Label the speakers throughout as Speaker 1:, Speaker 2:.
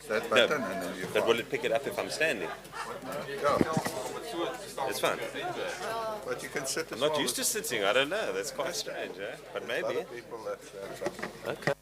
Speaker 1: that button and then you
Speaker 2: But will it pick it up if I'm standing?
Speaker 1: Yeah,
Speaker 2: It's fine.
Speaker 1: but you can sit as
Speaker 2: I'm
Speaker 1: well.
Speaker 2: not used to sitting. I don't know. That's quite strange, eh? But
Speaker 1: There's a
Speaker 2: maybe.
Speaker 1: lot of people that have trouble.
Speaker 2: Okay.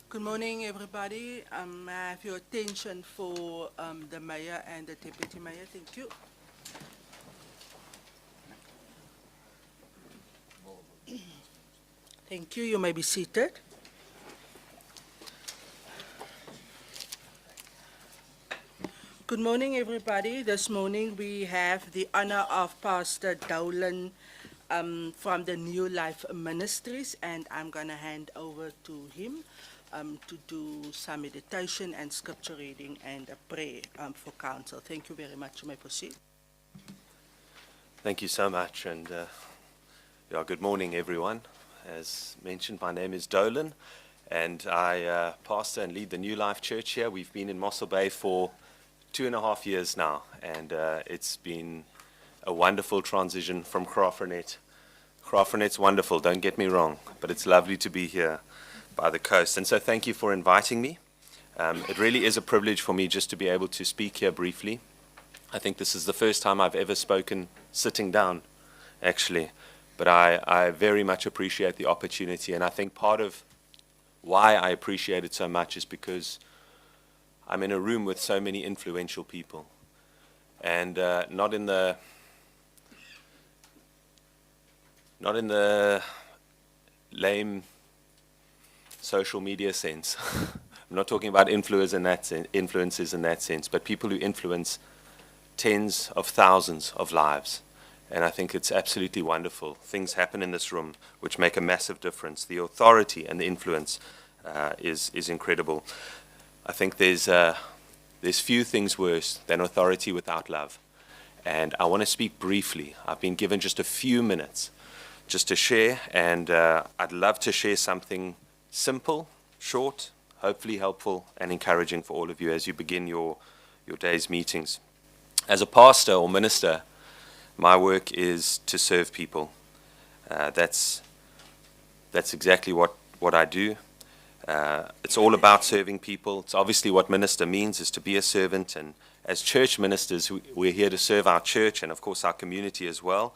Speaker 3: Good morning, everybody. I have your attention for the mayor and the deputy mayor. Thank you. Thank you. You may be seated. Good morning, everybody. This morning we have the honor of Pastor Dolan from the New Life Ministries, and I'm going to hand over to him to do some meditation and scripture reading and a prayer for council. Thank you very much. You may proceed.
Speaker 2: Thank you so much, and good morning, everyone. As mentioned, my name is Dolan, and I pastor and lead the New Life Church here. We've been in Mossel Bay for 2.5 years now, and it's been a wonderful transition from Graaff-Reinet. Graaff-Reinet's wonderful, don't get me wrong, but it's lovely to be here by the coast. And so thank you for inviting me. It really is a privilege for me just to be able to speak here briefly. I think this is the first time I've ever spoken sitting down, actually. But I very much appreciate the opportunity, and I think part of why I appreciate it so much is because I'm in a room with so many influential people. And not in the lame social media sense. I'm not talking about influencers in that sense, but people who influence tens of thousands of lives. And I think it's absolutely wonderful. Things happen in this room which make a massive difference. The authority and the influence is incredible. I think there's few things worse than authority without love. And I want to speak briefly. I've been given just a few minutes just to share, and I'd love to share something simple, short, hopefully helpful and encouraging for all of you as you begin your day's meetings. As a pastor or minister, my work is to serve people. That's exactly what I do. It's all about serving people. It's obviously what minister means, is to be a servant. And as church ministers, we're here to serve our church and, of course, our community as well.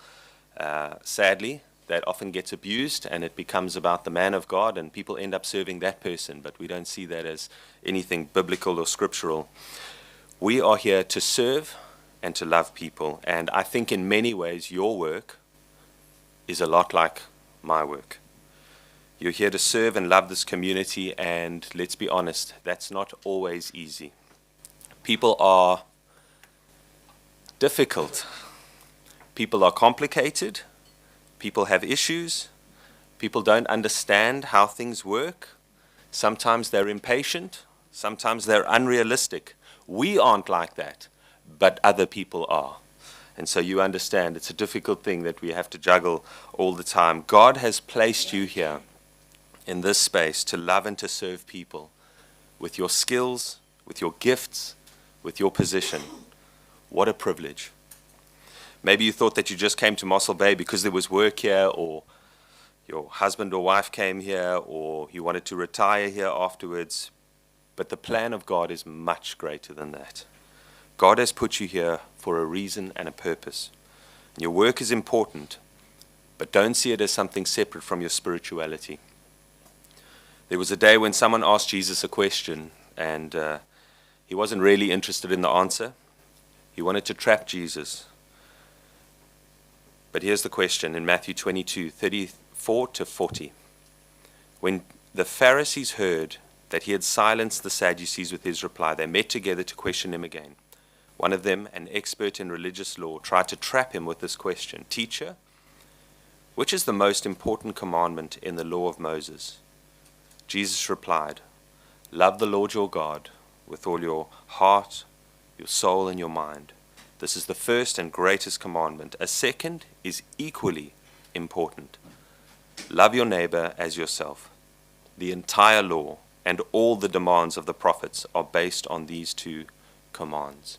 Speaker 2: Sadly, that often gets abused, and it becomes about the man of God, and people end up serving that person, but we don't see that as anything biblical or scriptural. We are here to serve and to love people, and I think in many ways your work is a lot like my work. You're here to serve and love this community, and let's be honest, that's not always easy. People are difficult. People are complicated. People have issues. People don't understand how things work. Sometimes they're impatient. Sometimes they're unrealistic. We aren't like that, but other people are. And so you understand it's a difficult thing that we have to juggle all the time. God has placed you here in this space to love and to serve people with your skills, with your gifts, with your position. What a privilege. Maybe you thought that you just came to Mossel Bay because there was work here, or your husband or wife came here, or you wanted to retire here afterwards. But the plan of God is much greater than that. God has put you here for a reason and a purpose. And your work is important, but don't see it as something separate from your spirituality. There was a day when someone asked Jesus a question, and he wasn't really interested in the answer. He wanted to trap Jesus. But here's the question in Matthew 22:34-40. When the Pharisees heard that he had silenced the Sadducees with his reply, they met together to question him again. One of them, an expert in religious law, tried to trap him with this question: Teacher, which is the most important commandment in the law of Moses? Jesus replied, love the Lord your God with all your heart, your soul, and your mind. This is the first and greatest commandment. A second is equally important. Love your neighbor as yourself. The entire law and all the demands of the prophets are based on these two commands.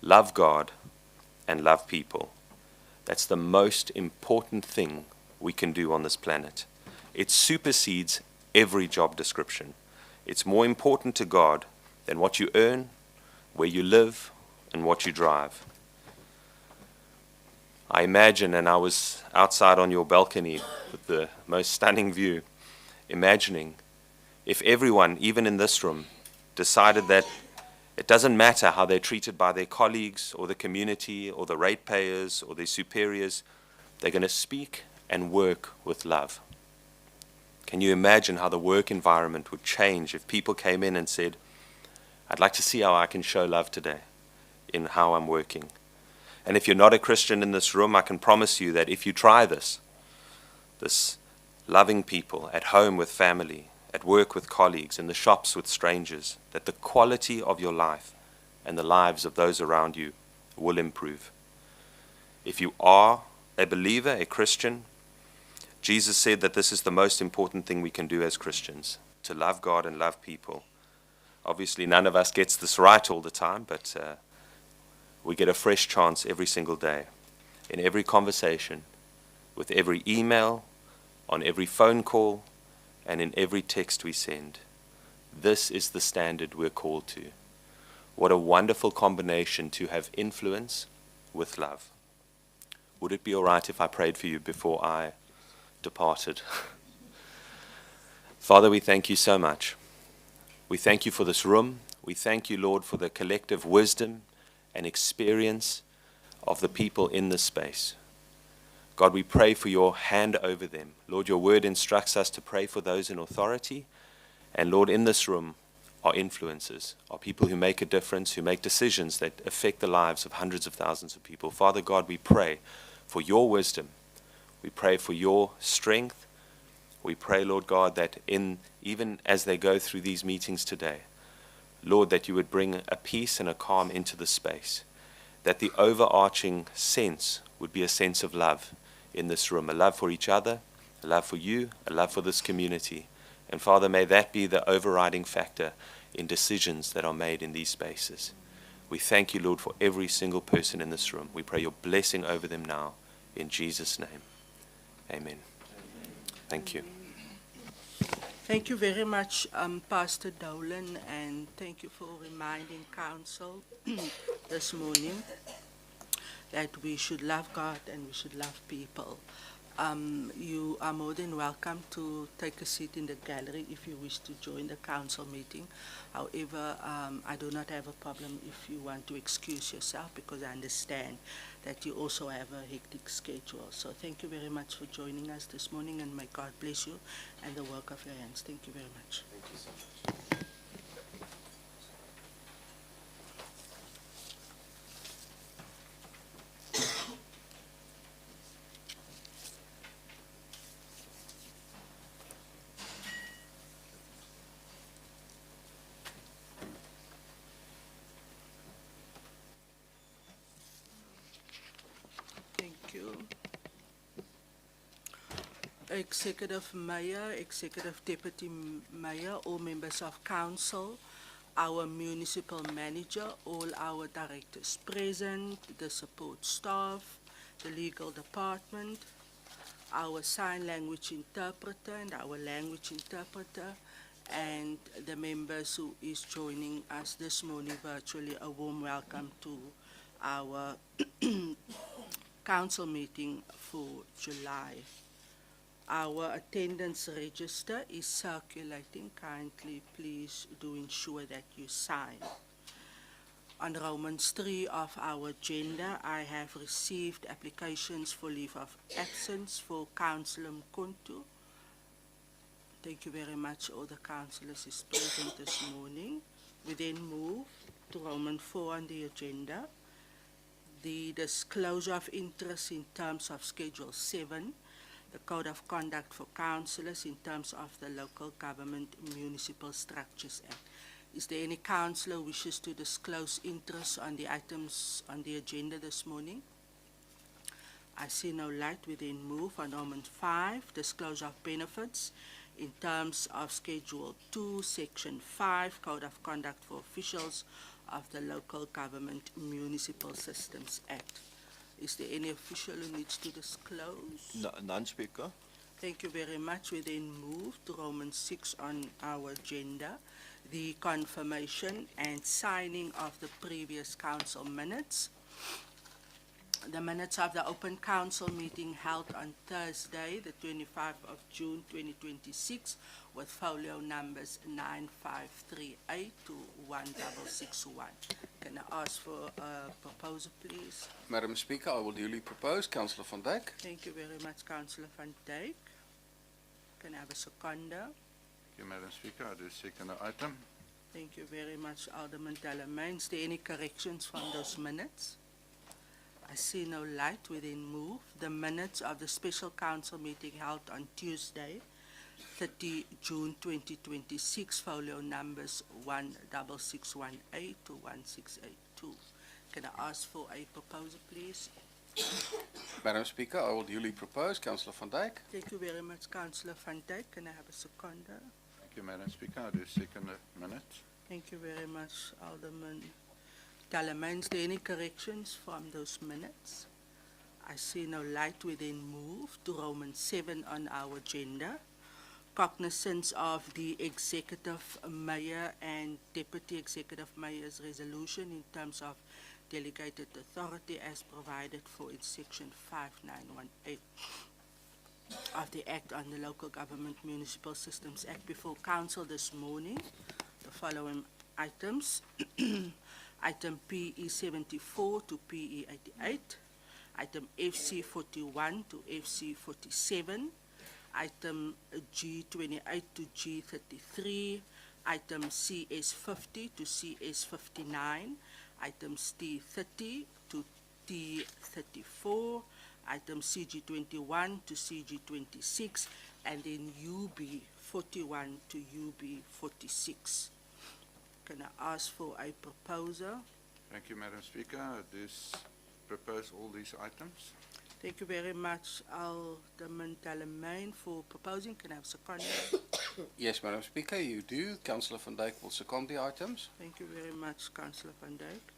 Speaker 2: Love God and love people. That's the most important thing we can do on this planet. It supersedes every job description. It's more important to God than what you earn, where you live, and what you drive. I imagine, and I was outside on your balcony with the most stunning view, imagining if everyone, even in this room, decided that it doesn't matter how they're treated by their colleagues or the community or the ratepayers or their superiors, they're going to speak and work with love. Can you imagine how the work environment would change if people came in and said, I'd like to see how I can show love today in how I'm working. And if you're not a Christian in this room, I can promise you that if you try this loving people at home with family, at work with colleagues, in the shops with strangers, that the quality of your life and the lives of those around you will improve. If you are a believer, a Christian, Jesus said that this is the most important thing we can do as Christians, to love God and love people. Obviously, none of us gets this right all the time, but we get a fresh chance every single day, in every conversation, with every email, on every phone call, and in every text we send. This is the standard we're called to. What a wonderful combination to have influence with love. Would it be all right if I prayed for you before I departed? Father, we thank you so much. We thank you for this room. We thank you, Lord, for the collective wisdom and experience of the people in this space. God, we pray for your hand over them. Lord, your word instructs us to pray for those in authority. And Lord, in this room are influencers, are people who make a difference, who make decisions that affect the lives of hundreds of thousands of people. Father God, we pray for your wisdom. We pray for your strength. We pray, Lord God, that even as they go through these meetings today, Lord, that you would bring a peace and a calm into the space, that the overarching sense would be a sense of love in this room, a love for each other, a love for you, a love for this community. And Father, may that be the overriding factor in decisions that are made in these spaces. We thank you, Lord, for every single person in this room. We pray your blessing over them now, in Jesus' name. Amen. Thank you.
Speaker 3: Thank you very much, Pastor Dolan, and thank you for reminding council this morning that we should love God and we should love people. You are more than welcome to take a seat in the gallery if you wish to join the council meeting. However, I do not have a problem if you want to excuse yourself, because I understand that you also have a hectic schedule. So thank you very much for joining us this morning, and may God bless you and the work of your hands. Thank you very much.
Speaker 2: Thank you so much.
Speaker 3: Thank you. Executive Mayor, Executive Deputy Mayor, all members of council, our municipal manager, all our directors present, the support staff, the legal department, our sign language interpreter and our language interpreter, and the members who is joining us this morning virtually. A warm welcome to our council meeting for July. Our attendance register is circulating. Kindly please do ensure that you sign. On Romans 3 of our agenda, I have received applications for leave of absence for Councillor Mkuntu. Thank you very much. All the councillors is present this morning. We then move to Roman 4 on the agenda. The disclosure of interest in terms of Schedule 7, the Code of Conduct for Councillors in terms of the Local Government Municipal Structures Act. Is there any councillor who wishes to disclose interest on the items on the agenda this morning? I see no light. We then move on Roman 5, disclosure of benefits in terms of Schedule 2, Section 5, Code of Conduct for Officials of the Local Government Municipal Systems Act. Is there any official who needs to disclose?
Speaker 4: None, Speaker.
Speaker 3: Thank you very much. We then move to Roman 6 on our agenda, the confirmation and signing of the previous council minutes. The minutes of the open council meeting held on Thursday, the 25th of June 2026, with folio numbers 9538 to 1661. Can I ask for a proposal, please?
Speaker 5: Madam Speaker, I will duly propose. Councillor van Dijk.
Speaker 3: Thank you very much, Councillor van Dijk. Can I have a seconder?
Speaker 1: Thank you, Madam Speaker. I do second the item.
Speaker 3: Thank you very much, Alderman Delamain. Is there any corrections from those minutes? I see no light. We then move the minutes of the special council meeting held on Tuesday, 30 June 2026, folio numbers 16618 to 1682. Can I ask for a proposal, please?
Speaker 5: Madam Speaker, I will duly propose. Councillor van Dijk.
Speaker 3: Thank you very much, Councillor Van Dijk. Can I have a seconder?
Speaker 1: Thank you, Madam Speaker. I do second the minutes.
Speaker 3: Thank you very much, Alderman Delamain. Is there any corrections from those minutes? I see no light. We then move to Roman 7 on our agenda. Cognizance of the Executive Mayor and Deputy Executive Mayor's resolution in terms of delegated authority as provided for in Section 5918 of the Act on the Local Government Municipal Systems Act. Before Council this morning, the following items. Item PE 74 to PE 88. Item FC 41 to FC 47. Item G28 to G33. Item CS 50 to CS 59. Items T30 to T34. Item CG21 to CG26. And then UB 41 to UB 46. Can I ask for a proposer?
Speaker 1: Thank you, Madam Speaker. I do propose all these items.
Speaker 3: Thank you very much, Alderman Delamain, for proposing. Can I have a seconder?
Speaker 5: Yes, Madam Speaker, you do. Councillor van Dijk will second the items.
Speaker 3: Thank you very much, Councillor Van Dijk.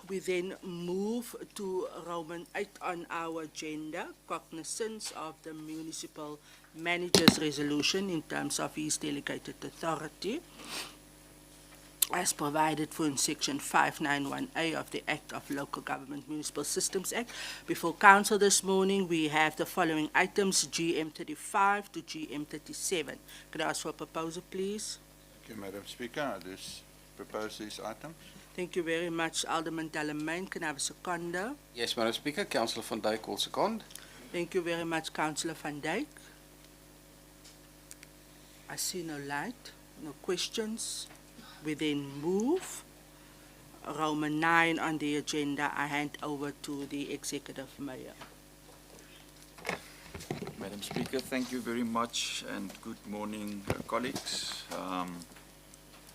Speaker 3: We then move to Roman 8 on our agenda, cognizance of the municipal manager's resolution in terms of his delegated authority, as provided for in Section 591A of the Act of Local Government Municipal Systems Act. Before Council this morning, we have the following items, GM 35 to GM 37. Could I ask for a proposal, please?
Speaker 1: Thank you, Madam Speaker. I do propose these items.
Speaker 3: Thank you very much, Alderman Delamain. Can I have a seconder?
Speaker 5: Yes, Madam Speaker, Councillor van Dijk will second.
Speaker 3: Thank you very much, Councillor Van Dijk. I see no light, no questions. We then move. Roman 9 on the agenda. I hand over to the Executive Mayor.
Speaker 4: Madam Speaker, thank you very much and good morning, colleagues.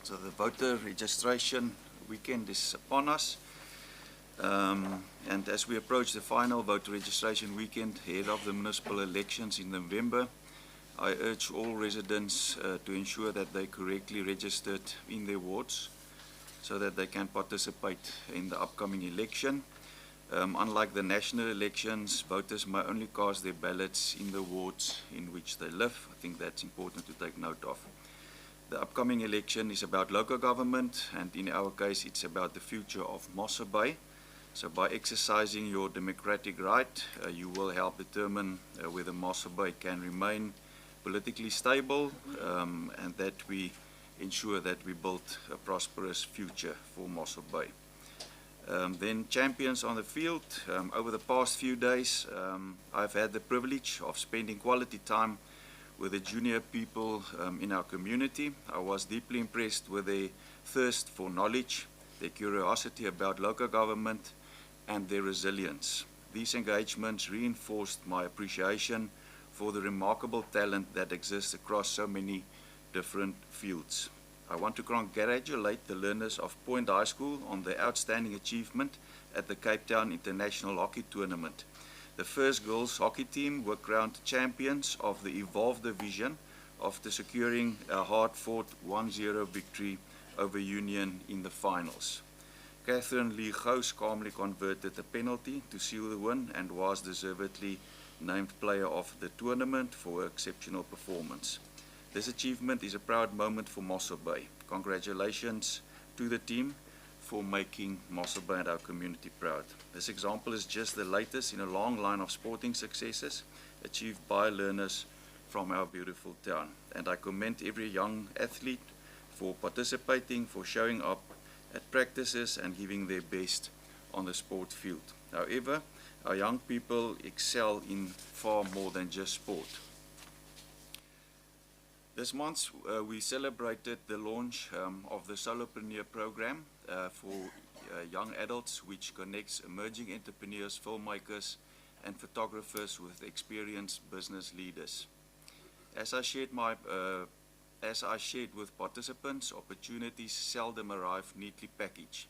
Speaker 4: So the voter registration weekend is upon us. And as we approach the final voter registration weekend ahead of the municipal elections in November, I urge all residents to ensure that they correctly registered in their wards so that they can participate in the upcoming election. Unlike the national elections, voters may only cast their ballots in the wards in which they live. I think that's important to take note of. The upcoming election is about local government, and in our case it's about the future of Mossel Bay. So by exercising your democratic right, you will help determine whether Mossel Bay can remain politically stable and that we ensure that we build a prosperous future for Mossel Bay. Then champions on the field. Over the past few days, I've had the privilege of spending quality time with the junior people in our community. I was deeply impressed with their thirst for knowledge, their curiosity about local government, and their resilience. These engagements reinforced my appreciation for the remarkable talent that exists across so many different fields. I want to congratulate the learners of Point High School on their outstanding achievement at the Cape Town International Hockey Tournament. The first girls hockey team were crowned champions of the Evolve division after securing a hard-fought 1-0 victory over Union in the finals. Catherine Lee Gous calmly converted a penalty to seal the win and was deservedly named player of the tournament for her exceptional performance. This achievement is a proud moment for Mossel Bay. Congratulations to the team for making Mossel Bay and our community proud. This example is just the latest in a long line of sporting successes achieved by learners from our beautiful town. And I commend every young athlete for participating, for showing up at practices and giving their best on the sport field. However, our young people excel in far more than just sport. This month we celebrated the launch of the Solopreneur program for young adults, which connects emerging entrepreneurs, filmmakers and photographers with experienced business leaders. As I shared with participants, opportunities seldom arrive neatly packaged.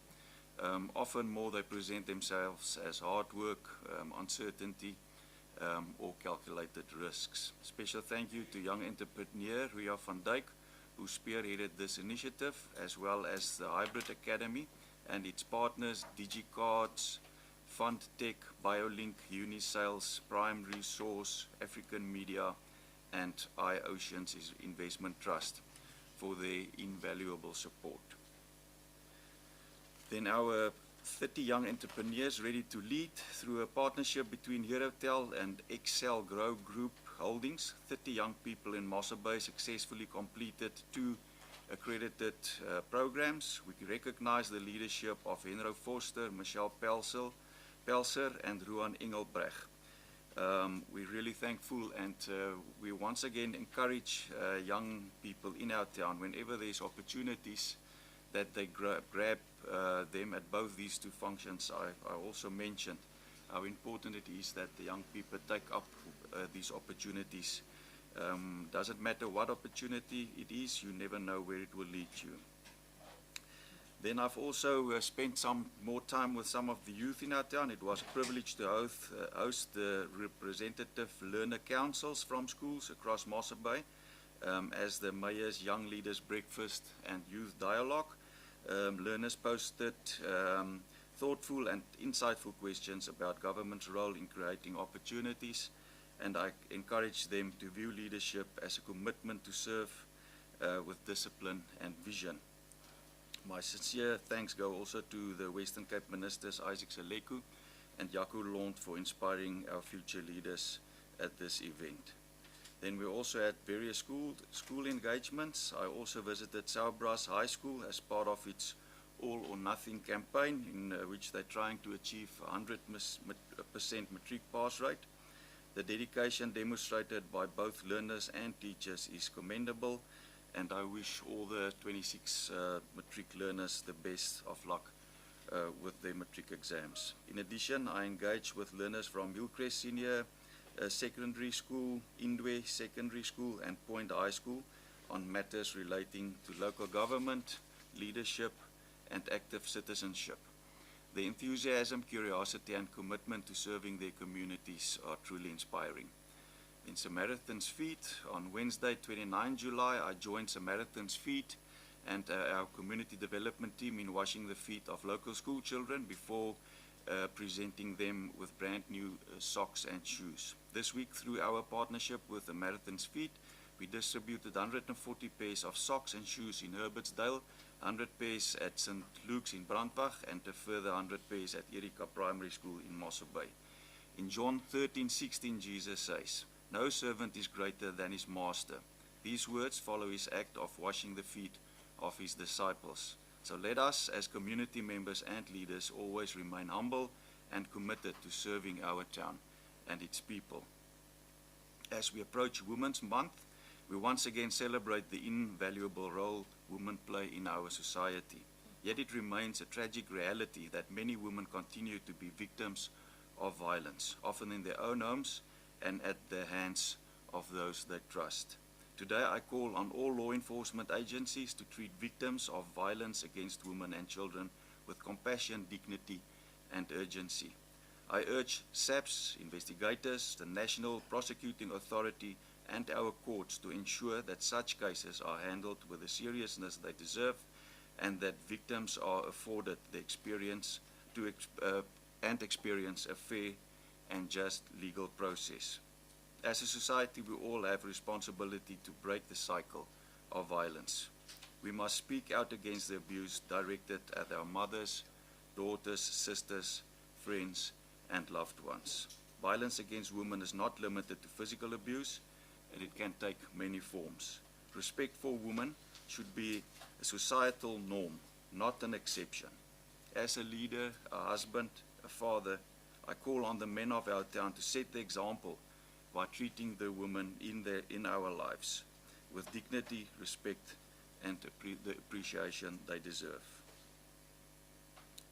Speaker 4: Often more they present themselves as hard work, uncertainty, or calculated risks. Special thank you to young entrepreneur Ria van Dijk, who spearheaded this initiative, as well as the Hybrid Academy and its partners DigiCards, FundTech, BioLink, Unisales, Prime Resource, African Media, and iOceans Investment Trust for their invaluable support. Then our 30 young entrepreneurs ready to lead through a partnership between Herotel and Excel Grow Group Holdings. 30 young people in Mossel Bay successfully completed 2 accredited programs. We recognize the leadership of Henro Forster, Michelle Pelser, and Ruan Engelbrecht. We're really thankful, and we once again encourage young people in our town, whenever there's opportunities, that they grab them at both these 2 functions. I also mentioned how important it is that the young people take up these opportunities. Doesn't matter what opportunity it is, you never know where it will lead you. Then I've also spent some more time with some of the youth in our town. It was a privilege to host the representative learner councils from schools across Mossel Bay as the Mayor's Young Leaders Breakfast and Youth Dialogue. Learners posted thoughtful and insightful questions about government's role in creating opportunities, and I encourage them to view leadership as a commitment to serve with discipline and vision. My sincere thanks go also to the Western Cape Ministers Isaac Seleku and Jaco Lond for inspiring our future leaders at this event. Then we also had various school engagements. I also visited Saubras High School as part of its All or Nothing campaign, in which they're trying to achieve 100% matric pass rate. The dedication demonstrated by both learners and teachers is commendable, and I wish all the 26 matric learners the best of luck with their matric exams. In addition, I engaged with learners from Hillcrest Senior Secondary School, Indwe Secondary School, and Point High School on matters relating to local government, leadership, and active citizenship. Their enthusiasm, curiosity, and commitment to serving their communities are truly inspiring. In Samaritan's Feet, on Wednesday, 29 July, I joined Samaritan's Feet and our community development team in washing the feet of local school children before presenting them with brand new socks and shoes. This week, through our partnership with Samaritan's Feet, we distributed 140 pairs of socks and shoes in Herbertsdale, 100 pairs at St. Luke's in Brandbach, and a further 100 pairs at Erika Primary School in Mossel Bay. In John 13:16, Jesus says, "No servant is greater than his master." These words follow his act of washing the feet of his disciples. So let us, as community members and leaders, always remain humble and committed to serving our town and its people. As we approach Women's Month, we once again celebrate the invaluable role women play in our society. Yet it remains a tragic reality that many women continue to be victims of violence, often in their own homes and at the hands of those they trust. Today I call on all law enforcement agencies to treat victims of violence against women and children with compassion, dignity, and urgency. I urge SAPS, investigators, the National Prosecuting Authority, and our courts to ensure that such cases are handled with the seriousness they deserve, and that victims are afforded the experience a fair and just legal process. As a society, we all have responsibility to break the cycle of violence. We must speak out against the abuse directed at our mothers, daughters, sisters, friends, and loved ones. Violence against women is not limited to physical abuse, and it can take many forms. Respect for women should be a societal norm, not an exception. As a leader, a husband, a father, I call on the men of our town to set the example by treating the women in our lives with dignity, respect, and the appreciation they deserve.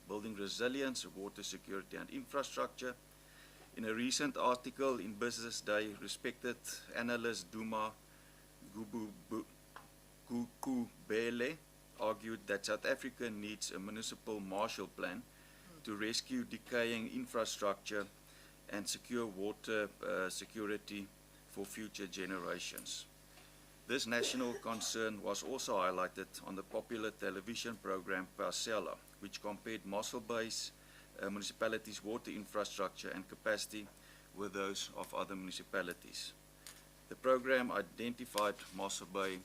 Speaker 4: Building resilience, water security, and infrastructure. In a recent article in Business Day, respected analyst Duma Gukubele argued that South Africa needs a municipal Marshall Plan to rescue decaying infrastructure and secure water security for future generations. This national concern was also highlighted on the popular television program Parcella, which compared Mossel Bay's municipality's water infrastructure and capacity with those of other municipalities. The program identified Mossel Bay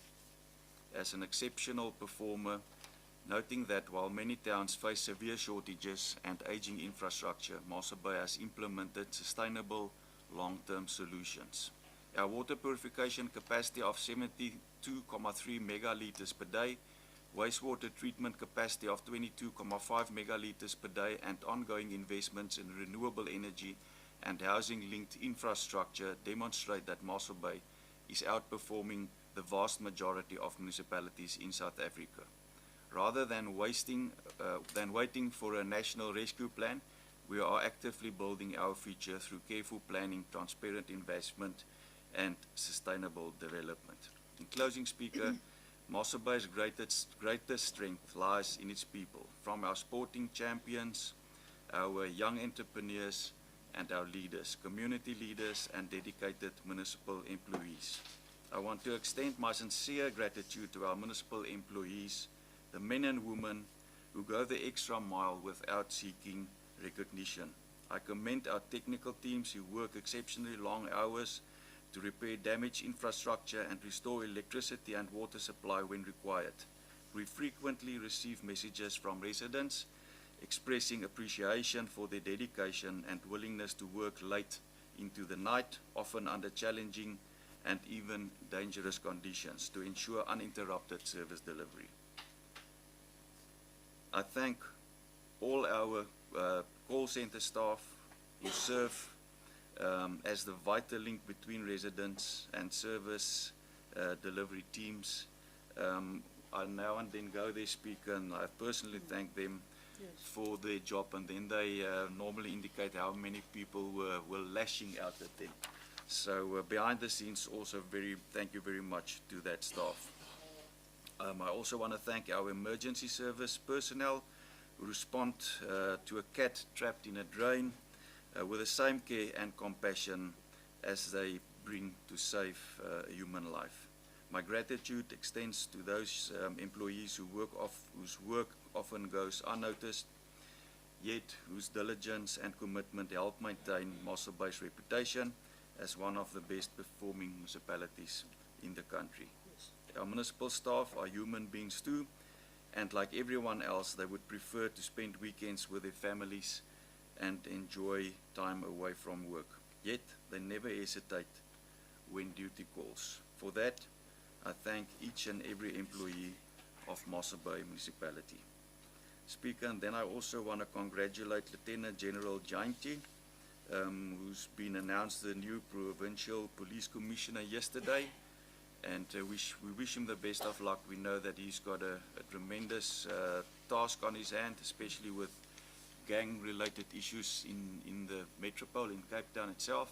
Speaker 4: as an exceptional performer, noting that while many towns face severe shortages and aging infrastructure, Mossel Bay has implemented sustainable long-term solutions. Our water purification capacity of 72.3 megalitres per day, wastewater treatment capacity of 22.5 megalitres per day, and ongoing investments in renewable energy and housing-linked infrastructure demonstrate that Mossel Bay is outperforming the vast majority of municipalities in South Africa. Rather than waiting for a national rescue plan, we are actively building our future through careful planning, transparent investment, and sustainable development. In closing, Speaker, Mossel Bay's greatest strength lies in its people, from our sporting champions, our young entrepreneurs, and our leaders, community leaders, and dedicated municipal employees. I want to extend my sincere gratitude to our municipal employees, the men and women who go the extra mile without seeking recognition. I commend our technical teams who work exceptionally long hours to repair damaged infrastructure and restore electricity and water supply when required. We frequently receive messages from residents expressing appreciation for their dedication and willingness to work late into the night, often under challenging and even dangerous conditions, to ensure uninterrupted service delivery. I thank all our call center staff who serve as the vital link between residents and service delivery teams. I now and then go there, Speaker, and I personally thank them for their job, and then they normally indicate how many people were lashing out at them. So behind the scenes also thank you very much to that staff. I also want to thank our emergency service personnel who respond to a cat trapped in a drain with the same care and compassion as they bring to save human life. My gratitude extends to those employees whose work often goes unnoticed, yet whose diligence and commitment help maintain Mossel Bay's reputation as one of the best performing municipalities in the country. Our municipal staff are human beings too, and like everyone else, they would prefer to spend weekends with their families and enjoy time away from work. Yet, they never hesitate when duty calls. For that, I thank each and every employee of Mossel Bay Municipality. Speaker, and then I also want to congratulate Lieutenant General Jainti, who's been announced the new Provincial Police Commissioner yesterday, and we wish him the best of luck. We know that he's got a tremendous task on his hand, especially with gang-related issues in the metropole, in Cape Town itself.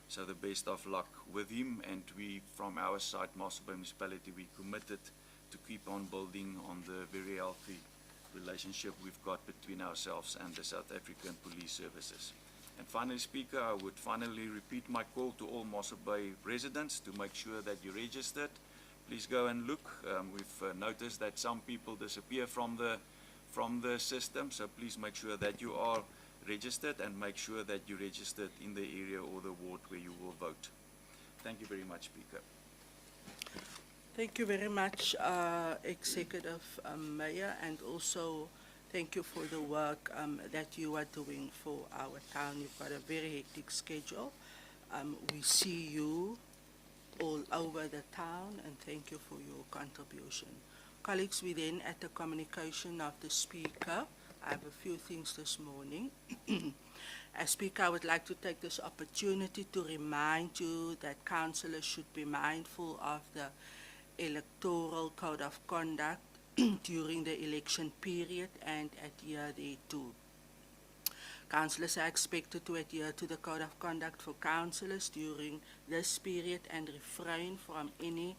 Speaker 4: So the best of luck with him, and we, from our side, Mossel Bay Municipality, we committed to keep on building on the very healthy relationship we've got between ourselves and the South African Police Services. And finally, Speaker, I would finally repeat my call to all Mossel Bay residents to make sure that you're registered. Please go and look. We've noticed that some people disappear from the system, so please make sure that you are registered, and make sure that you're registered in the area or the ward where you will vote. Thank you very much, Speaker.
Speaker 3: Thank you very much, Executive Mayor, and also thank you for the work that you are doing for our town. You've got a very hectic schedule. We see you all over the town, and thank you for your contribution. Colleagues, we then at the communication of the Speaker. I have a few things this morning. As Speaker, I would like to take this opportunity to remind you that councillors should be mindful of the electoral code of conduct during the election period and adhere thereto. Councillors are expected to adhere to the code of conduct for councillors during this period and refrain from any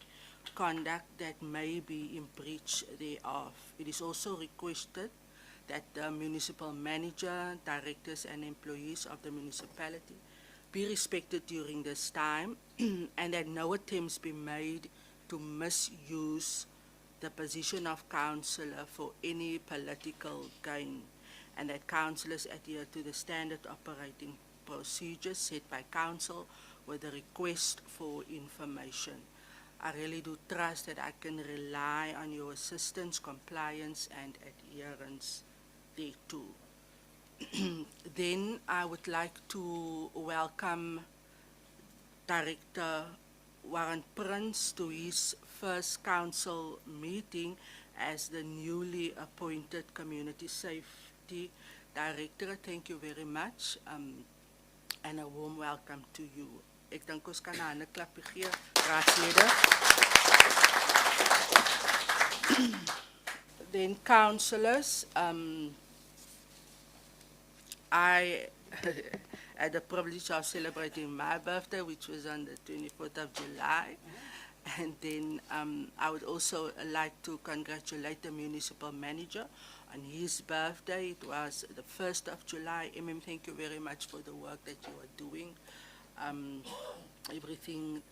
Speaker 3: conduct that may be in breach thereof. It is also requested that the municipal manager, directors, and employees of the municipality be respected during this time and that no attempts be made to misuse the position of councillor for any political gain, and that councillors adhere to the standard operating procedures set by council with a request for information. I really do trust that I can rely on your assistance, compliance, and adherence thereto. Then I would like to welcome Director Warren Prince to his first council meeting as the newly appointed Community Safety Director. Thank you very much, and a warm welcome to you. Ek dink ons kan 'n hande klapie gee, raadslede. Then councillors, I had the privilege of celebrating my birthday, which was on the 24th of July. And then I would also like to congratulate the municipal manager on his birthday. It was the 1st of July. Thank you very much for the work that you are doing. Everything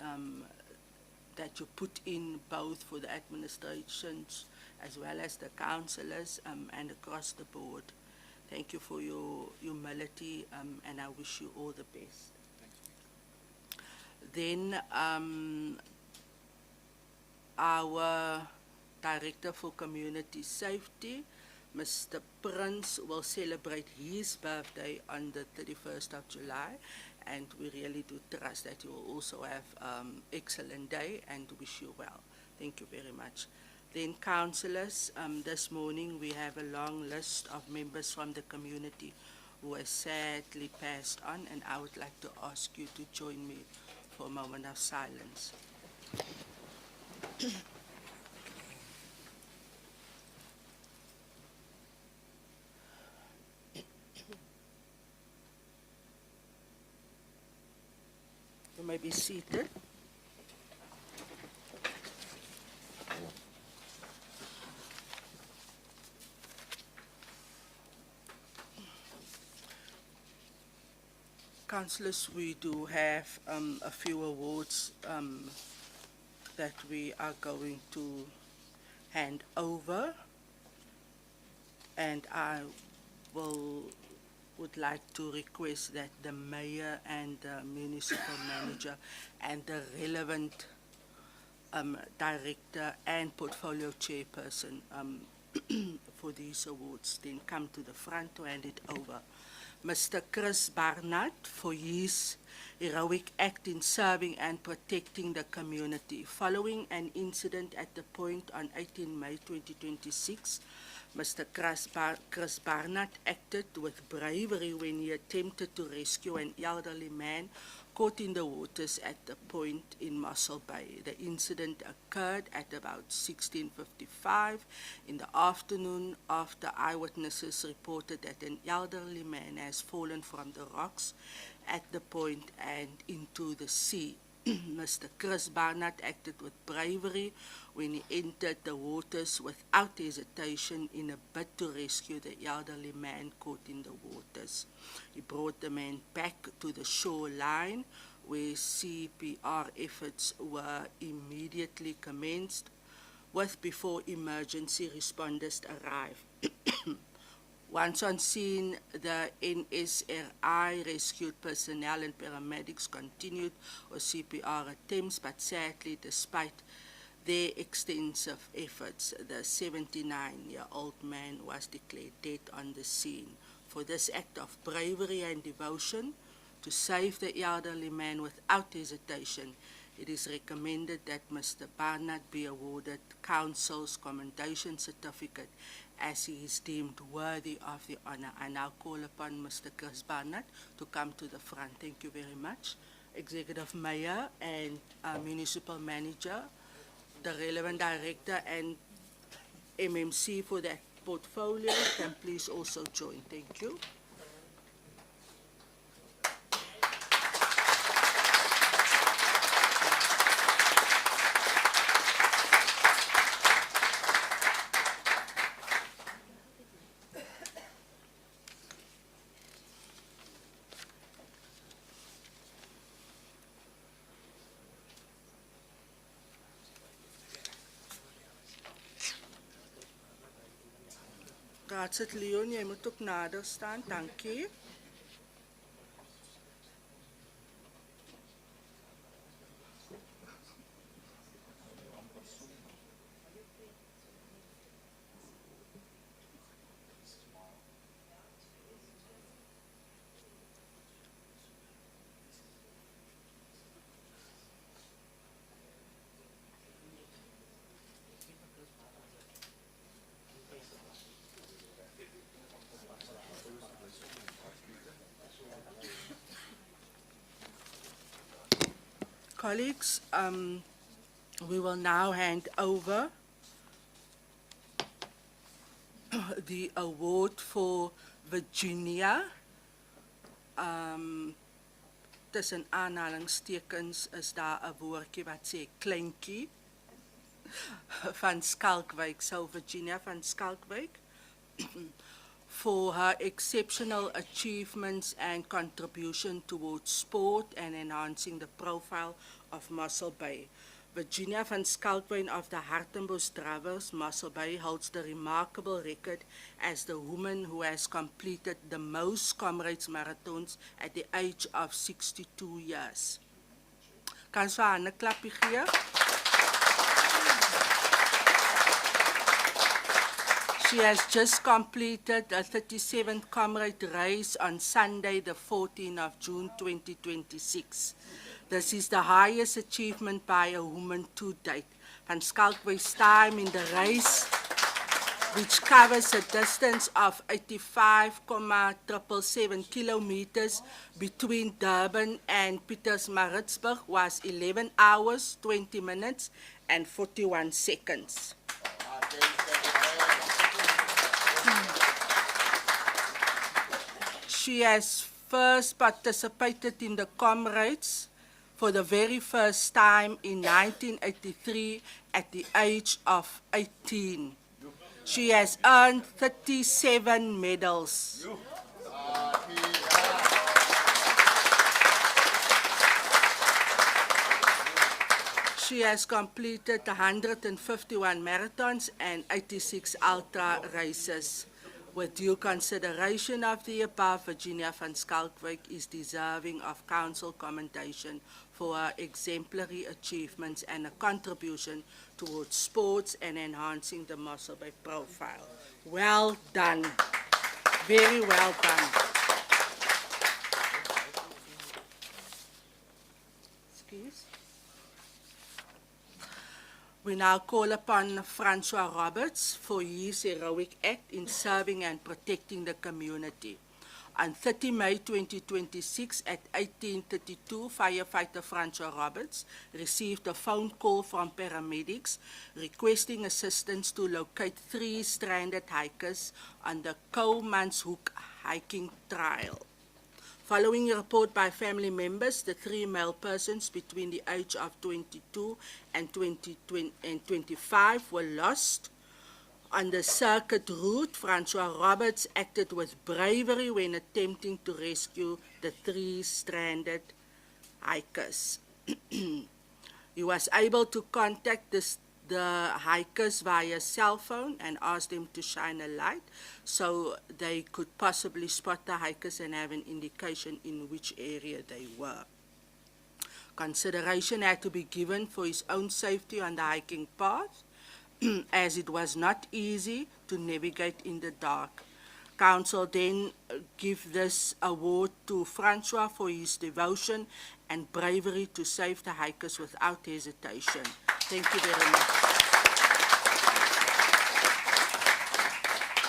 Speaker 3: that you put in, both for the administrations as well as the councillors and across the board. Thank you for your humility, and I wish you all the best. Then our Director for Community Safety, Mr. Prince, will celebrate his birthday on the 31st of July, and we really do trust that you will also have excellent day and wish you well. Thank you very much. Then councillors, this morning we have a long list of members from the community who have sadly passed on, and I would like to ask you to join me for a moment of silence. You may be seated. Councillors, we do have a few awards that we are going to hand over, and I would like to request that the mayor and the municipal manager and the relevant director and portfolio chairperson for these awards then come to the front to hand it over. Mr. Chris Barnard for his heroic act in serving and protecting the community. Following an incident at the point on 18 May 2026, Mr. Chris Barnard acted with bravery when he attempted to rescue an elderly man caught in the waters at the point in Mossel Bay. The incident occurred at about 16:55 in the afternoon after eyewitnesses reported that an elderly man has fallen from the rocks at the point and into the sea. Mr. Chris Barnard acted with bravery when he entered the waters without hesitation in a bid to rescue the elderly man caught in the waters. He brought the man back to the shoreline where CPR efforts were immediately commenced with before emergency responders arrived. Once on scene, the NSRI rescued personnel and paramedics continued with CPR attempts, but sadly, despite their extensive efforts, the 79-year-old man was declared dead on the scene. For this act of bravery and devotion to save the elderly man without hesitation, it is recommended that Mr. Barnard be awarded Council's Commendation Certificate as he is deemed worthy of the honor. I now call upon Mr. Chris Barnard to come to the front. Thank you very much. Executive Mayor and Municipal Manager, the relevant director and MMC for that portfolio can please also join. Thank you. Raadslid Leon, jy moet ook nader staan, dankie. Colleagues, we will now hand over the award for Virginia. Tussen aanhalingstekens is daar 'n woordjie wat sê kleintjie van Skalkwyk, so Virginia van Skalkwyk. For her exceptional achievements and contribution towards sport and enhancing the profile of Mossel Bay. Virginia van Skalkwyk of the Hartenbos Dravers, Mossel Bay, holds the remarkable record as the woman who has completed the most Comrades marathons at the age of 62 years. Kan sy haar 'n klappie gee? She has just completed a 37th Comrade race on Sunday, the 14th of June 2026. This is the highest achievement by a woman to date. Van Skalkwyk's time in the race, which covers a distance of 85,777 kilometers between Durban and Pietersmaritzburg, was 11 hours, 20 minutes, and 41 seconds. She has first participated in the Comrades for the very first time in 1983 at the age of 18. She has earned 37 medals. She has completed 151 marathons and 86 ultra races. With due consideration of the above, Virginia van Skalkwyk is deserving of council commendation for her exemplary achievements and a contribution towards sports and enhancing the Mossel Bay profile. Well done. Very well done. Excuse. We now call upon Francois Roberts for his heroic act in serving and protecting the community. On 30 May 2026 at 18:32, firefighter Francois Roberts received a phone call from paramedics requesting assistance to locate 3 stranded hikers on the Koolmanshoek hiking trail. Following a report by family members, the 3 male persons between the age of 22 and 25 were lost. On the circuit route, Francois Roberts acted with bravery when attempting to rescue the 3 stranded hikers. He was able to contact the hikers via cell phone and asked them to shine a light so they could possibly spot the hikers and have an indication in which area they were. Consideration had to be given for his own safety on the hiking path, as it was not easy to navigate in the dark. Council then give this award to Francois for his devotion and bravery to save the hikers without hesitation. Thank you very much.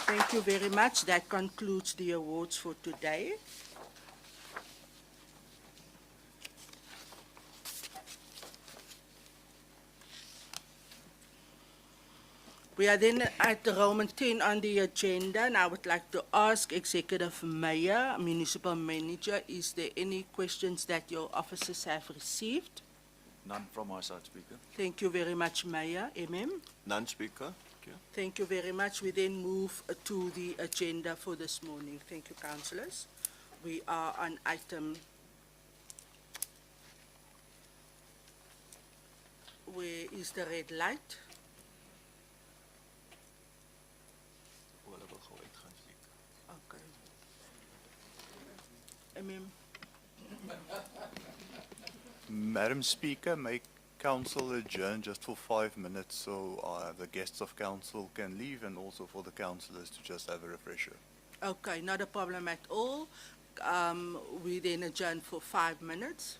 Speaker 3: Thank you very much. That concludes the awards for today. We are then at the Roman 10 on the agenda, and I would like to ask Executive Mayor, Municipal Manager, is there any questions that your officers have received?
Speaker 6: None from my side, Speaker.
Speaker 3: Thank you very much, Mayor.
Speaker 6: None, Speaker. Thank you.
Speaker 3: Thank you very much. We then move to the agenda for this morning. Thank you, councillors. We are on item where is the red light? Mim.
Speaker 7: Madam Speaker, may council adjourn just for 5 minutes so the guests of council can leave and also for the councillors to just have a refresher.
Speaker 3: Okay, not a problem at all. We then adjourn for 5 minutes.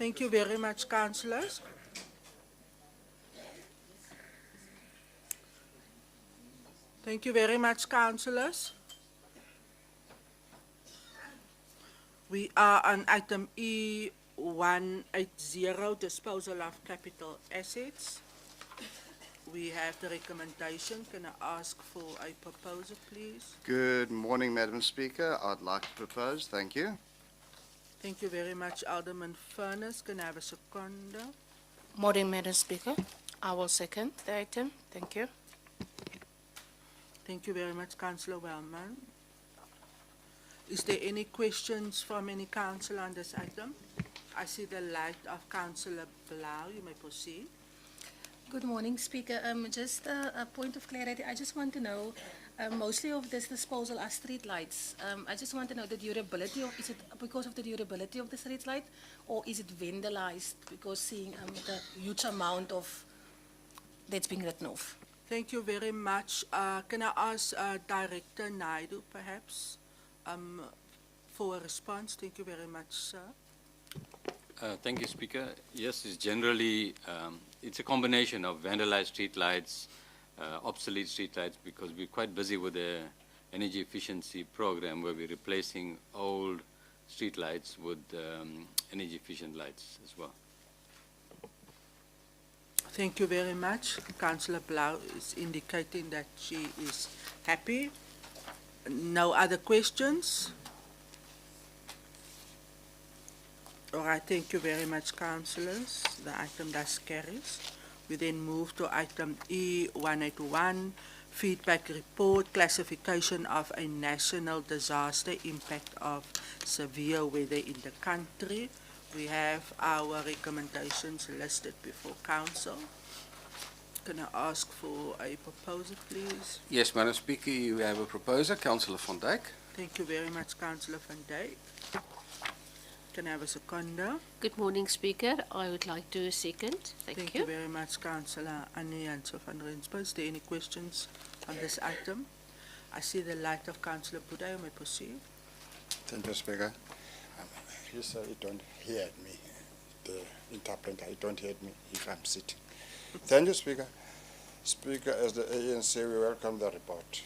Speaker 3: Thank you very much, councillors. Thank you very much, councillors. We are on item E180, disposal of capital assets. We have the recommendation. Can I ask for a proposal, please?
Speaker 8: Good morning, Madam Speaker. I'd like to propose. Thank you.
Speaker 3: Thank you very much, Alderman Furness. Can I have a second?
Speaker 9: Morning, Madam Speaker. I will second the item. Thank you.
Speaker 3: Thank you very much, Councillor Wellman. Is there any questions from any councillor on this item? I see the light of Councillor Blau. You may proceed.
Speaker 9: Good morning, Speaker. Just a point of clarity. I just want to know, mostly of this disposal are street lights. I just want to know the durability of, is it because of the durability of the street light, or is it vandalized because seeing the huge amount of that's being written off?
Speaker 3: Thank you very much. Can I ask Director Naidu, perhaps, for a response? Thank you very much, sir.
Speaker 10: Thank you, Speaker. Yes, it's generally, it's a combination of vandalized streetlights, obsolete streetlights, because we're quite busy with the energy efficiency program where we're replacing old streetlights with energy efficient lights as well.
Speaker 3: Thank you very much. Councillor Blau is indicating that she is happy. No other questions? All right, thank you very much, councillors. The item thus carries. We then move to item E181, feedback report, classification of a national disaster impact of severe weather in the country. We have our recommendations listed before council. Can I ask for a proposal, please?
Speaker 5: Yes, Madam Speaker, you have a proposer, Councillor van Dijk.
Speaker 3: Thank you very much, Councillor van Dijk. Can I have a seconder?
Speaker 11: Good morning, Speaker. I would like to second. Thank you.
Speaker 3: Very much, Councillor Annie Jansen van Rensburg. Is there any questions on this item? I see the light of Councillor Buddha. You may proceed.
Speaker 12: Thank you, Speaker. You say you don't hear me, the interpreter, you don't hear me if I'm sitting. Thank you, Speaker. Speaker, as the ANC, we welcome the report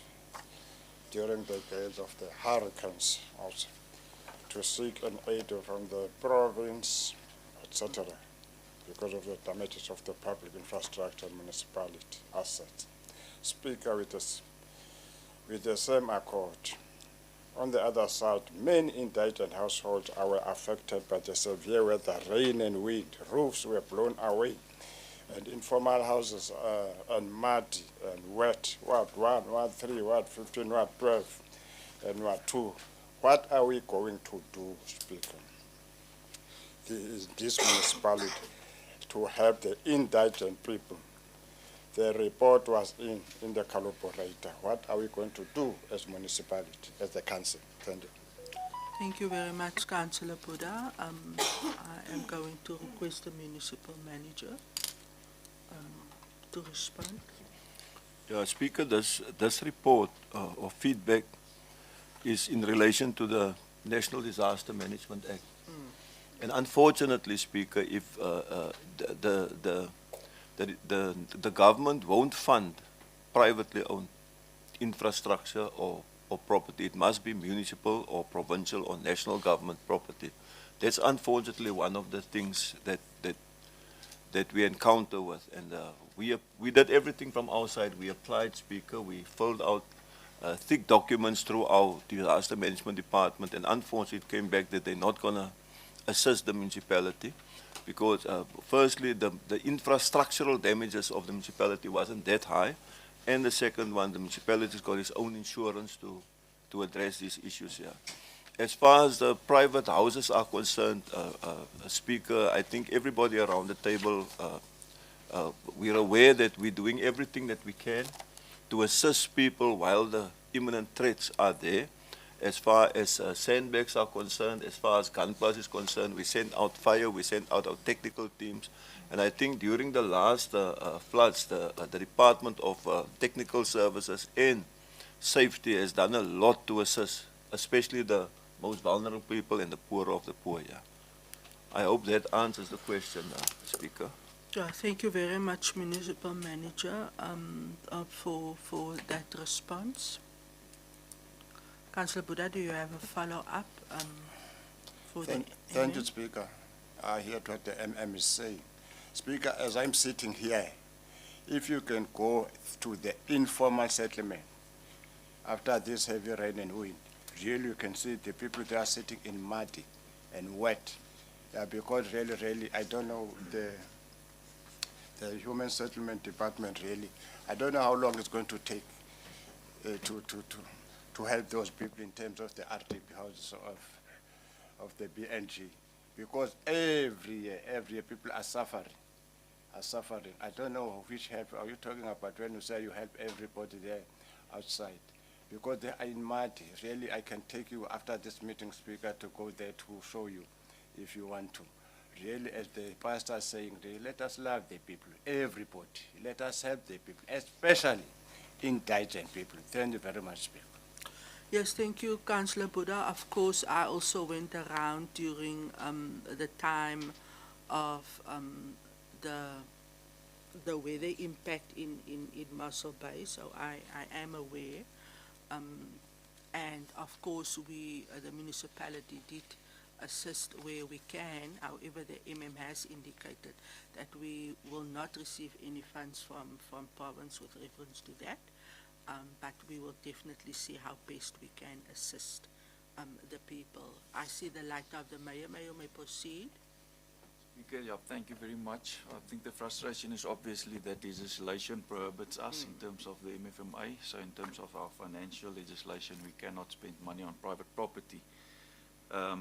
Speaker 12: during the days of the hurricanes also, to seek an aid from the province, etc., because of the damages of the public infrastructure and municipality assets. Speaker, with the same accord, on the other side, many indigent households were affected by the severe weather, rain and wind. Roofs were blown away, and informal houses and muddy and wet. Ward 1, Ward 3, Ward 15, Ward 12, and Ward 2. What are we going to do, Speaker, in this municipality to help the indigent people? The report was in the collaborator. What are we going to do as municipality, as the council? Thank you.
Speaker 3: Thank you very much, Councillor Buddha. I am going to request the municipal manager to respond.
Speaker 6: Yeah, Speaker, this report or feedback is in relation to the National Disaster Management Act. And unfortunately, Speaker, if the government won't fund privately owned infrastructure or property, it must be municipal or provincial or national government property. That's unfortunately one of the things that we encounter with. And we did everything from our side. We applied, Speaker. We filled out thick documents through our disaster management department, and unfortunately it came back that they're not going to assist the municipality because firstly the infrastructural damages of the municipality wasn't that high, and the second one, the municipality's got its own insurance to address these issues here. As far as the private houses are concerned, Speaker, I think everybody around the table, we're aware that we're doing everything that we can to assist people while the imminent threats are there. As far as sandbags are concerned, as far as gunpowder is concerned, we sent out fire, we sent out our technical teams. And I think during the last floods, the Department of Technical Services and Safety has done a lot to assist, especially the most vulnerable people and the poor of the poor. Yeah. I hope that answers the question, Speaker.
Speaker 3: Yeah, thank you very much, Municipal Manager, for that response. Councillor Buddha, do you have a follow-up for the
Speaker 12: Thank you,
Speaker 3: MM?
Speaker 12: Speaker. I heard what the MM is saying. Speaker, as I'm sitting here, if you can go to the informal settlement after this heavy rain and wind, really you can see the people there are sitting in muddy and wet. Yeah, because really, I don't know the Human Settlement Department really. I don't know how long it's going to take to help those people in terms of the RDP houses of the BNG, because every year people are suffering. I don't know which help are you talking about when you say you help everybody there outside, because they are in mud. Really, I can take you after this meeting, Speaker, to go there to show you if you want to. Really, as the pastor is saying, really, let us love the people, everybody. Let us help the people, especially indigent people. Thank you very much, Speaker.
Speaker 3: Yes, thank you, Councillor Buddha. Of course, I also went around during the time of the weather impact in Mossel Bay, so I am aware. And of course, we, the municipality, did assist where we can. However, the MM has indicated that we will not receive any funds from province with reference to that. But we will definitely see how best we can assist the people. I see the light of the mayor. Mayor, may proceed.
Speaker 4: Speaker, yeah, thank you very much. I think the frustration is obviously that legislation prohibits us in terms of the MFMA. So in terms of our financial legislation, we cannot spend money on private property.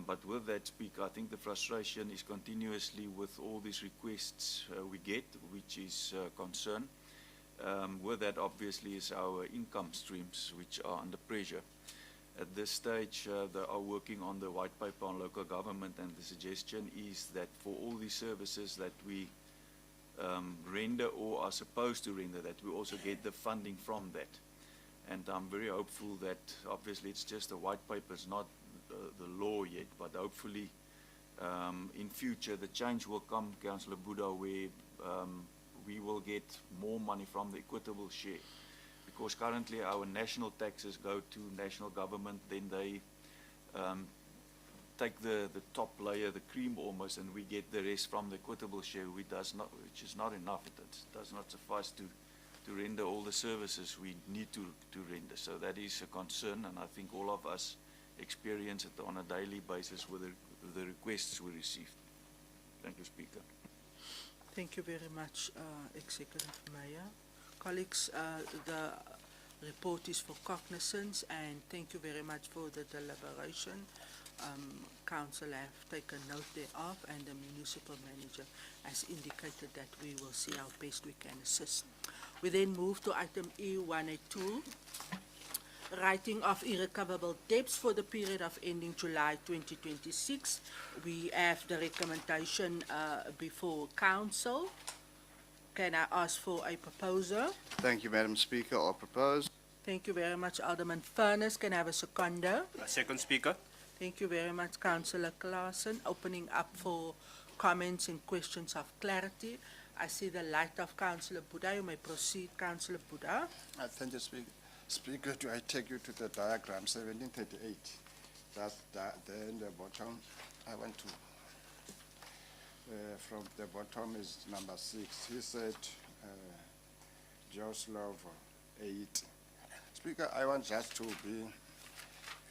Speaker 4: But with that, Speaker, I think the frustration is continuously with all these requests we get, which is concern. With that, obviously, is our income streams, which are under pressure. At this stage, they are working on the white paper on local government, and the suggestion is that for all these services that we render or are supposed to render, that we also get the funding from that. And I'm very hopeful that, obviously, it's just a white paper, it's not the law yet, but hopefully in future the change will come, Councillor Buddha, where we will get more money from the equitable share. Because currently our national taxes go to national government, then they take the top layer, the cream almost, and we get the rest from the equitable share, which is not enough. It does not suffice to render all the services we need to render. So that is a concern, and I think all of us experience it on a daily basis with the requests we receive. Thank you, Speaker.
Speaker 3: Thank you very much, Executive Mayor. Colleagues, the report is for cognizance, and thank you very much for the deliberation. Council have taken note thereof, and the municipal manager has indicated that we will see how best we can assist. We then move to item E182, writing off irrecoverable debts for the period of ending July 2026. We have the recommendation before Council. Can I ask for a proposer?
Speaker 8: Thank you, Madam Speaker. I'll propose.
Speaker 3: Thank you very much, Alderman Furness. Can I have a seconder?
Speaker 13: A second, Speaker.
Speaker 3: Thank you very much, Councillor Claassen. Opening up for comments and questions of clarity. I see the light of Councillor Buddha. You may proceed, Councillor Buddha.
Speaker 12: Thank you, Speaker. Speaker, do I take you to the diagram 1738? That's there in the bottom. I want to, from the bottom is number 6. He said, Joslov 8. Speaker, I want just to be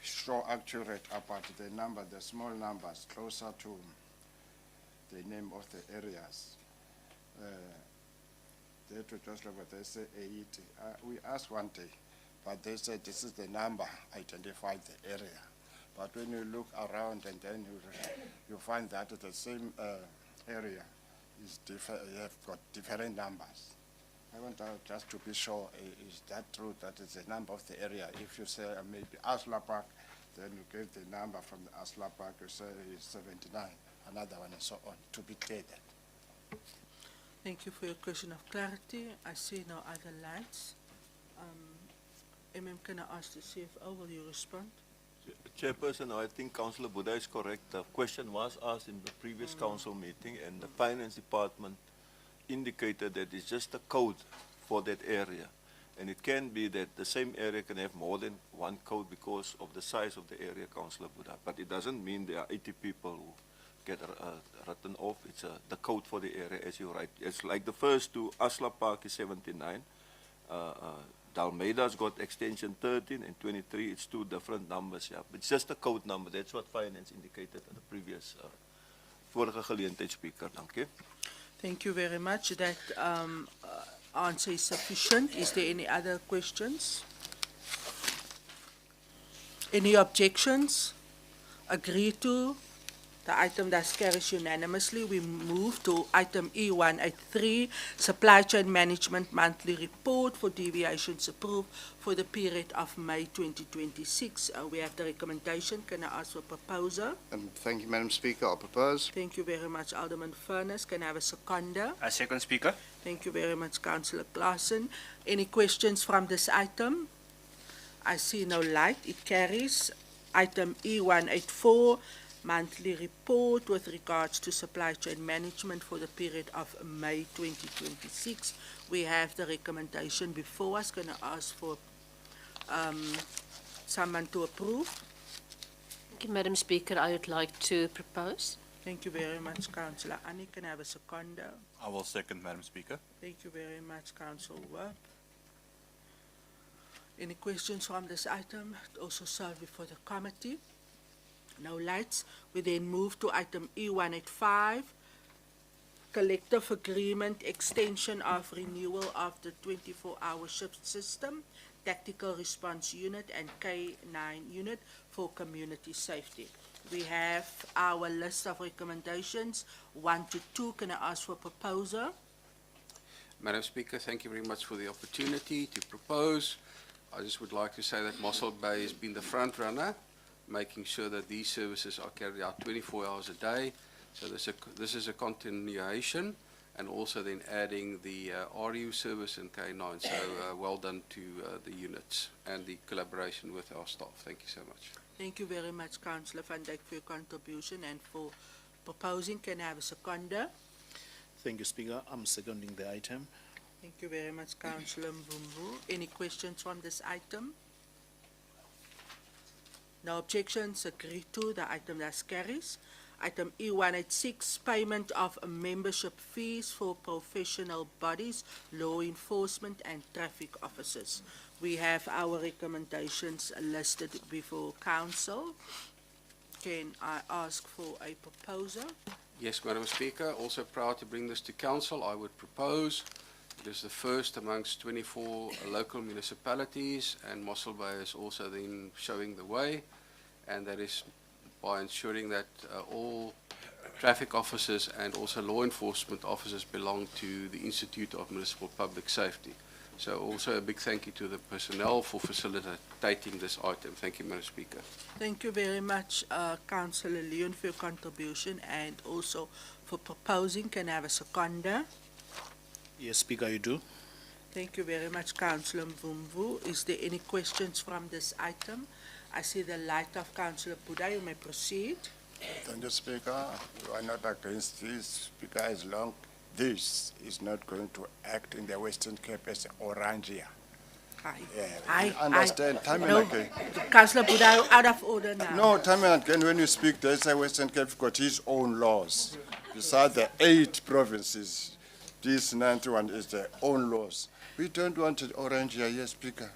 Speaker 12: sure accurate about the number, the small numbers closer to the name of the areas. They to Joslov, they say 8. We asked one day, but they said this is the number identified the area. But when you look around and then you find that the same area is different, you have got different numbers. I want just to be sure, is that true that it's the number of the area? If you say maybe Asla Park, then you give the number from the Asla Park, you say it's 79, another one and so on, to be clear then.
Speaker 3: Thank you for your question of clarity. I see no other lights. MM, can I ask the CFO, will you respond?
Speaker 6: Chairperson, I think Councillor Buddha is correct. The question was asked in the previous council meeting, and the Finance Department indicated that it's just a code for that area. And it can be that the same area can have more than one code because of the size of the area, Councillor Buddha. But it doesn't mean there are 80 people who get written off. It's the code for the area, as you write. It's like the first two, Asla Park is 79. Dalmeida's got extension 13 and 23. It's two different numbers, yeah. But it's just a code number. That's what Finance indicated at the previous vorige geleentheid speaker. Thank you.
Speaker 3: Thank you very much. That answer is sufficient. Is there any other questions? Any objections? Agree to? The item thus carries unanimously. We move to item E183, Supply Chain Management Monthly Report for deviations approved for the period of May 2026. We have the recommendation. Can I ask for a proposer?
Speaker 8: Thank you, Madam Speaker. I'll propose.
Speaker 3: Thank you very much, Alderman Furness. Can I have a seconder?
Speaker 13: I second, Speaker.
Speaker 3: Thank you very much, Councillor Claassen. Any questions from this item? I see no light. It carries. Item E184, Monthly Report with regards to supply chain management for the period of May 2026. We have the recommendation before us. Can I ask for someone to approve?
Speaker 11: Thank you, Madam Speaker. I would like to propose.
Speaker 3: Thank you very much, Councillor Annie. Can I have a seconder?
Speaker 7: I will second, Madam Speaker.
Speaker 3: Thank you very much, Councillor Webb. Any questions from this item? It also served before the committee. No lights. We then move to item E185, Collective Agreement Extension of Renewal of the 24-hour shift system, Tactical Response Unit and K9 Unit for community safety. We have our list of recommendations, 1 to 2. Can I ask for a proposer?
Speaker 5: Madam Speaker, thank you very much for the opportunity to propose. I just would like to say that Mossel Bay has been the front runner, making sure that these services are carried out 24 hours a day. So this is a continuation, and also then adding the RU service and K9. So well done to the units and the collaboration with our staff. Thank you so much.
Speaker 3: Thank you very much, Councillor Van Dijk, for your contribution and for proposing. Can I have a seconder?
Speaker 13: Thank you, Speaker. I'm seconding the item.
Speaker 3: Thank you very much, Councillor Mvumvu. Any questions from this item? No objections. Agreed to. The item thus carries. Item E186, Payment of membership fees for professional bodies, law enforcement and traffic officers. We have our recommendations listed before Council. Can I ask for a proposer?
Speaker 5: Yes, Madam Speaker. Also proud to bring this to Council. I would propose. It is the first amongst 24 local municipalities, and Mossel Bay is also then showing the way, and that is by ensuring that all traffic officers and also law enforcement officers belong to the Institute of Municipal Public Safety. So also a big thank you to the personnel for facilitating this item. Thank you, Madam Speaker.
Speaker 3: Thank you very much, Councillor Leon, for your contribution and also for proposing. Can I have a seconder?
Speaker 13: Yes, Speaker, you do.
Speaker 3: Thank you very much, Councillor Mvumvu. Is there any questions from this item? I see the light of Councillor Buddha. You may proceed.
Speaker 12: Thank you, Speaker. We are not against this, Speaker, as long this is not going to act in the Western Cape as Orangia. I understand. Time and again.
Speaker 3: Councillor Buddha, you're out of order now.
Speaker 12: No, time and again, when you speak, there's a Western Cape got his own laws. Besides the 8 provinces, this 91 is their own laws. We don't want it Orangia here, Speaker.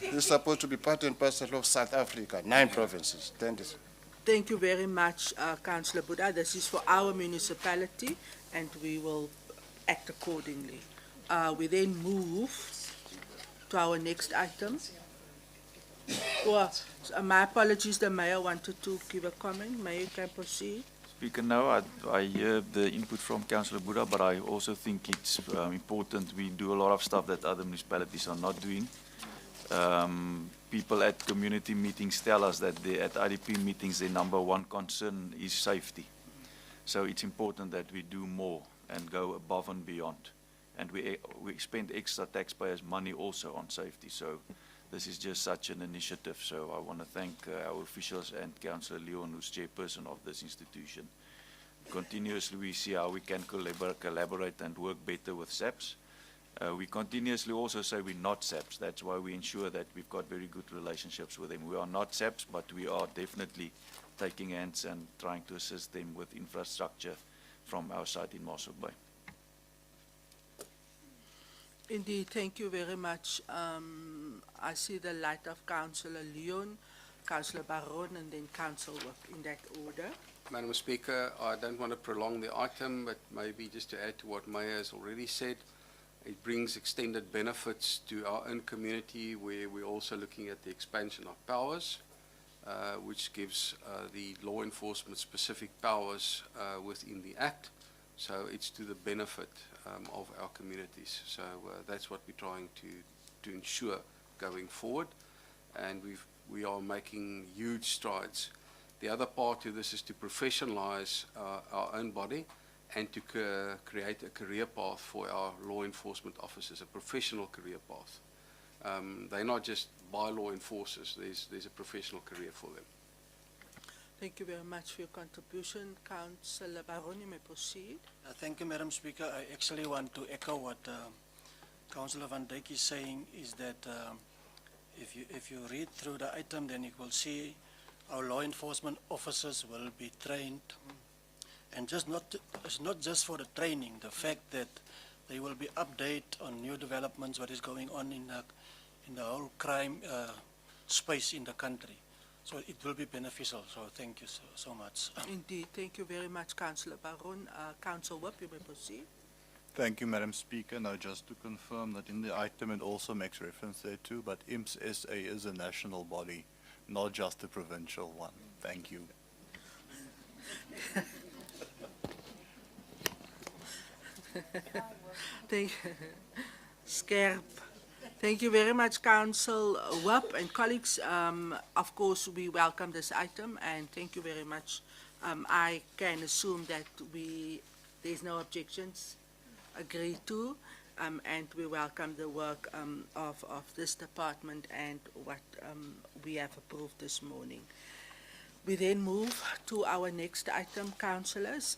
Speaker 12: It's supposed to be part and parcel of South Africa, 9 provinces.
Speaker 3: Thank you very much, Councillor Buddha. This is for our municipality, and we will act accordingly. We then move to our next item. My apologies, the Mayor wanted to give a comment. Mayor, you can proceed.
Speaker 14: Speaker, no, I hear the input from Councillor Buddha, but I also think it's important. We do a lot of stuff that other municipalities are not doing. People at community meetings tell us that at IDP meetings, their #1 concern is safety. So it's important that we do more and go above and beyond. And we spend extra taxpayers' money also on safety. So this is just such an initiative. So I want to thank our officials and Councillor Leon, who's chairperson of this institution. Continuously we see how we can collaborate and work better with SAPS. We continuously also say we're not SAPS. That's why we ensure that we've got very good relationships with them. We are not SAPS, but we are definitely taking hands and trying to assist them with infrastructure from our side in Mossel Bay.
Speaker 3: Indeed, thank you very much. I see the light of Councillor Leon, Councillor Baron, and then Councillor Work in that order.
Speaker 5: Madam Speaker, I don't want to prolong the item, but maybe just to add to what Mayor has already said, it brings extended benefits to our own community, where we're also looking at the expansion of powers, which gives the law enforcement specific powers within the Act. So it's to the benefit of our communities. So that's what we're trying to ensure going forward, and we are making huge strides. The other part to this is to professionalize our own body and to create a career path for our law enforcement officers, a professional career path. They're not just by-law enforcers, there's a professional career for them.
Speaker 3: Thank you very much for your contribution. Councillor Baron, you may proceed.
Speaker 15: Thank you, Madam Speaker. I actually want to echo what Councillor Van Dijk is saying, is that if you read through the item, then you will see our law enforcement officers will be trained, and it's not just for the training, the fact that they will be updated on new developments, what is going on in the whole crime space in the country. So it will be beneficial. So thank you so much.
Speaker 3: Indeed, thank you very much, Councillor Baron. Councillor Wip, you may proceed.
Speaker 7: Thank you, Madam Speaker. Now, just to confirm that in the item it also makes reference there too, but IMPS SA is a national body, not just a provincial one. Thank you.
Speaker 3: Skerp. Thank you very much, Council Wip and colleagues. Of course, we welcome this item, and thank you very much. I can assume that there's no objections agreed to, and we welcome the work of this department and what we have approved this morning. We then move to our next item, councillors.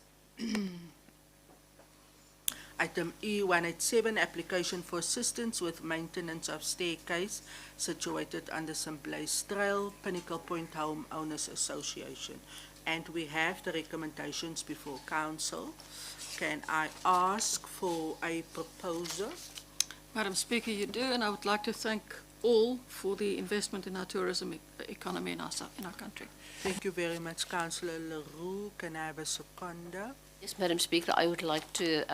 Speaker 3: Item E187, application for assistance with maintenance of staircase situated under St. Blaise Trail, Pinnacle Point Home Owners Association. And we have the recommendations before council. Can I ask for a proposer?
Speaker 16: Madam Speaker, you do, and I would like to thank all for the investment in our tourism economy in our country.
Speaker 3: Thank you very much, Councillor Leroux. Can I have a seconder?
Speaker 11: Yes, Madam Speaker, I would like to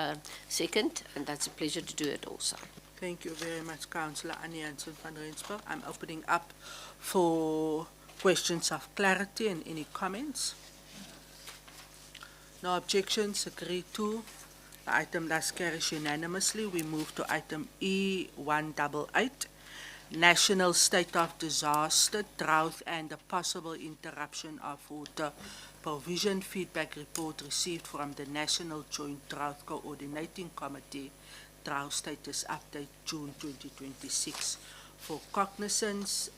Speaker 11: second, and that's a pleasure to do it also.
Speaker 3: Thank you very much, Councillor Annie Hansen van Rensburg. I'm opening up for questions of clarity and any comments. No objections, agreed to. The item thus carries unanimously. We move to item E188, National State of Disaster, Drought and the Possible Interruption of Water Provision Feedback Report received from the National Joint Drought Coordinating Committee, Drought Status Update, June 2026. For cognizance,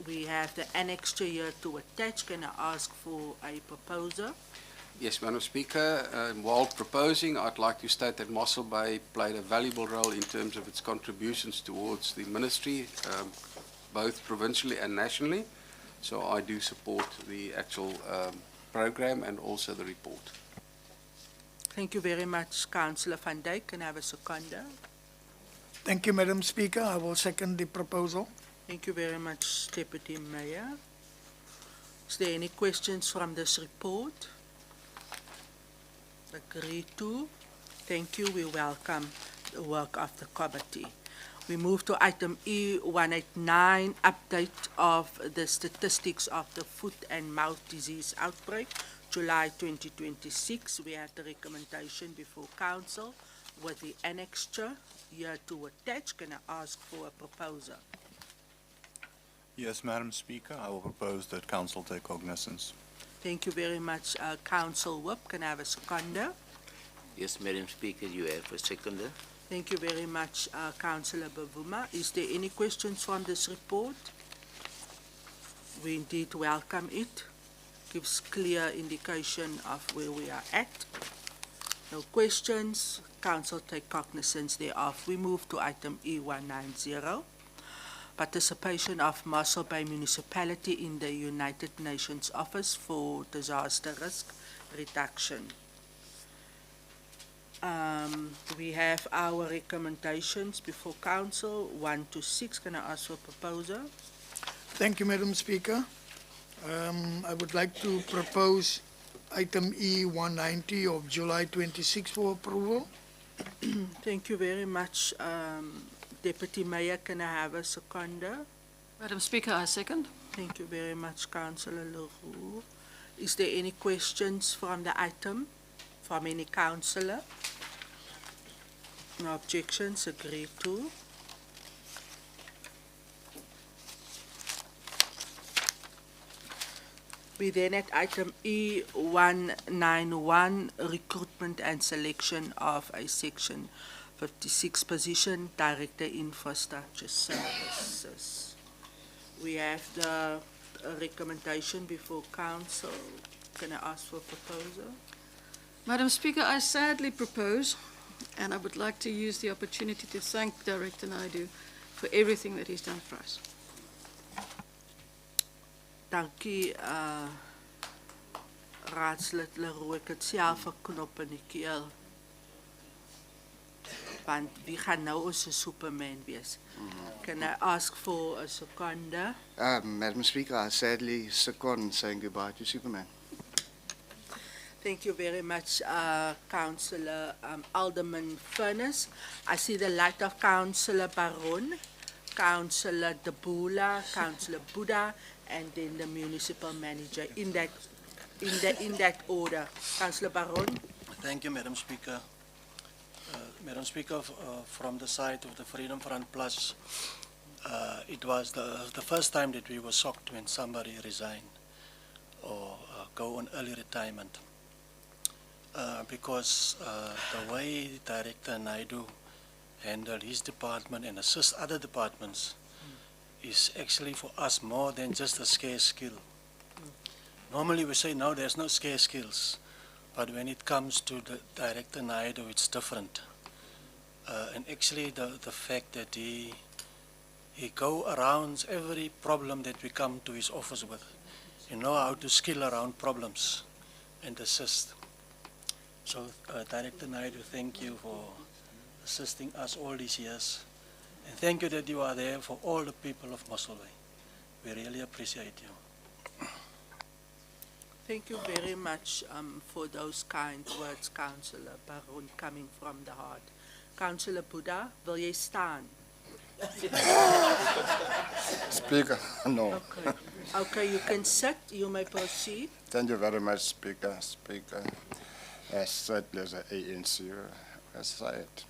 Speaker 3: we have the annexure here to attach. Can I ask for a proposer?
Speaker 5: Yes, Madam Speaker. While proposing, I'd like to state that Mossel Bay played a valuable role in terms of its contributions towards the ministry, both provincially and nationally. So I do support the actual program and also the report.
Speaker 3: Thank you very much, Councillor Van Dijk. Can I have a seconder?
Speaker 17: Thank you, Madam Speaker. I will second the proposal.
Speaker 3: Thank you very much, Deputy Mayor. Is there any questions from this report? Agreed to. Thank you. We welcome the work of the committee. We move to item E189, update of the statistics of the foot and mouth disease outbreak, July 2026. We have the recommendation before council with the annexure here to attach. Can I ask for a proposer?
Speaker 7: Yes, Madam Speaker, I will propose that council take cognizance.
Speaker 3: Thank you very much, Council Whip. Can I have a seconder?
Speaker 18: Yes, Madam Speaker, you have a seconder.
Speaker 3: Thank you very much, Councillor Bavuma. Is there any questions from this report? We indeed welcome it. Gives clear indication of where we are at. No questions. Council take cognizance thereof. We move to item E190. Participation of Mossel Bay Municipality in the United Nations Office for Disaster Risk Reduction. We have our recommendations before council, 1 to 6. Can I ask for a proposer?
Speaker 17: Thank you, Madam Speaker. I would like to propose item E190 of July 26 for approval.
Speaker 3: Thank you very much, Deputy Mayor. Can I have a seconder?
Speaker 16: Madam Speaker, I second.
Speaker 3: Thank you very much, Councillor Leroux. Is there any questions from the item, from any councillor? No objections, agreed to. We then at item E191, recruitment and selection of a Section 56 position, Director Infrastructure Services. We have the recommendation before council. Can I ask for a proposal?
Speaker 16: Madam Speaker, I sadly propose, and I would like to use the opportunity to thank Director Naidu for everything that he's done for us.
Speaker 3: Dankie, raadslid Leroux. Ek het self 'n knop in die keel. Want wie gaan nou ons Superman wees? Can I ask for a seconder?
Speaker 8: Madam Speaker, I sadly second saying goodbye to Superman.
Speaker 3: Thank you very much, Councillor Alderman Furness. I see the light of Councillor Baron, Councillor Debula, Councillor Buddha, and then the municipal manager in that order. Councillor Baron.
Speaker 15: Thank you, Madam Speaker. Madam Speaker, from the side of the Freedom Front Plus, it was the first time that we were shocked when somebody resigned or go on early retirement. Because the way Director Naidu handled his department and assist other departments is actually for us more than just a scarce skill. Normally we say, no, there's no scarce skills. But when it comes to the Director Naidu, it's different. And actually the fact that he go around every problem that we come to his office with. You know how to skill around problems and assist. So Director Naidu, thank you for assisting us all these years. And thank you that you are there for all the people of Mossel Bay. We really appreciate you.
Speaker 3: Thank you very much for those kind words, Councillor Baron, coming from the heart. Councillor Buddha, wil jy staan?
Speaker 12: Speaker, no.
Speaker 3: Okay. Okay, you can sit. You may proceed.
Speaker 12: Thank you very much, Speaker. Speaker, as said, as an ANC, as said,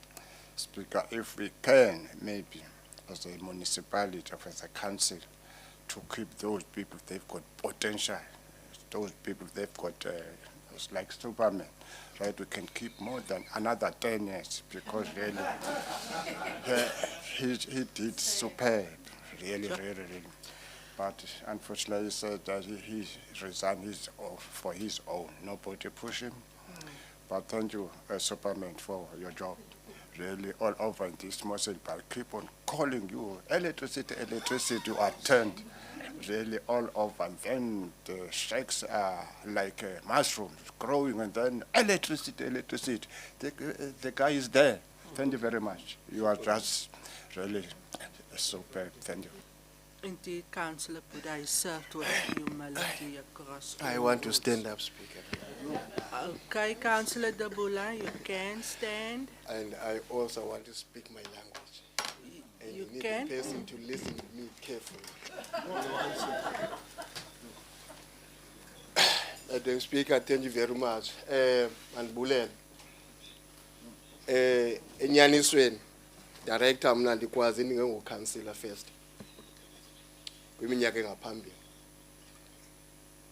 Speaker 12: Speaker, if we can, maybe, as a municipality or as a council, to keep those people, they've got potential, those people, they've got, it's like Superman, right? We can keep more than another 10 years, because really, he did superb, really, really, really. But unfortunately, he said that he resigned for his own, nobody push him. But thank you, Superman, for your job. Really, all over in this Mossel, but keep on calling you, electricity, you attend, really all over. And then the shakes are like mushrooms growing, and then electricity. The guy is there. Thank you very much. You are just really superb. Thank you.
Speaker 3: Indeed, Councillor Buddha is served with humility across.
Speaker 18: I want to stand up, Speaker.
Speaker 3: Okay, Councillor Debula, you can stand.
Speaker 18: And I also want to speak my language. And
Speaker 3: You
Speaker 18: need
Speaker 3: can.
Speaker 18: the person to listen to me carefully. Madam Speaker, thank you very much. And Bulen, enyanisweni, director mna ndikwazi ndingengo-councillor first. Kwiminyaka engaphambili.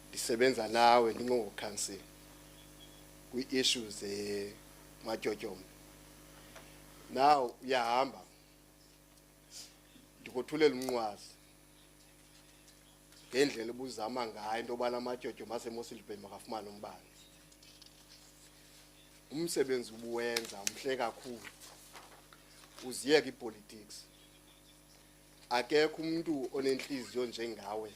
Speaker 18: Ndisebenza nawe ndingengo-councillor. Kwi-issues matyotyombe. Now uyahamba ndikuthulela umnqwazi ngendlela ubuzama ngayo into yobana amatyotyombe maseMossel Bay makafumane umbane. Umsebenzi ubuwenza mhle kakhulu, uziyeka ipolitics. Akekho umuntu onenhliziyo njengawe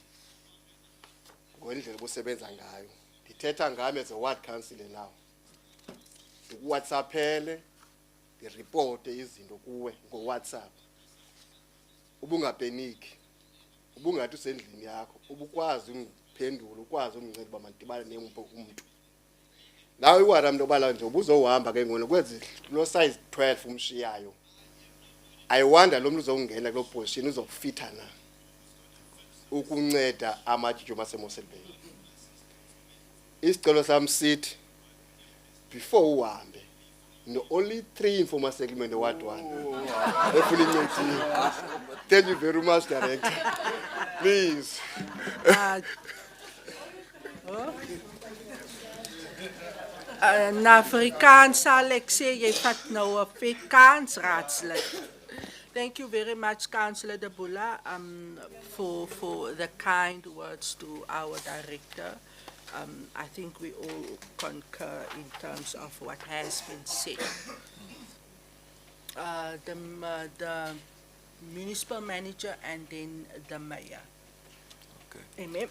Speaker 18: ngendlela obusebenza ngayo. Ndithetha ngami as a ward councillor now. WhatsAppele ngereporte izinto kuwe ngoWhatsApp. Ubungapeniki. Ubungathi usendlini yakho, ubukwazi ukuphendula, ukwazi umnceda uba mandibale nempo umuntu. Nawe iwara mntu obala nje ubuzohamba ke ngone kwezi lo size 12 umshiyayo. I wonder lo mntu uzongena kule position uzokufitha na ukunceda amatyotyombe aseMossel Bay. Isicelo sami sithi before uhambe no only 3 informal settlement in Ward 1. Thank you very much, Director. Please.
Speaker 3: In Afrikaans sal ek sê jy vat nou 'n Afrikaans raadslid. Thank you very much, Councillor De Bula, for the kind words to our director. I think we all concur in terms of what has been said. The municipal manager and then the mayor.
Speaker 6: Okay.
Speaker 3: Amen.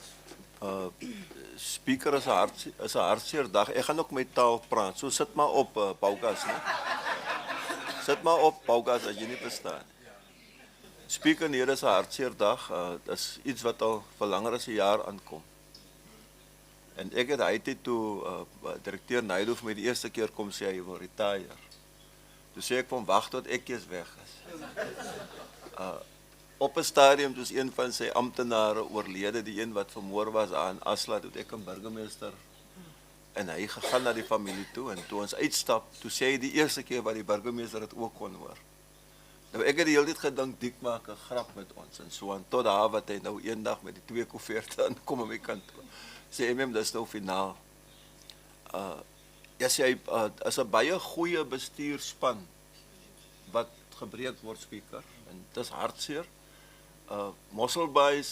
Speaker 6: Speaker, is 'n hartseer dag. Ek gaan ook met taal praat. So sit maar op Paukas, né? Sit maar op Paukas as jy nie verstaan. Speaker, nee, dis 'n hartseer dag. Dis iets wat al vir langer as 'n jaar aankom. En ek het hy toe direkteur Naidoo vir my die eerste keer kom sê hy wil retire. Toe sê ek van wag tot ek eers weg is. Op 'n stadium toe een van sy amptenare oorlede, die een wat vermoor was aan Asla, toe ek 'n burgemeester en hy gegaan na die familie toe en toe ons uitstap, toe sê hy die eerste keer wat die burgemeester dit ook kon hoor. Nou ek het die hele tyd gedink Diek maak 'n grap met ons en so aan tot daar wat hy nou eendag met die 2 koeverte aankom aan my kant toe. Sê dis nou finaal. Ja sê hy is 'n baie goeie bestuurspan wat gebreek word, Speaker, en dis hartseer. Mossel Bay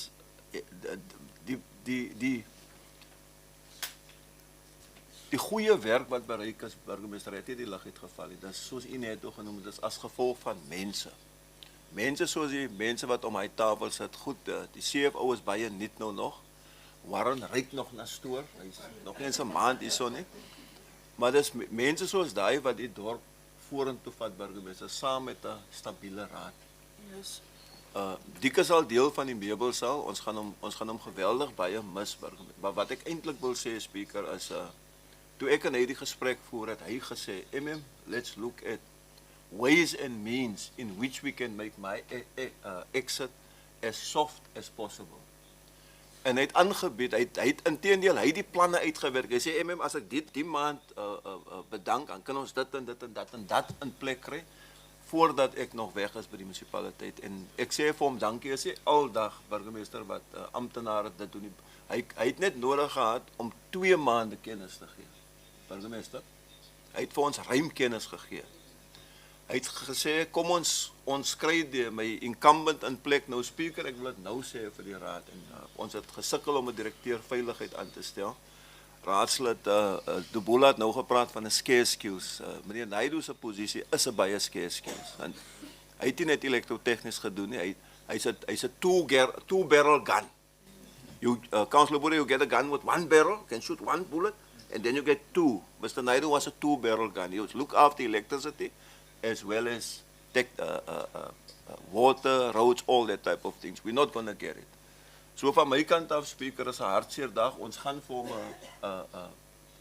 Speaker 6: die goeie werk wat bereik is, burgemeester het die lig uitgeval. Dis soos u net ook genoem, dis as gevolg van mense. Mense soos die mense wat om hy tafel sit, goed, die CFO is baie nuut nou nog. Warren ryk nog na stoor, hy is nog nie eens 'n maand hierso nie. Maar dis mense soos daai wat die dorp vorentoe vat, burgemeester, saam met 'n stabiele raad.
Speaker 3: Yes.
Speaker 6: Diek is al deel van die meubelsaal, ons gaan hom geweldig baie mis, burgemeester. Maar wat ek eintlik wil sê, Speaker, is toe ek en hy die gesprek voer het, hy gesê, let's look at ways and means in which we can make my exit as soft as possible. En hy het aangebied, hy het inteendeel, hy het die planne uitgewerk. Hy sê, as ek die maand bedank, dan kan ons dit en dit en dat en dat in plek kry, voordat ek nog weg is by die munisipaliteit. En ek sê vir hom, dankie, hy sê, aldag, burgemeester, wat amptenare dit doen. Hy het net nodig gehad om 2 maande kennis te gee. Burgemeester, hy het vir ons ruim kennis gegee. Hy het gesê, kom ons kry my incumbent in plek, nou Speaker, ek wil dit nou sê vir die raad, en ons het gesukkel om 'n direkteur veiligheid aan te stel. Raadslid De Bula het nou gepraat van 'n scarce skills. Meneer Naidoo se posisie is 'n baie scarce skills. En hy het nie net elektrotechnies gedoen nie, hy's 'n two-barrel gun. Councillor Boere, you get a gun with 1 barrel, can shoot 1 bullet, and then you get 2. Mr. Naidoo was a 2-barrel gun. He was look after electricity, as well as water, roads, all that type of things. We're not going to get it. So van my kant af, Speaker, is 'n hartseer dag. Ons gaan vir hom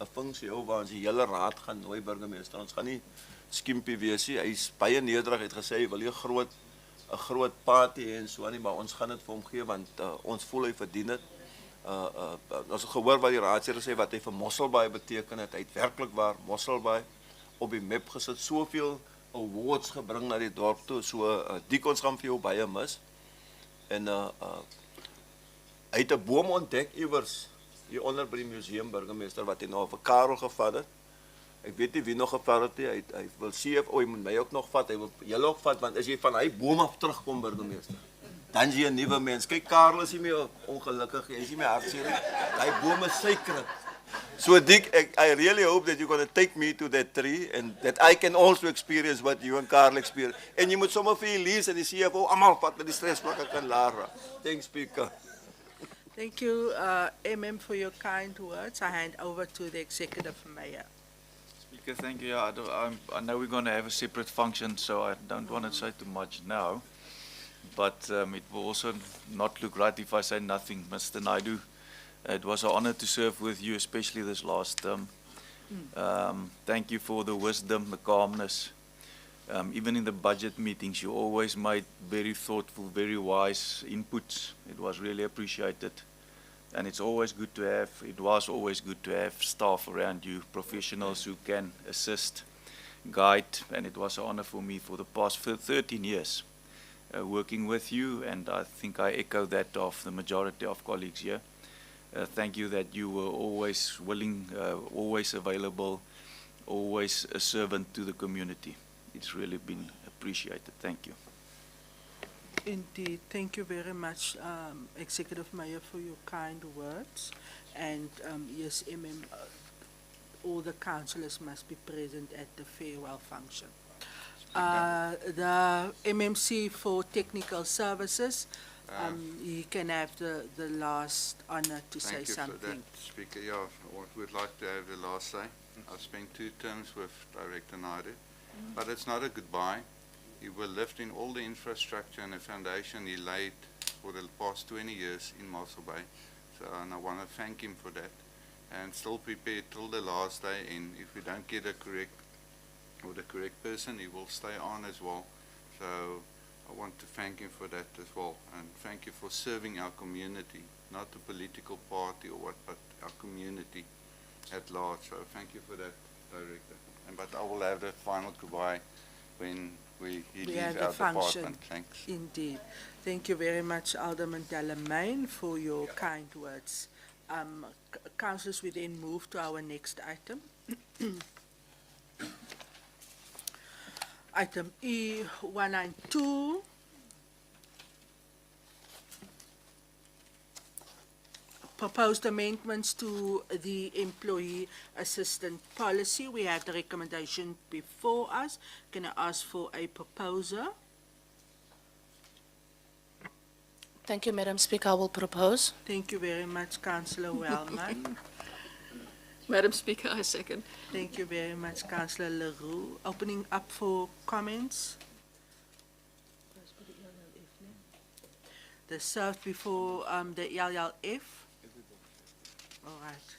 Speaker 6: 'n funksie hou waar ons die hele raad gaan nooi, burgemeester. Ons gaan nie skimpie wees nie. Hy's baie nederig, het gesê hy wil nie 'n groot party hê en so aan nie, maar ons gaan dit vir hom gee want ons voel hy verdien dit. Ons het gehoor wat die raadslid gesê wat hy vir Mossel Bay beteken het. Hy het werklik waar Mossel Bay op die map gesit, soveel awards gebring na die dorp toe, so die ons gaan vir jou baie mis. En hy het 'n boom ontdek iewers hier onder by die museum, burgemeester, wat hy nou vir Karel gevat het. Ek weet nie wie nog gevat het nie. Hy wil CFO, hy moet my ook nog vat. Hy wil julle ook vat want as jy van hy boom af terugkom burgemeester, dan is jy 'n nuwe mens. Kyk, Karel is nie meer ongelukkig nie. Hy is nie meer hartseer nie. Hy boom is sacred. So Dick, I really hope that you're going to take me to that tree and that I can also experience what you and Karel experience. En jy moet sommer vir die lease en die CFO almal vat dat die stresvlakke kan laag raak. Thanks, Speaker.
Speaker 3: Thank you, MM, for your kind words. I hand over to the Executive Mayor.
Speaker 14: Speaker, thank you. Yeah, I know we're going to have a separate function, so I don't want to say too much now. But it will also not look right if I say nothing. Mr. Naidu, it was an honor to serve with you, especially this last term. Thank you for the wisdom, the calmness. Even in the budget meetings, you always made very thoughtful, very wise inputs. It was really appreciated. And it's always good to have, it was always good to have staff around you, professionals who can assist, guide, and it was an honor for me for the past 13 years working with you, and I think I echo that of the majority of colleagues here. Thank you that you were always willing, always available, always a servant to the community. It's really been appreciated. Thank you.
Speaker 3: Indeed, thank you very much, Executive Mayor, for your kind words. And yes, MM, all the councillors must be present at the farewell function. The MMC for Technical Services, he can have the last honor to say
Speaker 1: Thank you for that,
Speaker 3: something.
Speaker 1: Speaker. Yeah, we'd like to have the last say. I've spent 2 terms with Director Naidu, but it's not a goodbye. He will lift in all the infrastructure and the foundation he laid for the past 20 years in Mossel Bay. So, and I want to thank him for that. And still prepared till the last day. And if we don't get the correct person, he will stay on as well. So I want to thank him for that as well. And thank you for serving our community, not a political party or what, but our community at large. So thank you for that, Director. And but I will have the final goodbye when he leaves our department. Thanks.
Speaker 3: Indeed. Thank you very much, Alderman Delamain, for your kind words. Councillors, we then move to our next item. Item E192. Proposed amendments to the employee assistant policy. We have the recommendation before us. Can I ask for a proposer?
Speaker 19: Thank you, Madam Speaker. I will propose.
Speaker 3: Thank you very much, Councillor Wellman.
Speaker 16: Madam Speaker, I second.
Speaker 3: Thank you very much, Councillor Leroux. Opening up for comments. The served before the LLF. All right.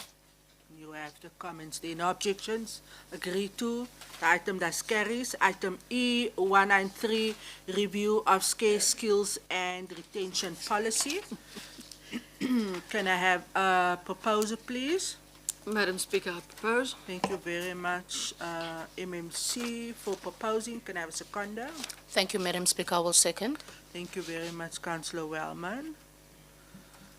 Speaker 3: You have the comments there. No objections? Agreed to. The item thus carries. Item E193, review of scarce skills and retention policy. Can I have a proposer, please?
Speaker 16: Madam Speaker, I propose.
Speaker 3: Thank you very much, MMC, for proposing. Can I have a seconder?
Speaker 19: Thank you, Madam Speaker. I will second.
Speaker 3: Thank you very much, Councillor Wellman.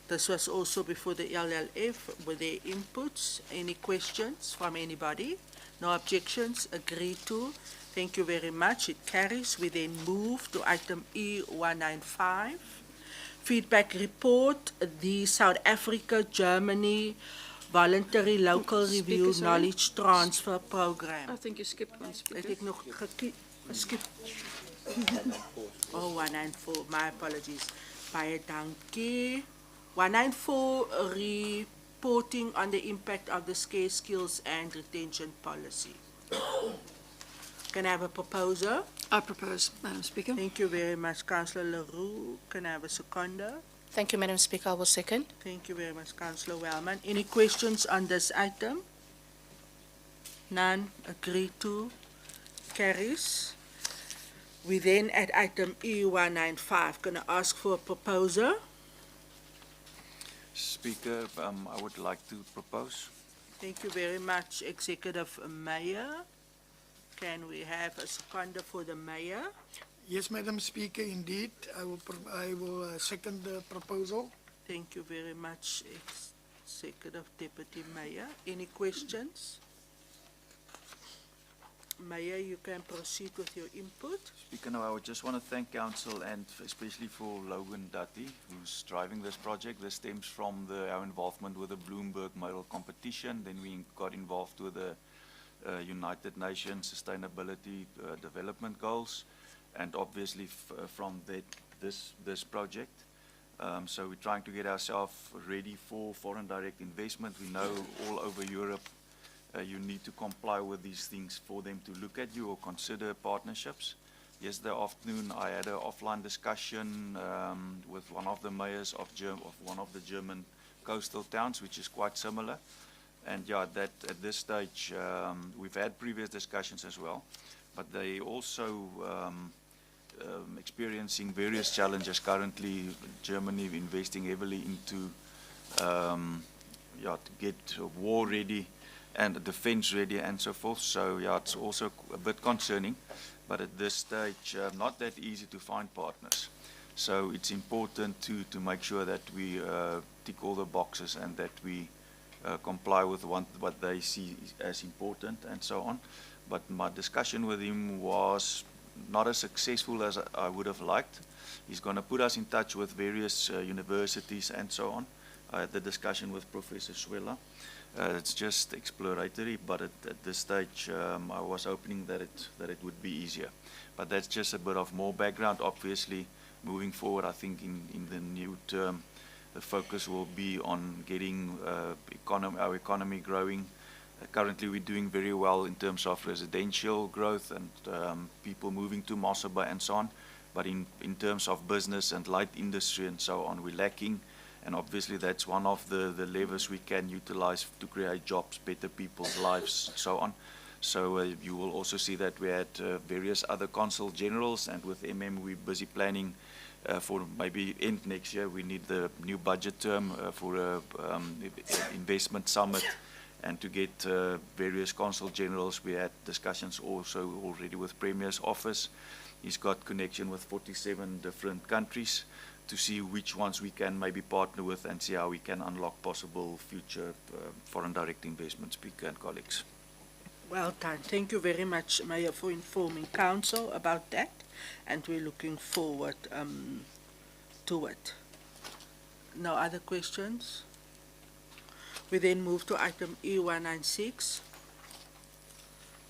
Speaker 3: This was also before the LLF with their inputs. Any questions from anybody? No objections? Agreed to. Thank you very much. It carries. We then move to item E195. Feedback report, the South Africa, Germany Voluntary Local Review
Speaker 16: sorry.
Speaker 3: Knowledge Transfer Program.
Speaker 16: I think you skipped one, Speaker.
Speaker 3: Het ek nog geskip? Oh, 194. My apologies. Baie dankie. 194, reporting on the impact of the scarce skills and retention policy. Can I have a proposer?
Speaker 16: I propose, Madam Speaker.
Speaker 3: Thank you very much, Councillor Leroux. Can I have a seconder?
Speaker 19: Thank you, Madam Speaker. I will second.
Speaker 3: Thank you very much, Councillor Wellman. Any questions on this item? None. Agreed to. Carries. We then at item E195. Can I ask for a proposer?
Speaker 14: Speaker, I would like to propose.
Speaker 3: Thank you very much, Executive Mayor. Can we have a seconder for the Mayor?
Speaker 17: Yes, Madam Speaker, indeed. I will second the proposal.
Speaker 3: Thank you very much, Executive Deputy Mayor. Any questions? Mayor, you can proceed with your input.
Speaker 14: Speaker, now I would just want to thank Council and especially for Logan Dutty, who's driving this project. This stems from our involvement with the Bloomberg Model Competition. Then we got involved with the United Nations Sustainability Development Goals, and obviously from this project. So we're trying to get ourselves ready for foreign direct investment. We know all over Europe you need to comply with these things for them to look at you or consider partnerships. Yesterday afternoon I had an offline discussion with one of the mayors of one of the German coastal towns, which is quite similar. And yeah, that at this stage we've had previous discussions as well, but they also experiencing various challenges currently. Germany investing heavily into to get war ready and defense ready and so forth. So yeah, it's also a bit concerning, but at this stage not that easy to find partners. So it's important to make sure that we tick all the boxes and that we comply with what they see as important and so on. But my discussion with him was not as successful as I would have liked. He's going to put us in touch with various universities and so on. I had the discussion with Professor Swela. It's just exploratory, but at this stage I was hoping that it would be easier. But that's just a bit of more background. Obviously, moving forward, I think in the new term, the focus will be on getting our economy growing. Currently, we're doing very well in terms of residential growth and people moving to Mossel and so on. But in terms of business and light industry and so on, we're lacking. And obviously, that's one of the levers we can utilize to create jobs, better people's lives, and so on. So you will also see that we had various other consul generals, and with we're busy planning for maybe end next year. We need the new budget term for an investment summit, and to get various consul generals. We had discussions also already with Premier's office. He's got connection with 47 different countries to see which ones we can maybe partner with and see how we can unlock possible future foreign direct investment. Speaker and colleagues.
Speaker 3: Well done. Thank you very much, Mayor, for informing Council about that, and we're looking forward to it. No other questions? We then move to item E196,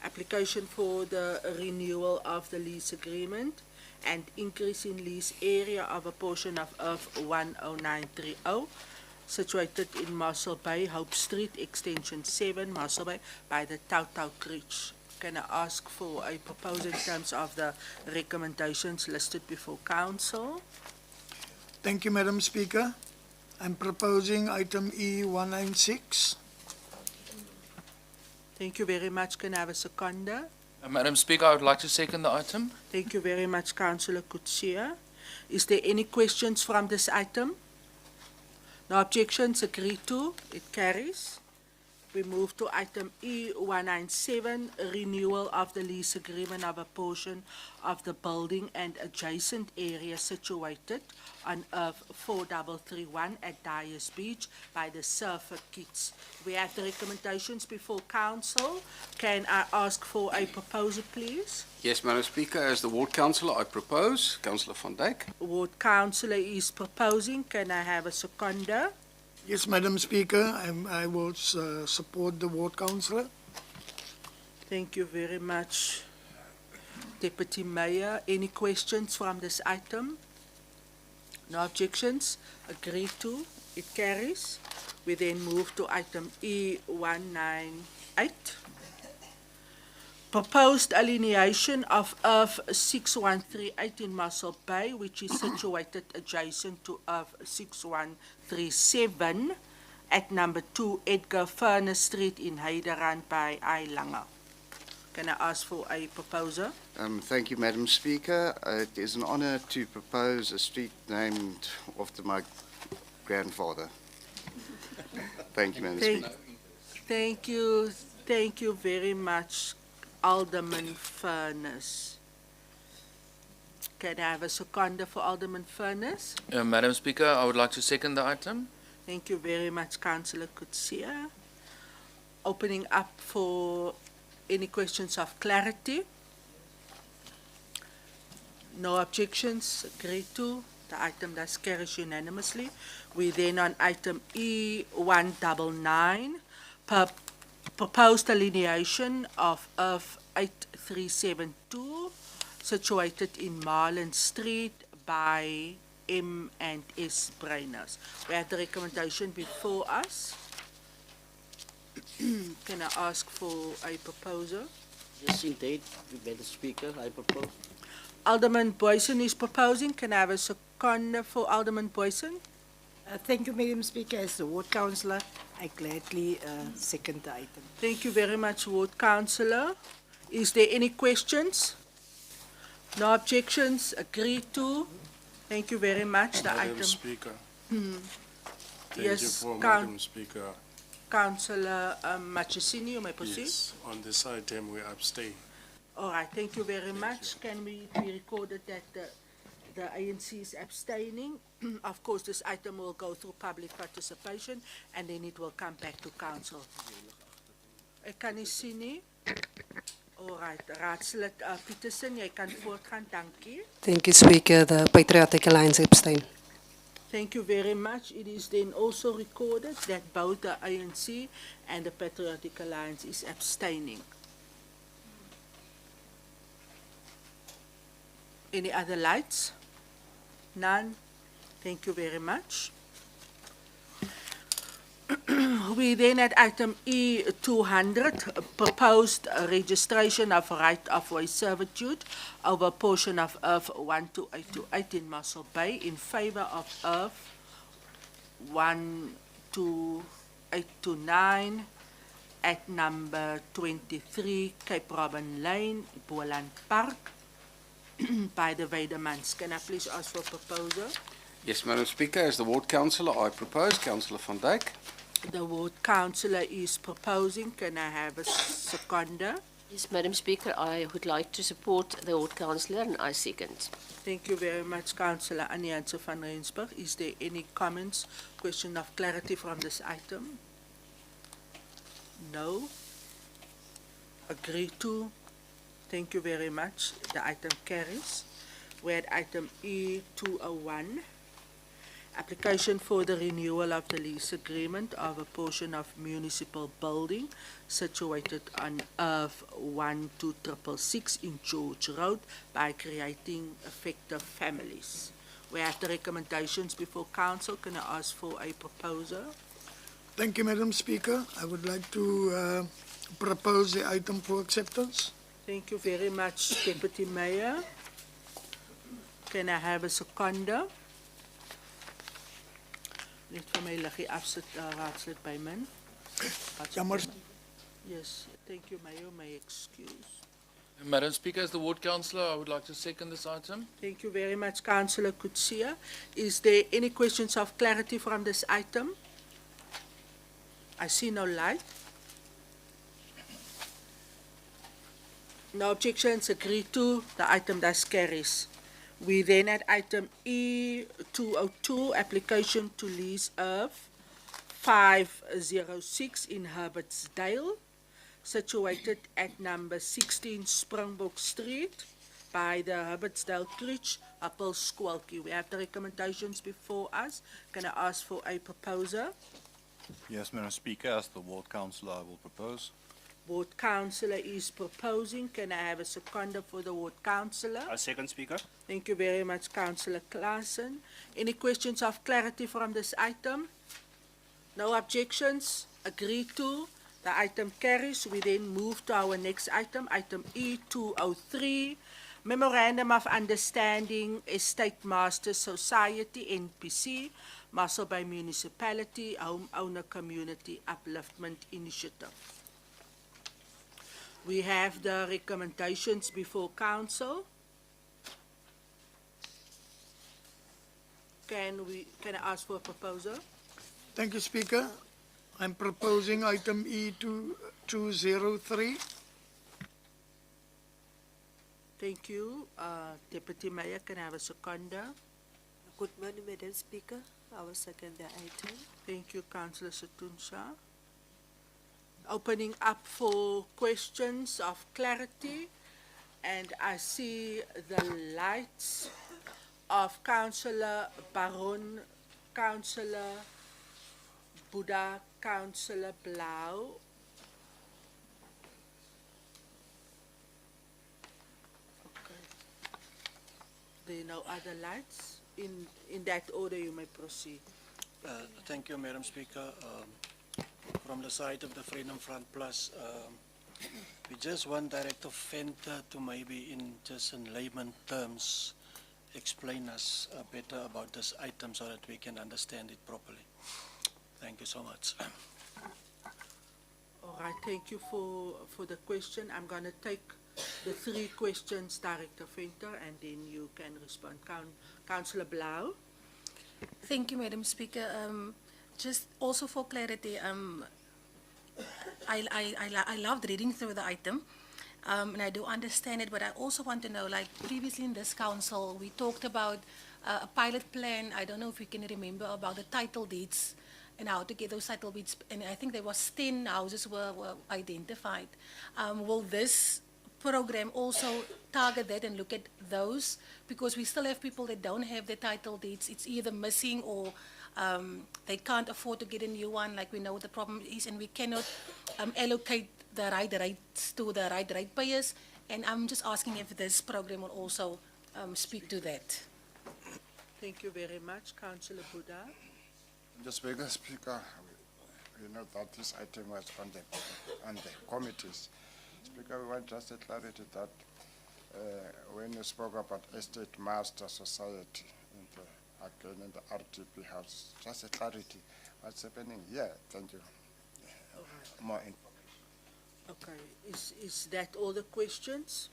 Speaker 3: application for the renewal of the lease agreement and increase in lease area of a portion of 10930, situated in Mossel Bay, Hope Street, extension 7, Mossel Bay, by the Tautau Creek. Can I ask for a proposal in terms of the recommendations listed before Council?
Speaker 17: Thank you, Madam Speaker. I'm proposing item E196.
Speaker 3: Thank you very much. Can I have a seconder?
Speaker 20: Madam Speaker, I would like to second the item.
Speaker 3: Thank you very much, Councillor Kutsia. Is there any questions from this item? No objections, agreed to. It carries. We move to item E197, renewal of the lease agreement of a portion of the building and adjacent area situated on Earth 4331 at Dyers Beach by the Surfer Kids. We have the recommendations before Council. Can I ask for a proposal, please?
Speaker 5: Yes, Madam Speaker, as the Ward Councillor, I propose. Councillor van Dijk.
Speaker 3: Ward Councillor is proposing. Can I have a seconder?
Speaker 17: Yes, Madam Speaker, I will support the Ward Councillor.
Speaker 3: Thank you very much, Deputy Mayor. Any questions from this item? No objections? Agreed to. It carries. We then move to item E198. Proposed alienation of Earth 6138 in Mossel Bay, which is situated adjacent to Earth 6137 at number 2 Edgar Furnace Street in Heiderand by Eilanga. Can I ask for a proposal?
Speaker 8: Thank you, Madam Speaker. It is an honor to propose a street named after my grandfather. Thank you, Madam Speaker.
Speaker 3: Thank you very much, Alderman Furnace. Can I have a seconder for Alderman Furnace?
Speaker 20: Madam Speaker, I would like to second the item.
Speaker 3: Thank you very much, Councillor Kutsia. Opening up for Any questions of clarity? No objections, agreed to. The item thus carries unanimously. We then on item E199, proposed delineation of Earth 8372, situated in Marlin Street by M&S Brainers. We have the recommendation before us. Can I ask for a proposal?
Speaker 21: Yes, indeed, Madam Speaker, I propose.
Speaker 3: Alderman Boyson is proposing. Can I have a seconder for Alderman Boyson?
Speaker 22: Thank you, Madam Speaker. As the ward councillor, I gladly second the item.
Speaker 3: Thank you very much, Ward Councillor. Is there any questions? No objections? Agreed to? Thank you very much. The
Speaker 23: Madam
Speaker 3: item.
Speaker 23: Speaker.
Speaker 3: Hmm.
Speaker 23: Thank
Speaker 3: Yes,
Speaker 23: you for
Speaker 3: Coun-
Speaker 23: Madam Speaker.
Speaker 3: Councillor Machesini, you may proceed.
Speaker 23: Yes, on this item we abstain.
Speaker 3: All right, thank you very much. Can we be recorded that the ANC is abstaining? Of course, this item will go through public participation and then it will come back to council. Ek kan nie sien nie. All right, raadslid Peterson, jy kan voortgaan, dankie.
Speaker 24: Thank you, Speaker. The Patriotic Alliance abstain.
Speaker 3: Thank you very much. It is then also recorded that both the ANC and the Patriotic Alliance is abstaining. Any other lights? None. Thank you very much. We then at item E200, proposed registration of right of way servitude over a portion of Earth 12828 in Mossel Bay in favor of Earth 12829 at number 23 Cape Robin Lane, Boland Park, by the Wedemans. Can I please ask for a proposal?
Speaker 5: Yes, Madam Speaker, as the ward councillor, I propose. Councillor van Dijk.
Speaker 3: The ward councillor is proposing. Can I have a seconder?
Speaker 11: Yes, Madam Speaker, I would like to support the ward councillor and I second.
Speaker 3: Thank you very much, Councillor Anjanse van Rensburg. Is there any comments, question of clarity from this item? No? Agree to? Thank you very much. The item carries. We're at item E201. Application for the renewal of the lease agreement of a portion of municipal building situated on Earth 12666 in George Road by creating effective families. We have the recommendations before council. Can I ask for a proposal?
Speaker 17: Thank you, Madam Speaker. I would like to propose the item for acceptance.
Speaker 3: Thank you very much, Deputy Mayor. Can I have a seconder? Net vir my liggie afsit raadslid by min.
Speaker 17: Jammer.
Speaker 3: Yes, thank you, Mayor. My excuse.
Speaker 20: Madam Speaker, as the ward councillor, I would like to second this item.
Speaker 3: Thank you very much, Councillor Kutsia. Is there any questions of clarity from this item? I see no light. No objections, agreed to. The item thus carries. We then at item E202, application to lease Earth 506 in Herbertsdale, situated at number 16 Springbok Street by the Herbertsdale Creech, Appel Squelkie. We have the recommendations before us. Can I ask for a proposer?
Speaker 7: Yes, Madam Speaker, as the ward councillor, I will propose.
Speaker 3: Ward councillor is proposing. Can I have a seconder for the ward councillor?
Speaker 13: I second, Speaker.
Speaker 3: Thank you very much, Councillor Claassen. Any questions of clarity from this item? No objections? Agreed to. The item carries. We then move to our next item, item E203, Memorandum of Understanding, Estate Masters Society, NPC, Mossel Bay Municipality, Homeowner Community Upliftment Initiative. We have the recommendations before council. Can I ask for a proposal?
Speaker 17: Thank you, Speaker. I'm proposing item E203.
Speaker 3: Thank you. Deputy Mayor, can I have a seconder?
Speaker 25: Good morning, Madam Speaker. I will second the item.
Speaker 3: Thank you, Councillor Satunsha. opening up for questions of clarity, and I see the lights of Councillor Baron, Councillor Buddha, Councillor Blau. Okay. There are no other lights. In that order, you may proceed.
Speaker 13: Thank you, Madam Speaker. From the side of the Freedom Front Plus, we just want Director Venter to maybe in just in layman terms explain us better about this item so that we can understand it properly. Thank you so much.
Speaker 3: All right, thank you for the question. I'm going to take the three questions, Director Venter, and then you can respond. Councillor Blau.
Speaker 19: Thank you, Madam Speaker. Just also for clarity, I loved reading through the item, and I do understand it, but I also want to know, like previously in this council, we talked about a pilot plan. I don't know if you can remember about the title deeds and how to get those title deeds, and I think there was 10 houses were identified. Will this program also target that and look at those? Because we still have people that don't have the title deeds. It's either missing or they can't afford to get a new one, like we know what the problem is, and we cannot allocate the right rights to the right payers. And I'm just asking if this program will also speak to that.
Speaker 3: Thank you very much. Councillor Buddha.
Speaker 12: Mr. Speaker, we know that this item was on the committees. Speaker, we want just a clarity that when you spoke about Estate Master Society again in the RTP house, just a clarity, what's happening here? Thank you. More information.
Speaker 3: Okay, is that all the questions?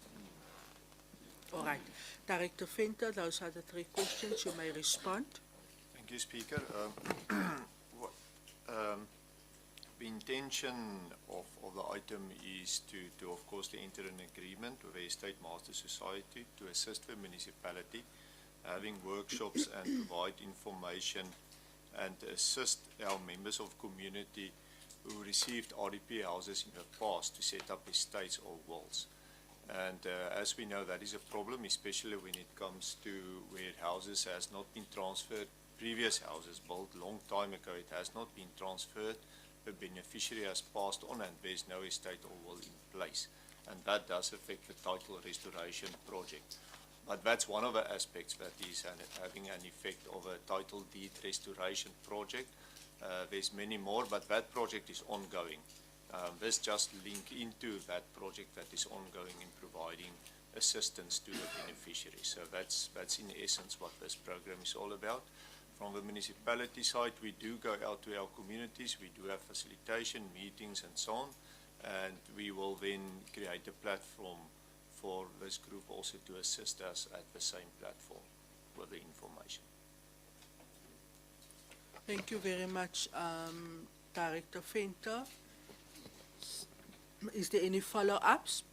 Speaker 3: All right, Director Venter, those are the three questions. You may respond.
Speaker 2: Thank you, Speaker. The intention of the item is to of course, to enter an agreement with the Estate Master Society to assist the municipality, having workshops and provide information and assist our members of community who received RDP houses in the past to set up estates or wills. And as we know, that is a problem, especially when it comes to where houses has not been transferred. Previous houses built long time ago, it has not been transferred. The beneficiary has passed on and there's no estate or will in place. And that does affect the title restoration project. But that's one of the aspects that is having an effect of a title deed restoration project. There's many more, but that project is ongoing. This just link into that project that is ongoing in providing assistance to the beneficiary. So that's in essence what this program is all about. From the municipality side, we do go out to our communities, we do have facilitation, meetings and so on, and we will then create a platform for this group also to assist us at the same platform with the information.
Speaker 3: Thank you very much, Director Venter. Is there any follow-ups?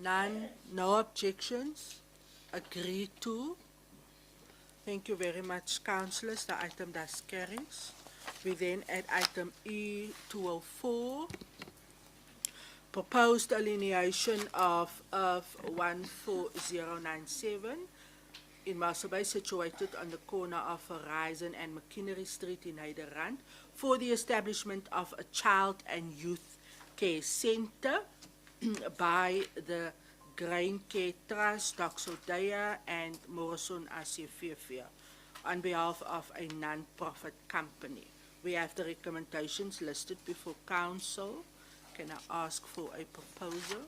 Speaker 3: None, no objections, agreed to. Thank you very much, councillors. The item thus carries. We then at item E204, proposed alienation of 14097 in Mossel Bay, situated on the corner of Horizon and McKinnery Street in Nederland, for the establishment of a child and youth care centre by the Grain Care Trust, Doxodea and Morrison ACVV on behalf of a non-profit company. We have the recommendations listed before council. Can I ask for a proposal?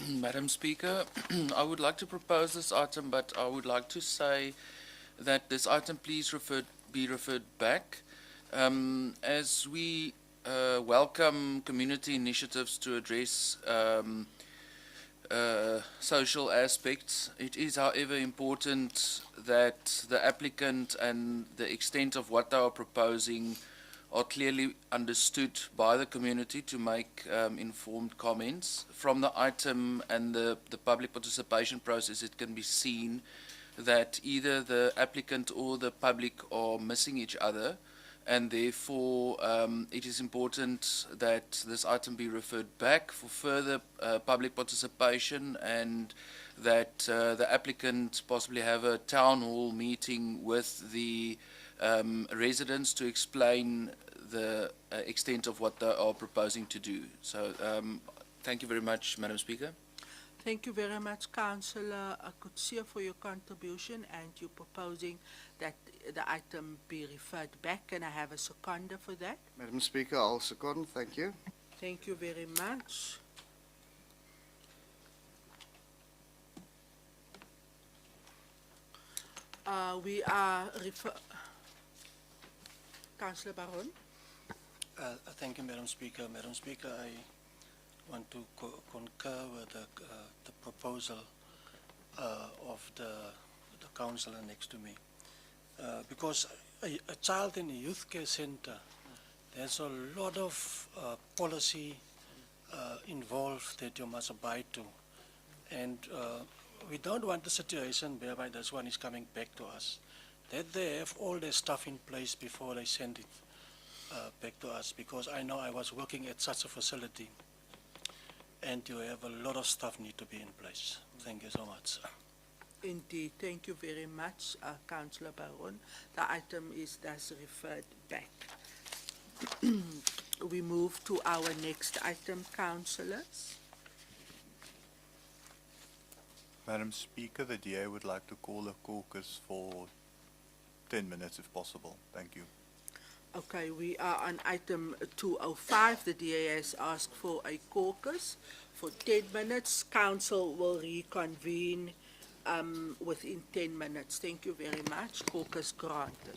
Speaker 20: Madam Speaker, I would like to propose this item, but I would like to say that this item please be referred back. As we welcome community initiatives to address social aspects, it is however important that the applicant and the extent of what they are proposing are clearly understood by the community to make informed comments. From the item and the public participation process, it can be seen that either the applicant or the public are missing each other. and therefore it is important that this item be referred back for further public participation, and that the applicant possibly have a town hall meeting with the residents to explain the extent of what they are proposing to do. So thank you very much, Madam Speaker.
Speaker 3: Thank you very much, Councillor Akutsia, for your contribution, and you proposing that the item be referred back. Can I have a seconder for that?
Speaker 8: Madam Speaker, I'll second. Thank you.
Speaker 3: Thank you very much. We are Councillor Baron.
Speaker 13: Thank you, Madam Speaker. Madam Speaker, I want to concur with the proposal of the councillor next to me. Because a child in a youth care center, there's a lot of policy involved that you must abide to. And we don't want the situation whereby this one is coming back to us. That they have all their stuff in place before they send it back to us, because I know I was working at such a facility and you have a lot of stuff need to be in place. Thank you so much.
Speaker 3: Indeed, thank you very much, Councillor Baron. The item is thus referred back. We move to our next item, councillors.
Speaker 7: Madam Speaker, the DA would like to call a caucus for 10 minutes if possible. Thank you.
Speaker 3: Okay, we are on item 205. The DA has asked for a caucus for 10 minutes. Council will reconvene within 10 minutes. Thank you very much. Caucus granted.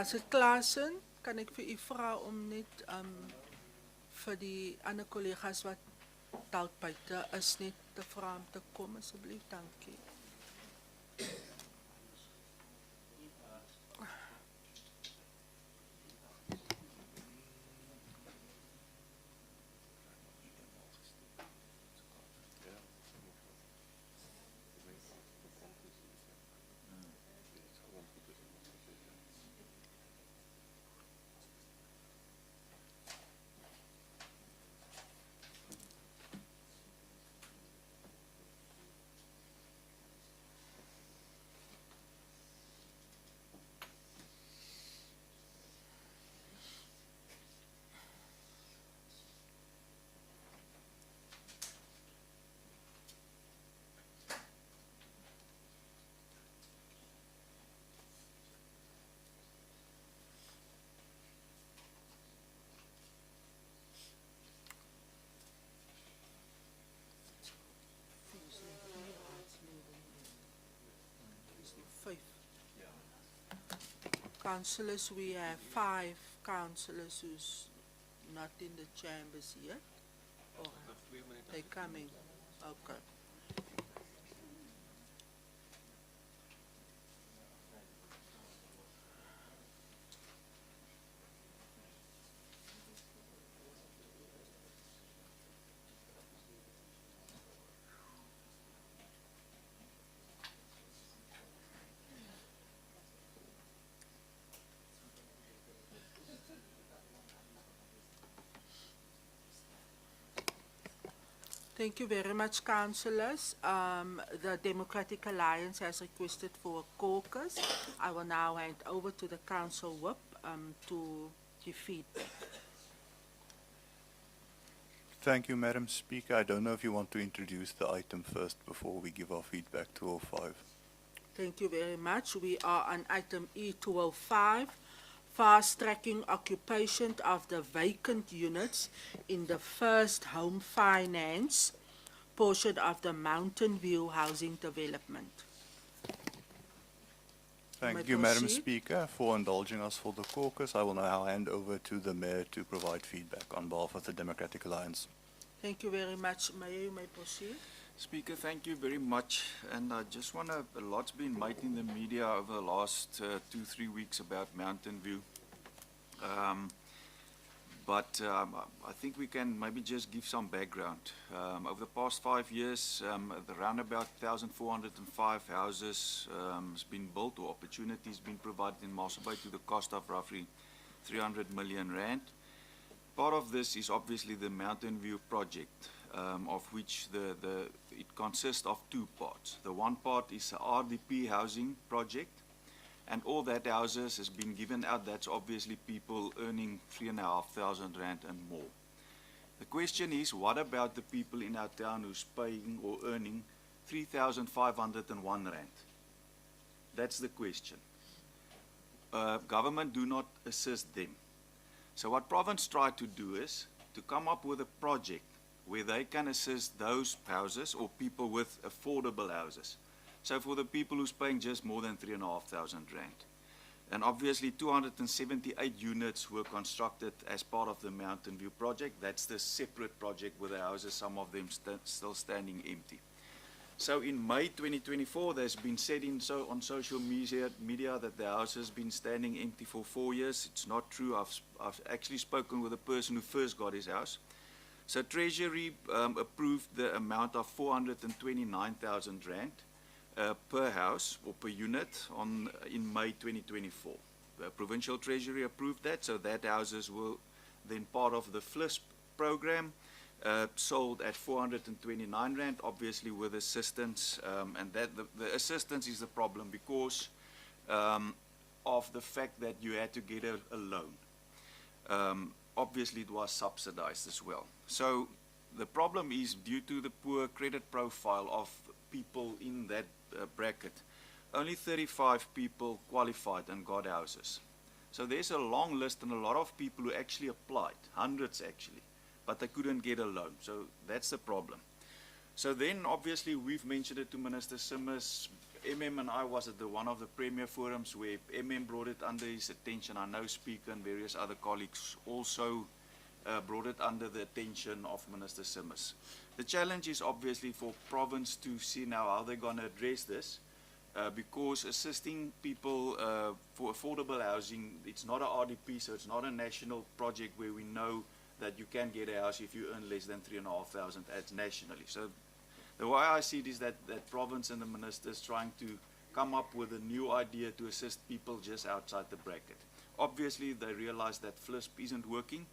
Speaker 3: Councillor Klaasen, kan ek vir u vra om net vir die ander kollegas wat dalk buite is net te vra om te kom asseblief, dankie. Councillors, we have 5 councillors who's not in the chambers yet. Or they're coming. Okay. Thank you very much, councillors. The Democratic Alliance has requested for a caucus. I will now hand over to the council whip to give feedback.
Speaker 7: Thank you, Madam Speaker. I don't know if you want to introduce the item first before we give our feedback to 205.
Speaker 3: Thank you very much. We are on item E205, fast-tracking occupation of the vacant units in the first home finance portion of the Mountain View housing development.
Speaker 7: Thank you, Madam Speaker, for indulging us for the caucus. I will now hand over to the Mayor to provide feedback on behalf of the Democratic Alliance.
Speaker 3: Thank you very much. Mayor, you may proceed.
Speaker 14: Speaker, thank you very much. And I just want to, a lot's been made in the media over the last 2-3 weeks about Mountain View. But I think we can maybe just give some background. Over the past 5 years, around about 1,405 houses has been built or opportunities been provided in Mossel Bay to the cost of roughly 300 million rand. Part of this is obviously the Mountain View project, of which it consists of 2 parts. The one part is the RDP housing project, and all that houses has been given out. That's obviously people earning 3,500 rand and more. The question is, what about the people in our town who's paying or earning 3,501 rand? That's the question. Government do not assist them. So what province tried to do is to come up with a project where they can assist those houses or people with affordable houses. So for the people who's paying just more than 3,500 rand. And obviously 278 units were constructed as part of the Mountain View project. That's the separate project with the houses, some of them still standing empty. So in May 2024, there's been said on social media that the house has been standing empty for 4 years. It's not true. I've actually spoken with the person who first got his house. So Treasury approved the amount of 429,000 rand per house or per unit in May 2024. The Provincial Treasury approved that, so that houses will then part of the FLIS program, sold at 429 rand, obviously with assistance, and that the assistance is the problem because of the fact that you had to get a loan. Obviously it was subsidized as well. So the problem is due to the poor credit profile of people in that bracket, only 35 people qualified and got houses. So there's a long list and a lot of people who actually applied, hundreds actually, but they couldn't get a loan. So that's the problem. So then obviously we've mentioned it to Minister Simmers MM and I was at one of the premier forums where MM brought it under his attention. I know Speaker and various other colleagues also brought it under the attention of Minister Simmers. The challenge is obviously for province to see now how they're going to address this, because assisting people for affordable housing, it's not an RDP, so it's not a national project where we know that you can get a house if you earn less than 3,500 as nationally. So the way I see it is that province and the minister is trying to come up with a new idea to assist people just outside the bracket. Obviously, they realize that FLISP isn't working,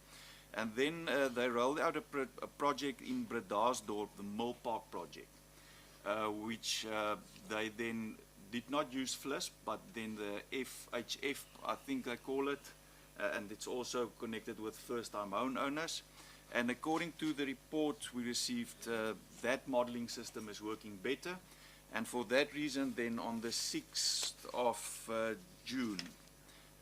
Speaker 14: and then they rolled out a project in Bredasdorp, the Mill Park project, which they then did not use FLISP, but then the FHF, I think they call it, and it's also connected with first-time home owners. And according to the report we received, that modeling system is working better. And for that reason, then on the 6th of June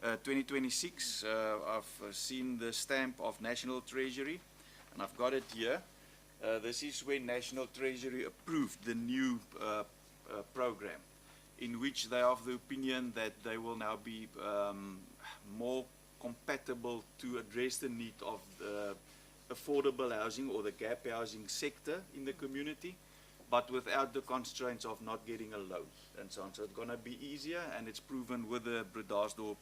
Speaker 14: 2026, I've seen the stamp of National Treasury, and I've got it here. This is when National Treasury approved the new program, in which they are of the opinion that they will now be more compatible to address the need of the affordable housing or the gap housing sector in the community, but without the constraints of not getting a loan and so on. So it's going to be easier, and it's proven with the Bredasdorp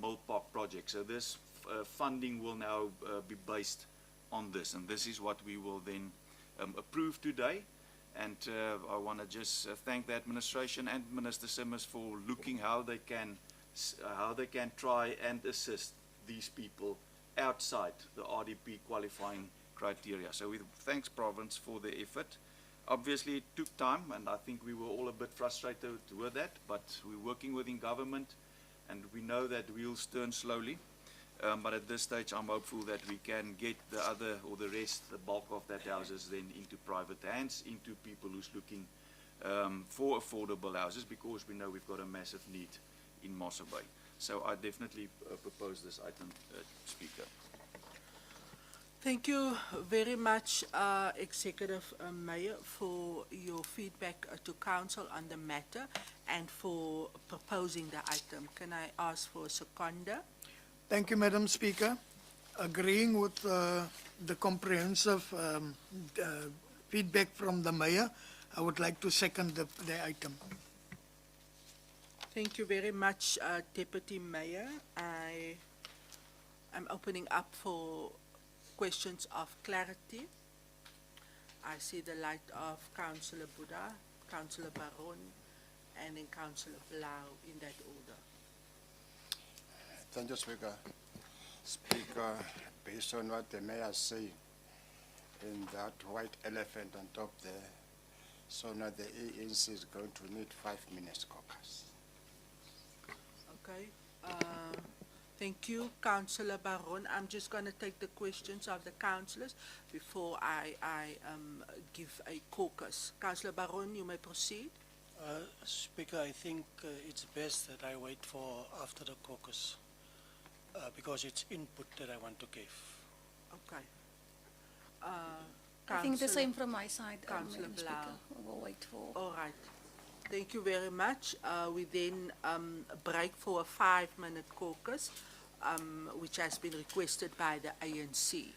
Speaker 14: Mill Park project. So this funding will now be based on this, and this is what we will then approve today. And I want to just thank the administration and Minister Simmers for looking how they can try and assist these people outside the RDP qualifying criteria. So thanks province for the effort. Obviously it took time, and I think we were all a bit frustrated with that, but we're working within government, and we know that wheels turn slowly. But at this stage I'm hopeful that we can get the other, or the rest, the bulk of that houses then into private hands, into people who's looking for affordable houses, because we know we've got a massive need in Mossel Bay. So I definitely propose this item, Speaker.
Speaker 3: Thank you very much, Executive Mayor, for your feedback to Council on the matter and for proposing the item. Can I ask for a seconder?
Speaker 17: Thank you, Madam Speaker. Agreeing with the comprehensive feedback from the Mayor, I would like to second the item.
Speaker 3: Thank you very much, Deputy Mayor. I am opening up for questions of clarity. I see the light of Councillor Buddha, Councillor Baron, and then Councillor Blau in that order.
Speaker 12: Thank you, Speaker. Speaker, based on what the mayor said, in that white elephant on top there, so now the ANC is going to need 5 minutes caucus.
Speaker 3: Okay. Thank you, Councillor Baron. I'm just going to take the questions of the councillors before I give a caucus. Councillor Baron, you may proceed.
Speaker 13: Speaker, I think it's best that I wait for after the caucus because it's input that I want to give.
Speaker 3: Okay.
Speaker 19: I think the same from my side,
Speaker 3: Councillor
Speaker 19: Madam
Speaker 3: Blau.
Speaker 19: Speaker. We'll wait for.
Speaker 3: All right. Thank you very much. We then break for a 5-minute caucus, which has been requested by the ANC.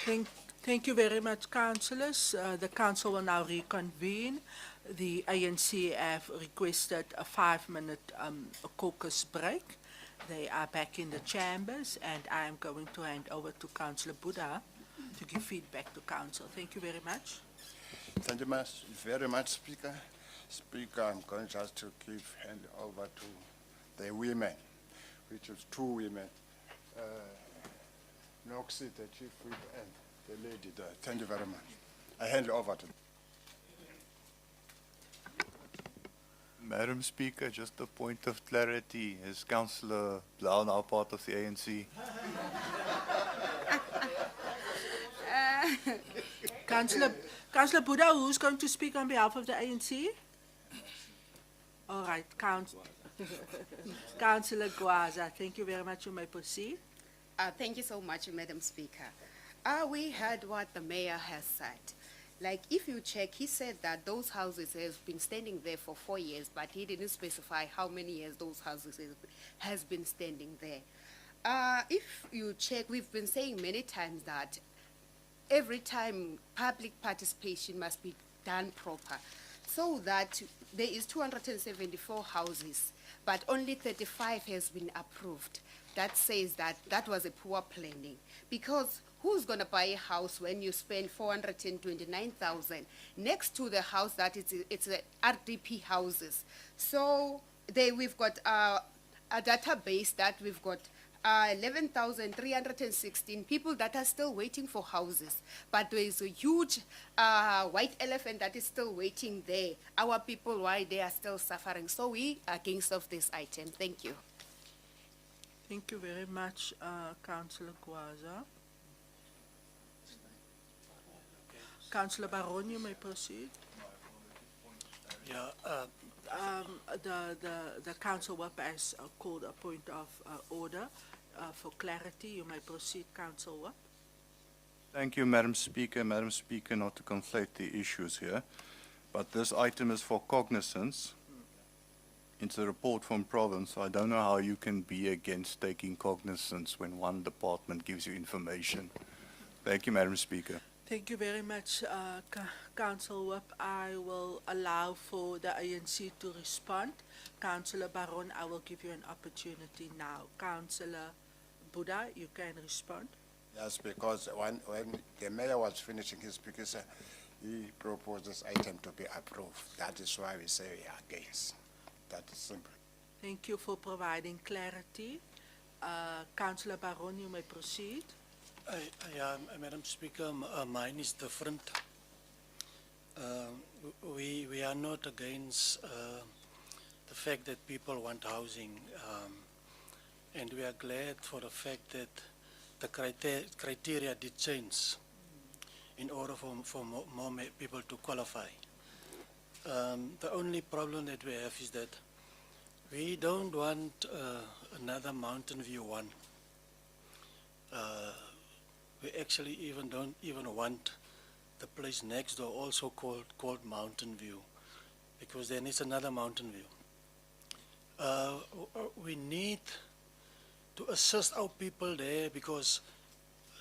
Speaker 3: Thank you very much, councillors. The council will now reconvene. The ANC have requested a 5-minute caucus break. They are back in the chambers, and I am going to hand over to Councillor Buddha to give feedback to council. Thank you very much.
Speaker 12: Thank you very much, Speaker. Speaker, I'm going just to hand over to the women, which is 2 women. Noxie, the chief whip, and the lady there. Thank you very much. I hand over to
Speaker 7: Madam Speaker, just a point of clarity. Is Councillor Blau now part of the ANC?
Speaker 3: Councillor Buddha, who's going to speak on behalf of the ANC? All right, Councillor Gwaza, thank you very much. You may proceed.
Speaker 4: Thank you so much, Madam Speaker. We heard what the mayor has said. Like, if you check, he said that those houses have been standing there for 4 years, but he didn't specify how many years those houses has been standing there. If you check, we've been saying many times that every time public participation must be done proper, so that there is 274 houses, but only 35 has been approved. That says that that was a poor planning, because who's going to buy a house when you spend 429,000 next to the house that it's a RDP houses? So we've got a database that we've got 11,316 people that are still waiting for houses, but there is a huge white elephant that is still waiting there. Our people, why they are still suffering? So we are against of this item. Thank you.
Speaker 3: Thank you very much, Councillor Gwaza. Councillor Baron, you may proceed.
Speaker 13: Yeah.
Speaker 3: The council whip has called a point of order for clarity. You may proceed, Council Whip.
Speaker 7: Thank you, Madam Speaker. Madam Speaker, not to conflate the issues here, but this item is for cognizance. It's a report from province, so I don't know how you can be against taking cognizance when one department gives you information. Thank you, Madam Speaker.
Speaker 3: Thank you very much, Council Whip. I will allow for the ANC to respond. Councillor Baron, I will give you an opportunity now. Councillor Buddha, you can respond.
Speaker 12: Yes, because when the mayor was finishing his speech, he proposed this item to be approved. That is why we say we are against. That is simple.
Speaker 3: Thank you for providing clarity. Councillor Baron, you may proceed.
Speaker 13: Madam Speaker, mine is different. We are not against the fact that people want housing, and we are glad for the fact that the criteria did change in order for more people to qualify. The only problem that we have is that we don't want another Mountain View 1. We actually don't even want the place next door also called Mountain View, because then it's another Mountain View. We need to assist our people there, because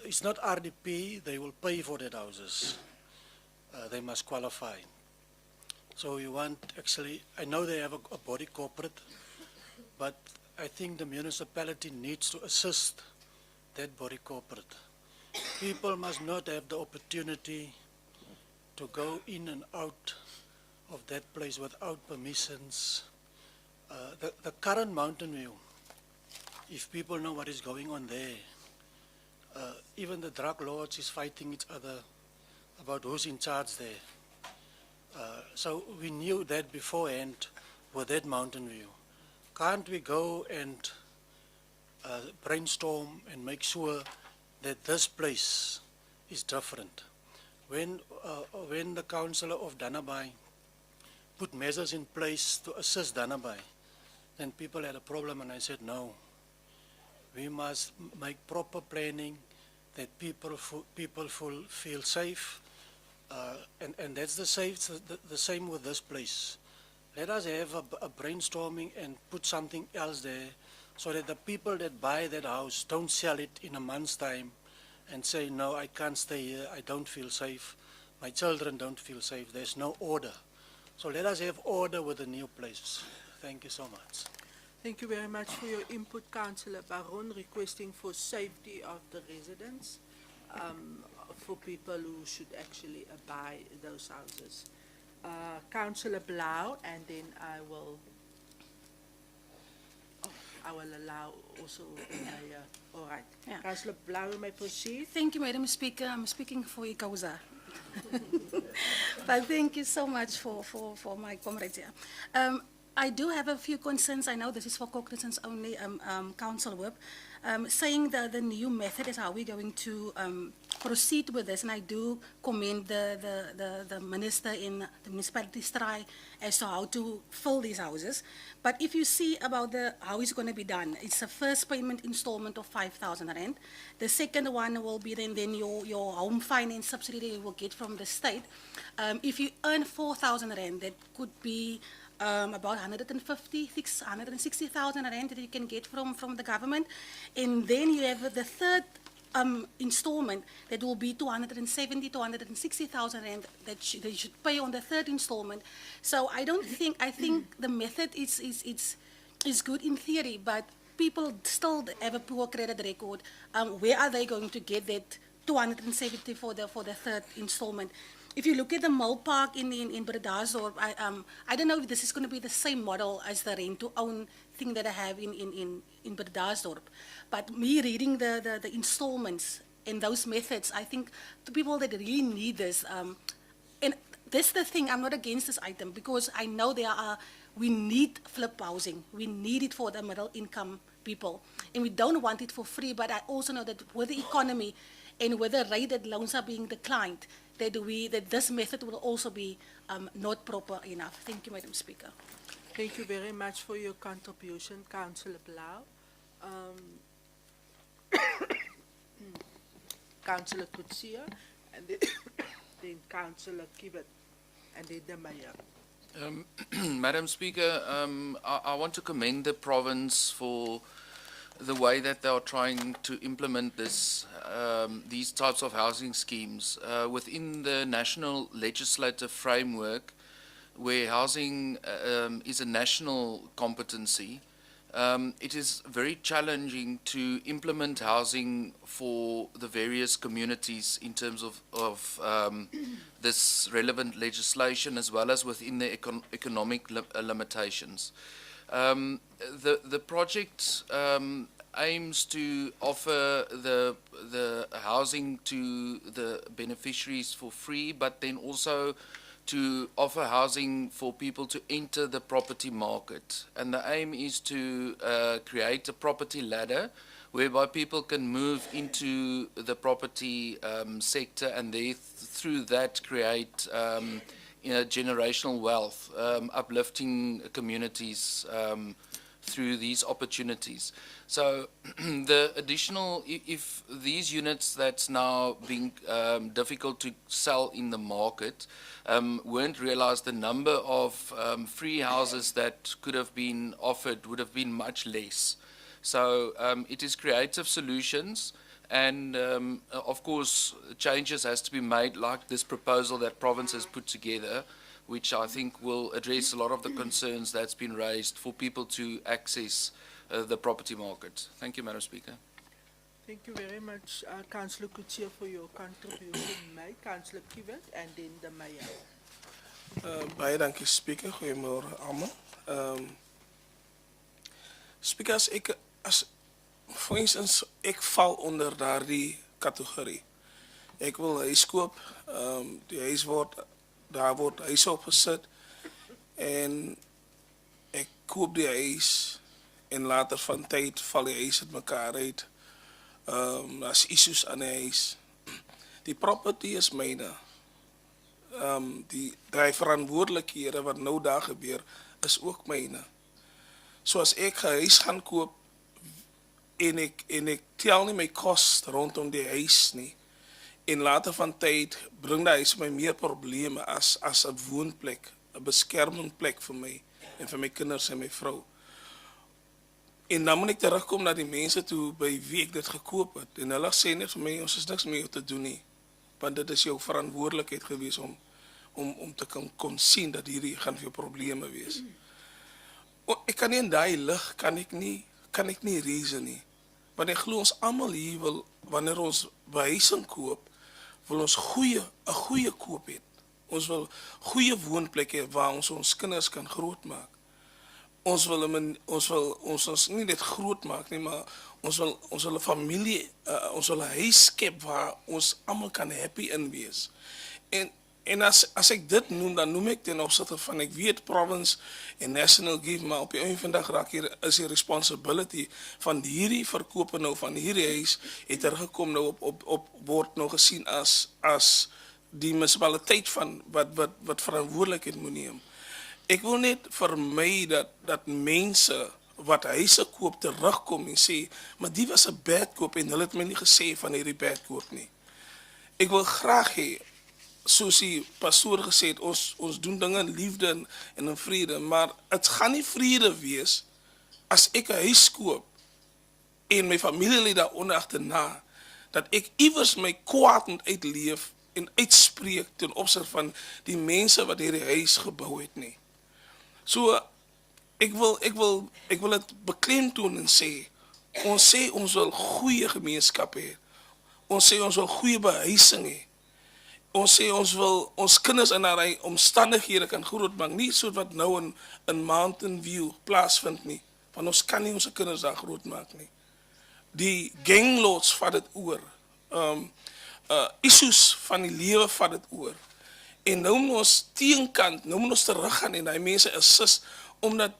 Speaker 13: it's not RDP, they will pay for that houses. They must qualify. So we want, actually, I know they have a body corporate, but I think the municipality needs to assist that body corporate. People must not have the opportunity to go in and out of that place without permissions. The current Mountain View, if people know what is going on there, even the drug lords is fighting each other about who's in charge there. So we knew that beforehand with that Mountain View. Can't we go and brainstorm and make sure that this place is different? When the councillor of Danabai put measures in place to assist Danabai, then people had a problem, and I said, no, we must make proper planning that people feel safe, and that's the same with this place. Let us have a brainstorming and put something else there, so that the people that buy that house don't sell it in a month's time and say, no, I can't stay here, I don't feel safe, my children don't feel safe, there's no order. So let us have order with the new places. Thank you so much.
Speaker 3: Thank you very much for your input, Councillor Baron, requesting for safety of the residents, for people who should actually buy those houses. Councillor Blau, and then I will allow also the mayor. All right.
Speaker 19: Yeah.
Speaker 3: Councillor Blau, you may proceed.
Speaker 19: Thank you, Madam Speaker. I'm speaking for Ikauza. But thank you so much for my comrades here. I do have a few concerns. I know this is for cognizance only, Council Whip, saying that the new method is how we're going to proceed with this. And I do commend the minister in the municipality's try as to how to fill these houses. But if you see about how it's going to be done, it's a first payment installment of 5,000 rand. The second one will be then your home finance subsidy that you will get from the state. If you earn 4,000 rand, that could be about 160,000 rand that you can get from the government. And then you have the third installment that will be 270,000 to 160,000 rand that they should pay on the third installment. So I think the method is good in theory, but people still have a poor credit record. Where are they going to get that 270 for the third installment? If you look at the Mall Park in Bredasdorp, I don't know if this is going to be the same model as the rent-to-own thing that I have in Bredasdorp. But me reading the installments and those methods, I think the people that really need this, and this is the thing, I'm not against this item because I know we need flip housing. We need it for the middle income people. And we don't want it for free, but I also know that with the economy and with the rate that loans are being declined, that this method will also be not proper enough. Thank you, Madam Speaker.
Speaker 3: Thank you very much for your contribution, Councillor Blau. Councillor Kutsia, and then Councillor Kibbet, and then the mayor.
Speaker 20: Madam Speaker, I want to commend the province for the way that they are trying to implement these types of housing schemes within the national legislative framework, where housing is a national competency. It is very challenging to implement housing for the various communities in terms of this relevant legislation, as well as within the economic limitations. The project aims to offer the housing to the beneficiaries for free, but then also to offer housing for people to enter the property market. And the aim is to create a property ladder whereby people can move into the property sector and through that create generational wealth, uplifting communities through these opportunities. So the additional, if these units that's now being difficult to sell in the market weren't realized, the number of free houses that could have been offered would have been much less. So it is creative solutions, and of course changes has to be made, like this proposal that province has put together, which I think will address a lot of the concerns that's been raised for people to access the property market. Thank you, Madam Speaker.
Speaker 3: Thank you very much, Councillor Kutsia, for your contribution. Councillor Kiewit, and then the mayor.
Speaker 6: Baie dankie, Speaker. Goeiemôre almal. Speaker, voor instance, ek val onder daardie kategorie. Ek wil huis koop, die huis daar word huis opgesit en ek koop die huis en later van tyd val die huis uit mekaar uit. Daar's issues aan die huis. Die property is myne. Die verantwoordelikhede wat nou daar gebeur is ook myne. So as ek 'n huis gaan koop en ek tel nie my kos rondom die huis nie, en later van tyd bring die huis my meer probleme as 'n woonplek, 'n beskermingplek vir my en vir my kinders en my vrou. En dan moet ek terugkom na die mense toe by wie ek dit gekoop het. En hulle sê net vir my, ons is niks meer te doen nie. Want dit is jou verantwoordelikheid gewees om te kon sien dat hierdie gaan vir jou probleme wees. Ek kan nie in daai lig, kan ek nie reason nie. Want ek glo ons almal hier wil, wanneer ons behuising koop, wil ons 'n goeie koop het. Ons wil goeie woonplekke waar ons kinders kan grootmaak. Ons wil nie net groot maak nie, maar ons wil 'n familie, ons wil 'n huis skep waar ons almal kan happy in wees. En as ek dit noem, dan noem ek ten opsigte van, ek weet province en national give, maar op die einde van die dag raak hier is die responsibility van hierdie verkope nou van hierdie huis het gekom nou word nou gesien as die munisipaliteit van wat verantwoordelikheid moet neem. Ek wil net vermy dat mense wat huise koop terugkom en sê, maar die was 'n bad koop en hulle het my nie gesê van hierdie bad koop nie. Ek wil graag hê, soos die pastoor gesê het, ons doen dinge in liefde en in vrede, maar het gaan nie vrede wees as ek 'n huis koop en my familielid daaronder agterna, dat ek iewers my kwaad moet uitleef en uitspreek ten opsigte van die mense wat hierdie huis gebou het nie. So ek wil dit beklemtoon en sê ons wil goeie gemeenskap hê. Ons sê ons wil goeie behuising hê. Ons sê ons wil ons kinders in daai omstandighede kan grootmaak, nie so wat nou in Mountain View plaasvind nie, want ons kan nie ons kinders daar grootmaak nie. Die ganglords vat dit oor. Issues van die lewe vat dit oor. En nou moet ons teenkant, nou moet ons teruggaan en daai mense assist, omdat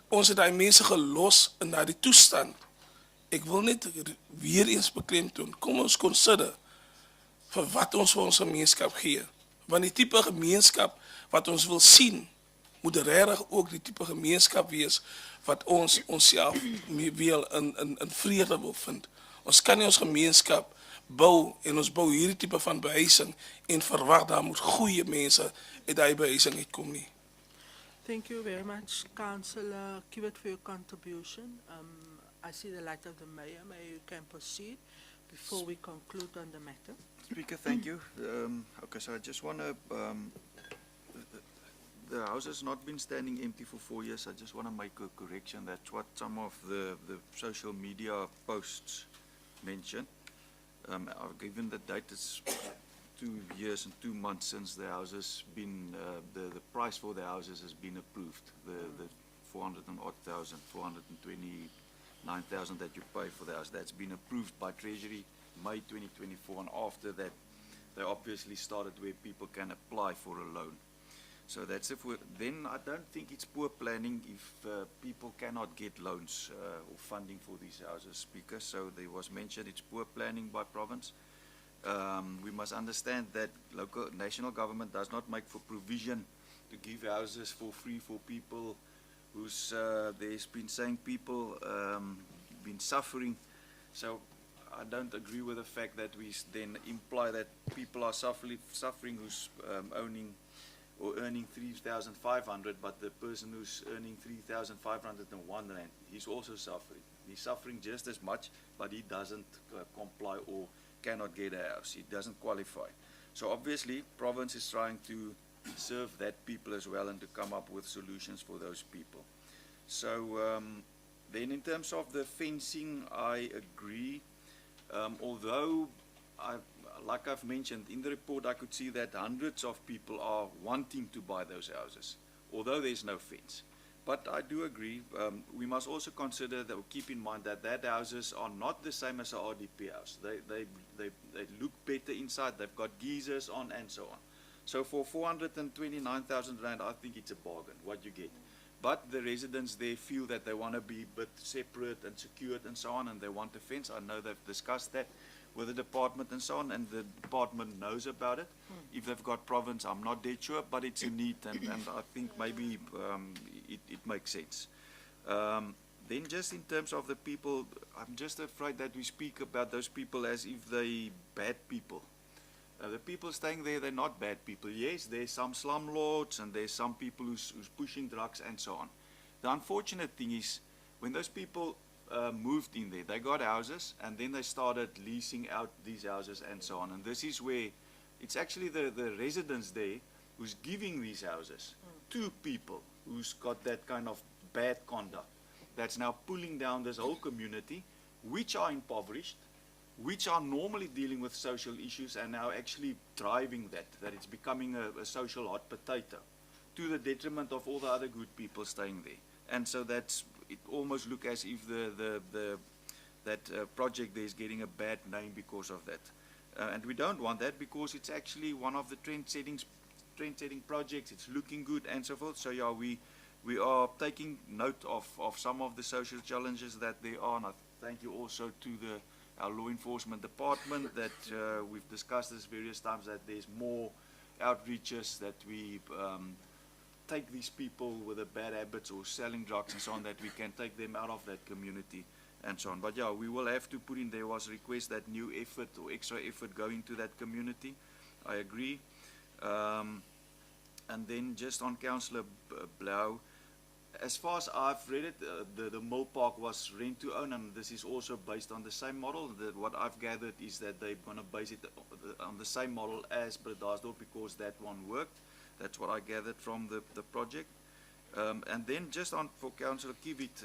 Speaker 6: ons het daai mense gelos in daai toestand. Ek wil net weer eens beklemtoon, kom ons consider vir wat ons vir ons gemeenskap gee. Want die tipe gemeenskap wat ons wil sien, moet regtig ook die tipe gemeenskap wees wat ons onsself weer in vrede wil vind. Ons kan nie ons gemeenskap bou en ons bou hierdie tipe van behuising en verwag daar moet goeie mense uit daai behuising uitkom nie.
Speaker 3: Thank you very much, Councillor Kiewit, for your contribution. I see the light of the mayor. May you can proceed before we conclude on the matter.
Speaker 14: Speaker, thank you. Okay, so I just want to, the house has not been standing empty for 4 years. I just want to make a correction. That's what some of the social media posts mention. I've given the date, it's 2 years and 2 months since the house has been, the price for the houses has been approved. The 400 and odd thousand, 429,000 that you pay for the house, that's been approved by Treasury May 2024, and after that they obviously started where people can apply for a loan. So that's if then I don't think it's poor planning if people cannot get loans or funding for these houses, Speaker. So there was mentioned it's poor planning by province. We must understand that local national government does not make for provision to give houses for free for people who's there's been saying people been suffering. So I don't agree with the fact that we then imply that people are suffering who's earning 3,500, but the person who's earning 3,501 rand, he's also suffering. He's suffering just as much, but he doesn't comply or cannot get a house. He doesn't qualify. So obviously, province is trying to serve that people as well and to come up with solutions for those people. So then in terms of the fencing, I agree. Although like I've mentioned, in the report I could see that hundreds of people are wanting to buy those houses, although there's no fence. But I do agree, we must also consider that, keep in mind that houses are not the same as an RDP house. They look better inside, they've got geysers on and so on. So for 429,000 rand, I think it's a bargain, what you get. But the residents there feel that they want to be a bit separate and secured and so on, and they want a fence. I know they've discussed that with the department and so on, and the department knows about it. If they've got province, I'm not dead sure, but it's a need, and I think maybe it makes sense. Then just in terms of the people, I'm just afraid that we speak about those people as if they're bad people. The people staying there, they're not bad people. Yes, there's some slumlords and there's some people who's pushing drugs and so on. The unfortunate thing is, when those people moved in there. They got houses, and then they started leasing out these houses and so on. And this is where it's actually the residents there who's giving these houses to people who's got that kind of bad conduct that's now pulling down this whole community, which are impoverished, which are normally dealing with social issues and now actually driving that it's becoming a social hot potato to the detriment of all the other good people staying there. And so it almost look as if that project there is getting a bad name because of that. And we don't want that, because it's actually one of the trend-setting projects. It's looking good and so forth. So yeah, we are taking note of some of the social challenges that there are. And I thank you also to our law enforcement department that we've discussed this various times, that there's more outreaches, that we take these people with the bad habits or selling drugs and so on, that we can take them out of that community and so on. But yeah, we will have to put in, there was a request that new effort or extra effort go into that community. I agree. And then just on Councillor Blau, as far as I've read it, the Mill Park was rent to own, and this is also based on the same model. What I've gathered is that they're going to base it on the same model as Bredasdorp, because that one worked. That's what I gathered from the project. And then just on for Councillor Kivit,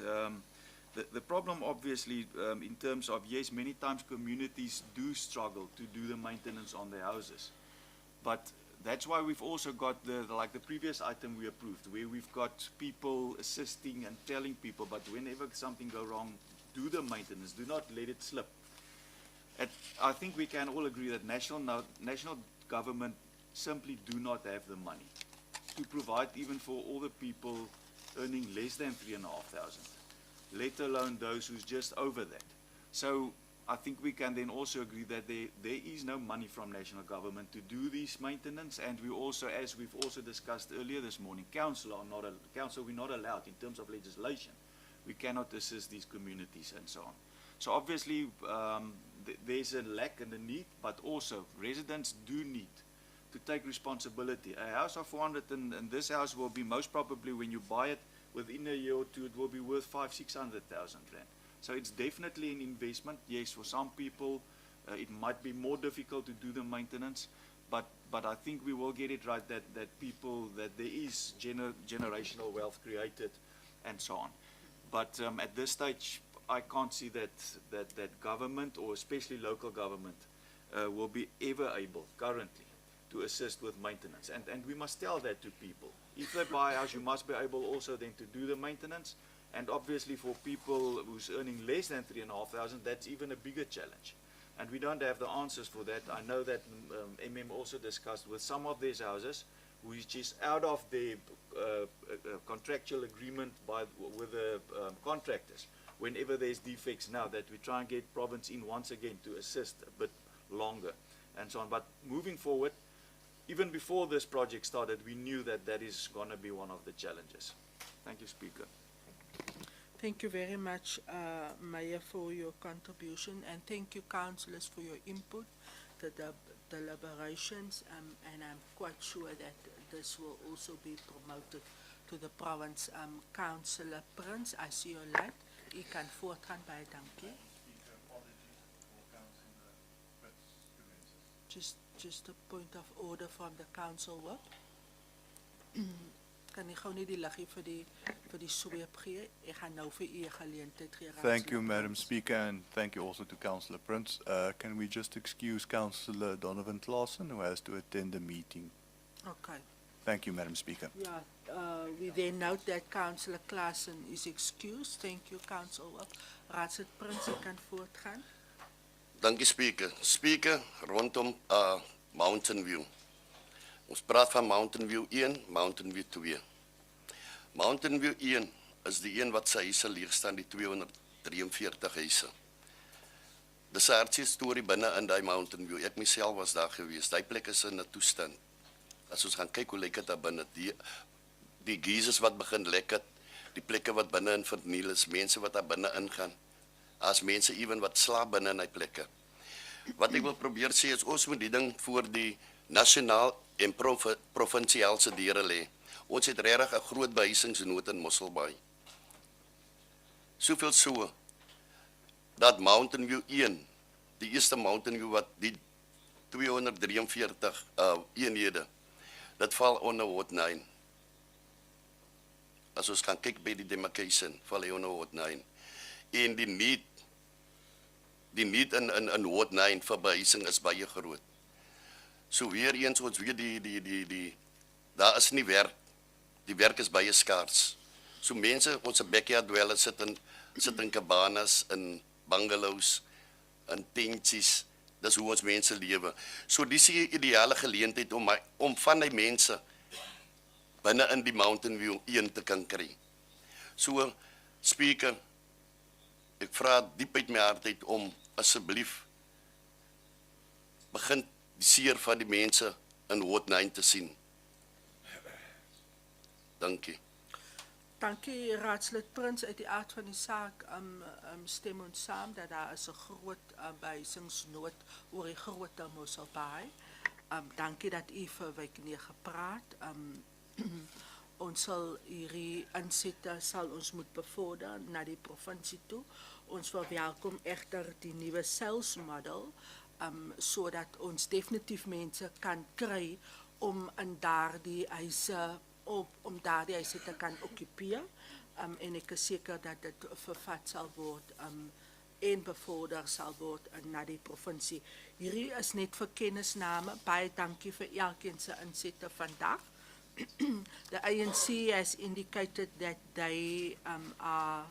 Speaker 14: the problem obviously in terms of, yes, many times communities do struggle to do the maintenance on their houses. But that's why we've also got like the previous item we approved, where we've got people assisting and telling people, but whenever something go wrong, do the maintenance, do not let it slip. I think we can all agree that national government simply do not have the money to provide even for all the people earning less than 3,500, let alone those who's just over that. So I think we can then also agree that there is no money from national government to do this maintenance, and we also, as we've also discussed earlier this morning, council we're not allowed in terms of legislation. We cannot assist these communities and so on. So obviously there's a lack and a need, but also residents do need to take responsibility. A house of 400 and this house will be most probably, when you buy it, within a year or two, it will be worth 500,000–600,000 rand. So it's definitely an investment. Yes, for some people it might be more difficult to do the maintenance, but I think we will get it right, that there is generational wealth created and so on. But at this stage, I can't see that government, or especially local government, will be ever able currently to assist with maintenance. And we must tell that to people. If they buy a house, you must be able also then to do the maintenance. And obviously for people who's earning less than 3,500, that's even a bigger challenge. And we don't have the answers for that. I know that MM also discussed with some of these houses, which is out of the contractual agreement with the contractors. Whenever there's defects now, that we try and get province in once again to assist a bit longer and so on. But moving forward, even before this project started, we knew that is going to be one of the challenges. Thank you, Speaker.
Speaker 3: Thank you very much, Mayor, for your contribution, and thank you, councillors, for your input, the deliberations, and I'm quite sure that this will also be promoted to the province. Councillor Prince, I see your light. U kan voortgaan, baie dankie. Just a point of order from the council, what? Kan ek gou net die liggie vir die sweep gee? Ek gaan nou vir u 'n geleentheid gee.
Speaker 7: Thank you, Madam Speaker, and thank you also to Councillor Prince. Can we just excuse Councillor Donovan Claassen, who has to attend the meeting?
Speaker 3: Okay.
Speaker 7: Thank you, Madam Speaker.
Speaker 3: Yeah, we then note that Councillor Claassen is excused. Thank you, Councillor. Raadslid Prince, u kan voortgaan.
Speaker 1: Dankie, Speaker. Speaker, rondom Mountain View. Ons praat van Mountain View 1, Mountain View 2. Mountain View 1 is die een wat sy huise leeg staan, die 243 huise. Dis 'n hartseer storie binne in daai Mountain View. Ek myself was daar gewees. Daai plek is in 'n toestand. As ons gaan kyk hoe lyk dit daar binne, die geysers wat begin lek het, die plekke wat binne in verniel is, mense wat daar binne ingaan. As mense ewen wat slaap binne in daai plekke. Wat ek wil probeer sê is, ons moet die ding voor die nasionaal en provinsiaalse deure lê. Ons het regtig 'n groot behuisingsnood in Mossel Bay. Soveel so dat Mountain View 1, die eerste Mountain View wat die 243 eenhede, dat val onder Ward 9. As ons gaan kyk by die demarcation, val hy onder Ward 9. En die need in Ward 9 vir behuising is baie groot. So weer eens, ons weet daar is nie werk. Die werk is baie skaars. So mense, ons backyard dwellers sit in cabanas, in bungalows, in tentjies. Dis hoe ons mense lewe. So dis 'n ideale geleentheid om van die mense binne in die Mountain View 1 te kan kry. So, Speaker, ek vra diep uit my hart uit om asseblief begin die seer van die mense in Ward 9 te sien. Dankie.
Speaker 3: Dankie, raadslid Prins. Uit die aard van die saak stem ons saam dat daar is 'n groot behuisingsnood oor die groot Mossel Baai. Dankie dat u vir week 9 praat. Ons sal hierdie insette sal ons moet bevorder na die provinsie toe. Ons verwelkom egter die nuwe sales model sodat ons definitief mense kan kry om in daardie huise om daardie huise te kan okkupeer. En ek is seker dat dit vervat sal word en bevorder sal word na die provinsie. Hierdie is net vir kennisname. Baie dankie vir elkeen se insette vandag. The ANC has indicated that they are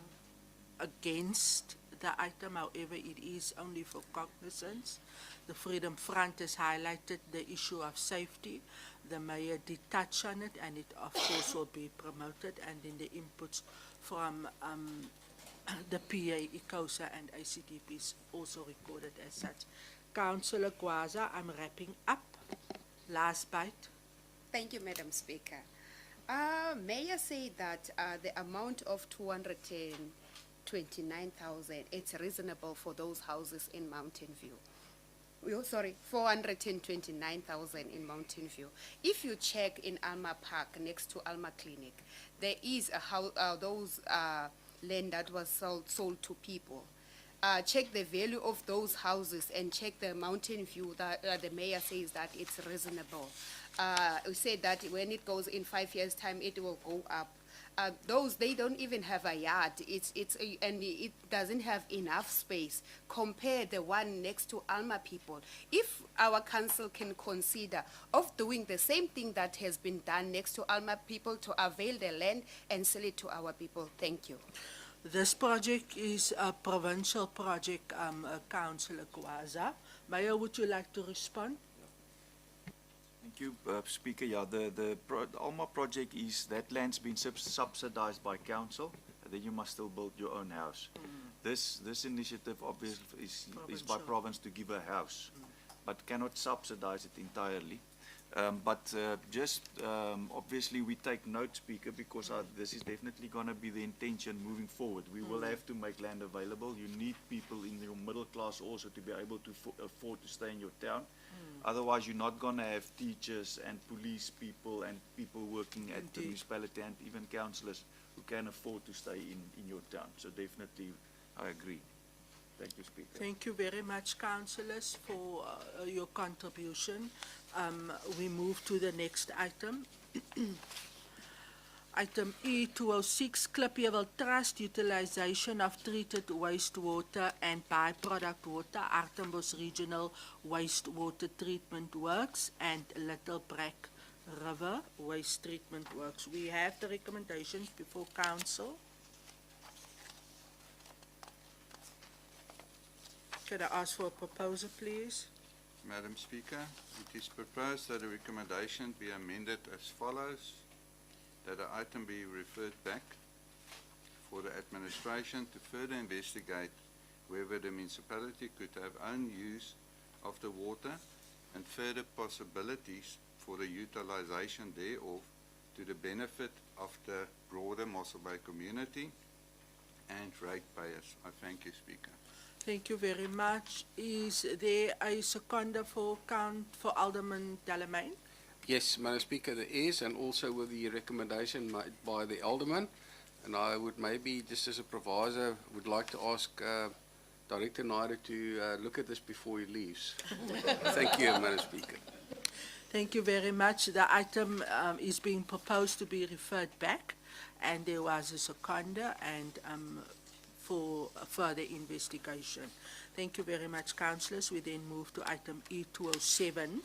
Speaker 3: against the item, however it is only for cognizance. The Freedom Front has highlighted the issue of safety. The mayor did touch on it, and it of course will be promoted, and then the inputs from the PA, ICOSA and ACDP is also recorded as such. Councillor Gwaza, I'm wrapping up. Last bite.
Speaker 4: Thank you, Madam Speaker. Mayor said that the amount of 229,000, it's reasonable for those houses in Mountain View. 429,000 in Mountain View. If you check in Alma Park next to Alma Clinic, there is a house, those land that was sold to people. Check the value of those houses and check the Mountain View that the mayor says that it's reasonable. We said that when it goes in 5 years' time, it will go up. Those, they don't even have a yard. And it doesn't have enough space. Compare the one next to Alma people. If our council can consider of doing the same thing that has been done next to Alma people to avail the land and sell it to our people. Thank you.
Speaker 3: This project is a provincial project, Councillor Gwaza. Mayor, would you like to respond?
Speaker 14: Thank you, Speaker. Yeah, the Alma project is that land's been subsidized by council, and then you must still build your own house. This initiative obviously is by province to give a house, but cannot subsidize it entirely. Obviously we take note, Speaker, because this is definitely going to be the intention moving forward. We will have to make land available. You need people in your middle class also to be able to afford to stay in your town. Otherwise, you're not going to have teachers and police people and people working at the municipality and even councillors who can afford to stay in your town. So definitely, I agree. Thank you, Speaker.
Speaker 3: Thank you very much, councillors, for your contribution. We move to the next item. Item E206, Klipjewel Trust, utilization of treated wastewater and byproduct water, Artenbos Regional Wastewater Treatment Works, and Little Brack River Waste Treatment Works. We have the recommendations before council. Could I ask for a proposal, please?
Speaker 9: Madam Speaker, it is proposed that the recommendation be amended as follows: that the item be referred back for the administration to further investigate whether the municipality could have own use of the water and further possibilities for the utilization thereof to the benefit of the broader Mossel Bay community and ratepayers. I thank you, Speaker.
Speaker 3: Thank you very much. Is there a seconder for Alderman Delamain?
Speaker 5: Yes, Madam Speaker, there is, and also with the recommendation made by the Alderman. And I would maybe, just as a proviso, would like to ask Director Naidoo to look at this before he leaves. Thank you, Madam Speaker.
Speaker 3: Thank you very much. The item is being proposed to be referred back, and there was a seconder and for further investigation. Thank you very much, councillors. We then move to item E207,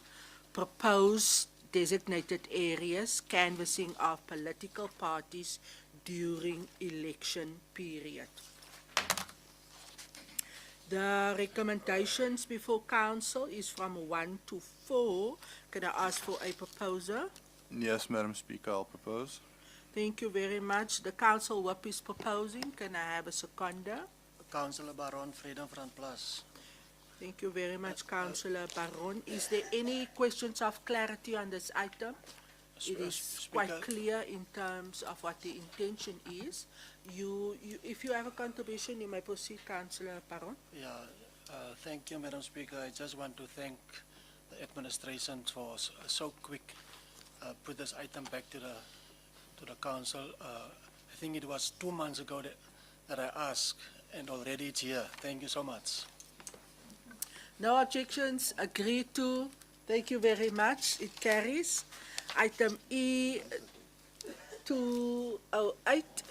Speaker 3: proposed designated areas, canvassing of political parties during election period. The recommendations before council is from 1 to 4. Can I ask for a proposer?
Speaker 7: Yes, Madam Speaker, I'll propose.
Speaker 3: Thank you very much. The council whip is proposing. Can I have a seconder?
Speaker 13: Councillor Baron, Freedom Front Plus.
Speaker 3: Thank you very much, Councillor Baron. Is there any questions of clarity on this item? It is quite clear in terms of what the intention is. If you have a contribution, you may proceed, Councillor Baron.
Speaker 13: Yeah, thank you, Madam Speaker. I just want to thank the administration for so quick put this item back to the council. I think it was 2 months ago that I asked, and already it's here. Thank you so much.
Speaker 3: No objections, agreed to. Thank you very much. It carries. Item E208,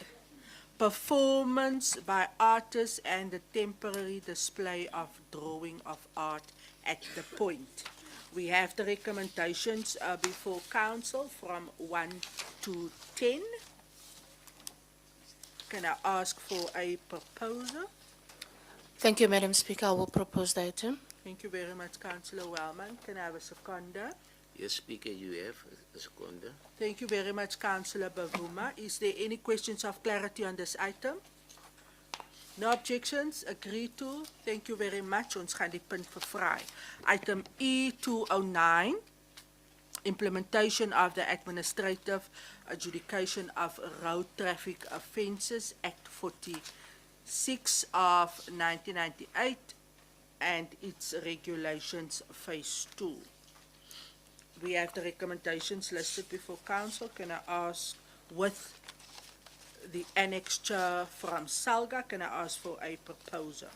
Speaker 3: performance by artists and the temporary display of drawing of art at the point. We have the recommendations before council from 1 to 10. Can I ask for a proposer?
Speaker 10: Thank you, Madam Speaker. I will propose the item.
Speaker 3: Thank you very much, Councillor Wellman. Can I have a seconder?
Speaker 15: Yes, Speaker, you have a seconder.
Speaker 3: Thank you very much, Councillor Bavuma. Is there any questions of clarity on this item? No objections, agreed to. Thank you very much. Ons gaan die punt vervraai. Item E209, implementation of the administrative adjudication of road traffic offences, Act 46 of 1998 and its regulations, Phase 2. We have the recommendations listed before council. Can I ask, with the annexure from Salga, can I ask for a proposer?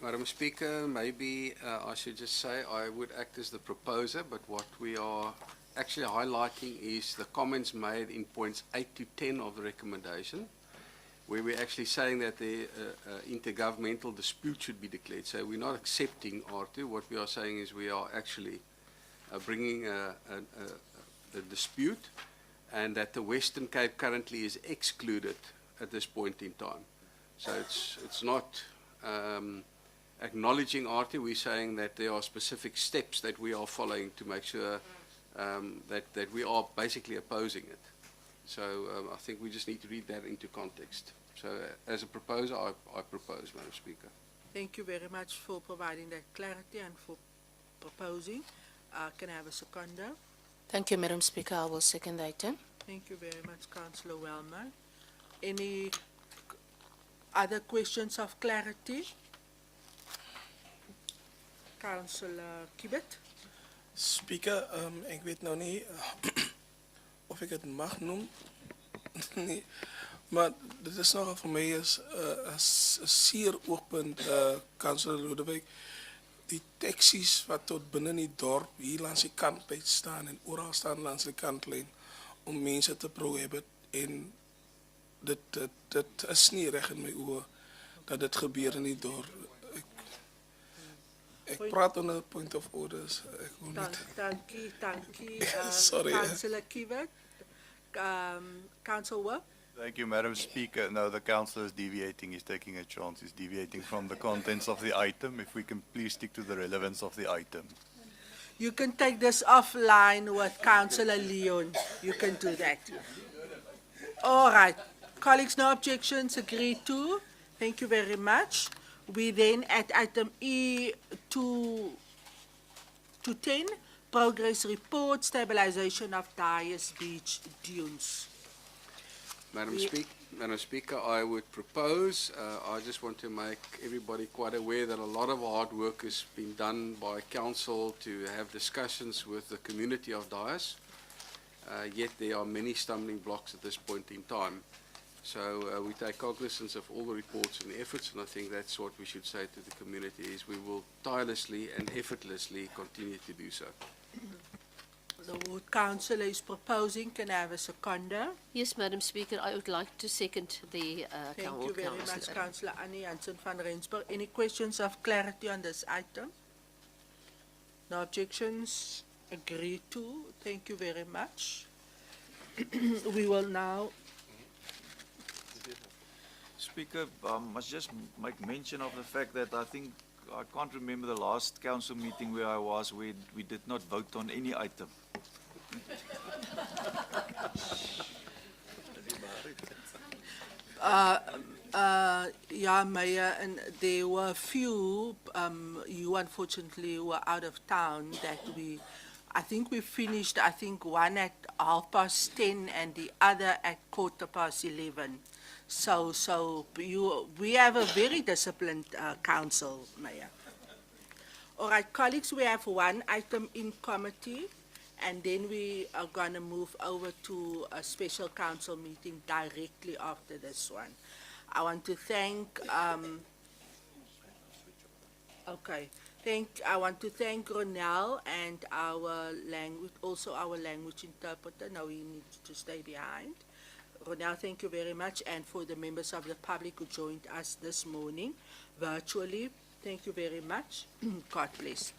Speaker 5: Madam Speaker, maybe I should just say I would act as the proposer, but what we are actually highlighting is the comments made in points 8 to 10 of the recommendation, where we're actually saying that the intergovernmental dispute should be declared. So we're not accepting R2. What we are saying is we are actually bringing a dispute, and that the Western Cape currently is excluded at this point in time. So it's not acknowledging R2. We're saying that there are specific steps that we are following to make sure that we are basically opposing it. So I think we just need to read that into context. So as a proposer, I propose, Madam Speaker.
Speaker 3: Thank you very much for providing that clarity and for proposing. Can I have a seconder?
Speaker 10: Thank you, Madam Speaker. I will second the item.
Speaker 3: Thank you very much, Councillor Wellman. Any other questions of clarity? Councillor Kibet.
Speaker 6: Speaker, ek weet nou nie of ek het mag noem. Nee, maar dit is nogal vir my is 'n seer oogpunt, Councillor Lodewijk. Die taxi's wat tot binne in die dorp hier langs die kantlyn staan en oral staan langs die kantlyn om mense te prohibit, en dit is nie reg in my oë dat dit gebeur in die dorp. Ek praat onder point of orders. Ek wil niet.
Speaker 3: Dankie.
Speaker 6: Sorry.
Speaker 3: Councillor Kibet. Council Webb.
Speaker 7: Thank you, Madam Speaker. No, the councillor is deviating. He's taking a chance. He's deviating from the contents of the item. If we can please stick to the relevance of the item.
Speaker 3: You can take this offline with Councillor Leon. You can do that. All right. Colleagues, no objections. Agreed to. Thank you very much. We then at item E210, progress report, stabilization of Dyers Beach dunes.
Speaker 5: Madam Speaker, I would propose, I just want to make everybody quite aware that a lot of hard work has been done by council to have discussions with the community of Dyers, yet there are many stumbling blocks at this point in time. So we take cognizance of all the reports and efforts, and I think that's what we should say to the community, is we will tirelessly and effortlessly continue to do so.
Speaker 3: The ward councillor is proposing. Can I have a seconder?
Speaker 11: Yes, Madam Speaker, I would like to second the
Speaker 3: Thank you
Speaker 11: ward
Speaker 3: very much,
Speaker 11: councillor.
Speaker 3: Councillor Annie Jansen van Rensburg. Any questions of clarity on this item? No objections? Agreed to. Thank you very much. We will now.
Speaker 14: Speaker, I must just make mention of the fact that I think, I can't remember the last council meeting where I was, where we did not vote on any item.
Speaker 3: Yeah, Mayor, and there were a few, you unfortunately were out of town, that I think we finished, I think one at 10:30 and the other at 11:15. So we have a very disciplined council, Mayor. All right, colleagues, we have one item in committee, and then we are going to move over to a special council meeting directly after this one. I want to thank, I want to thank Ronel and our language, also our language interpreter. Now he needs to stay behind. Ronel, thank you very much, and for the members of the public who joined us this morning virtually, thank you very much. God bless.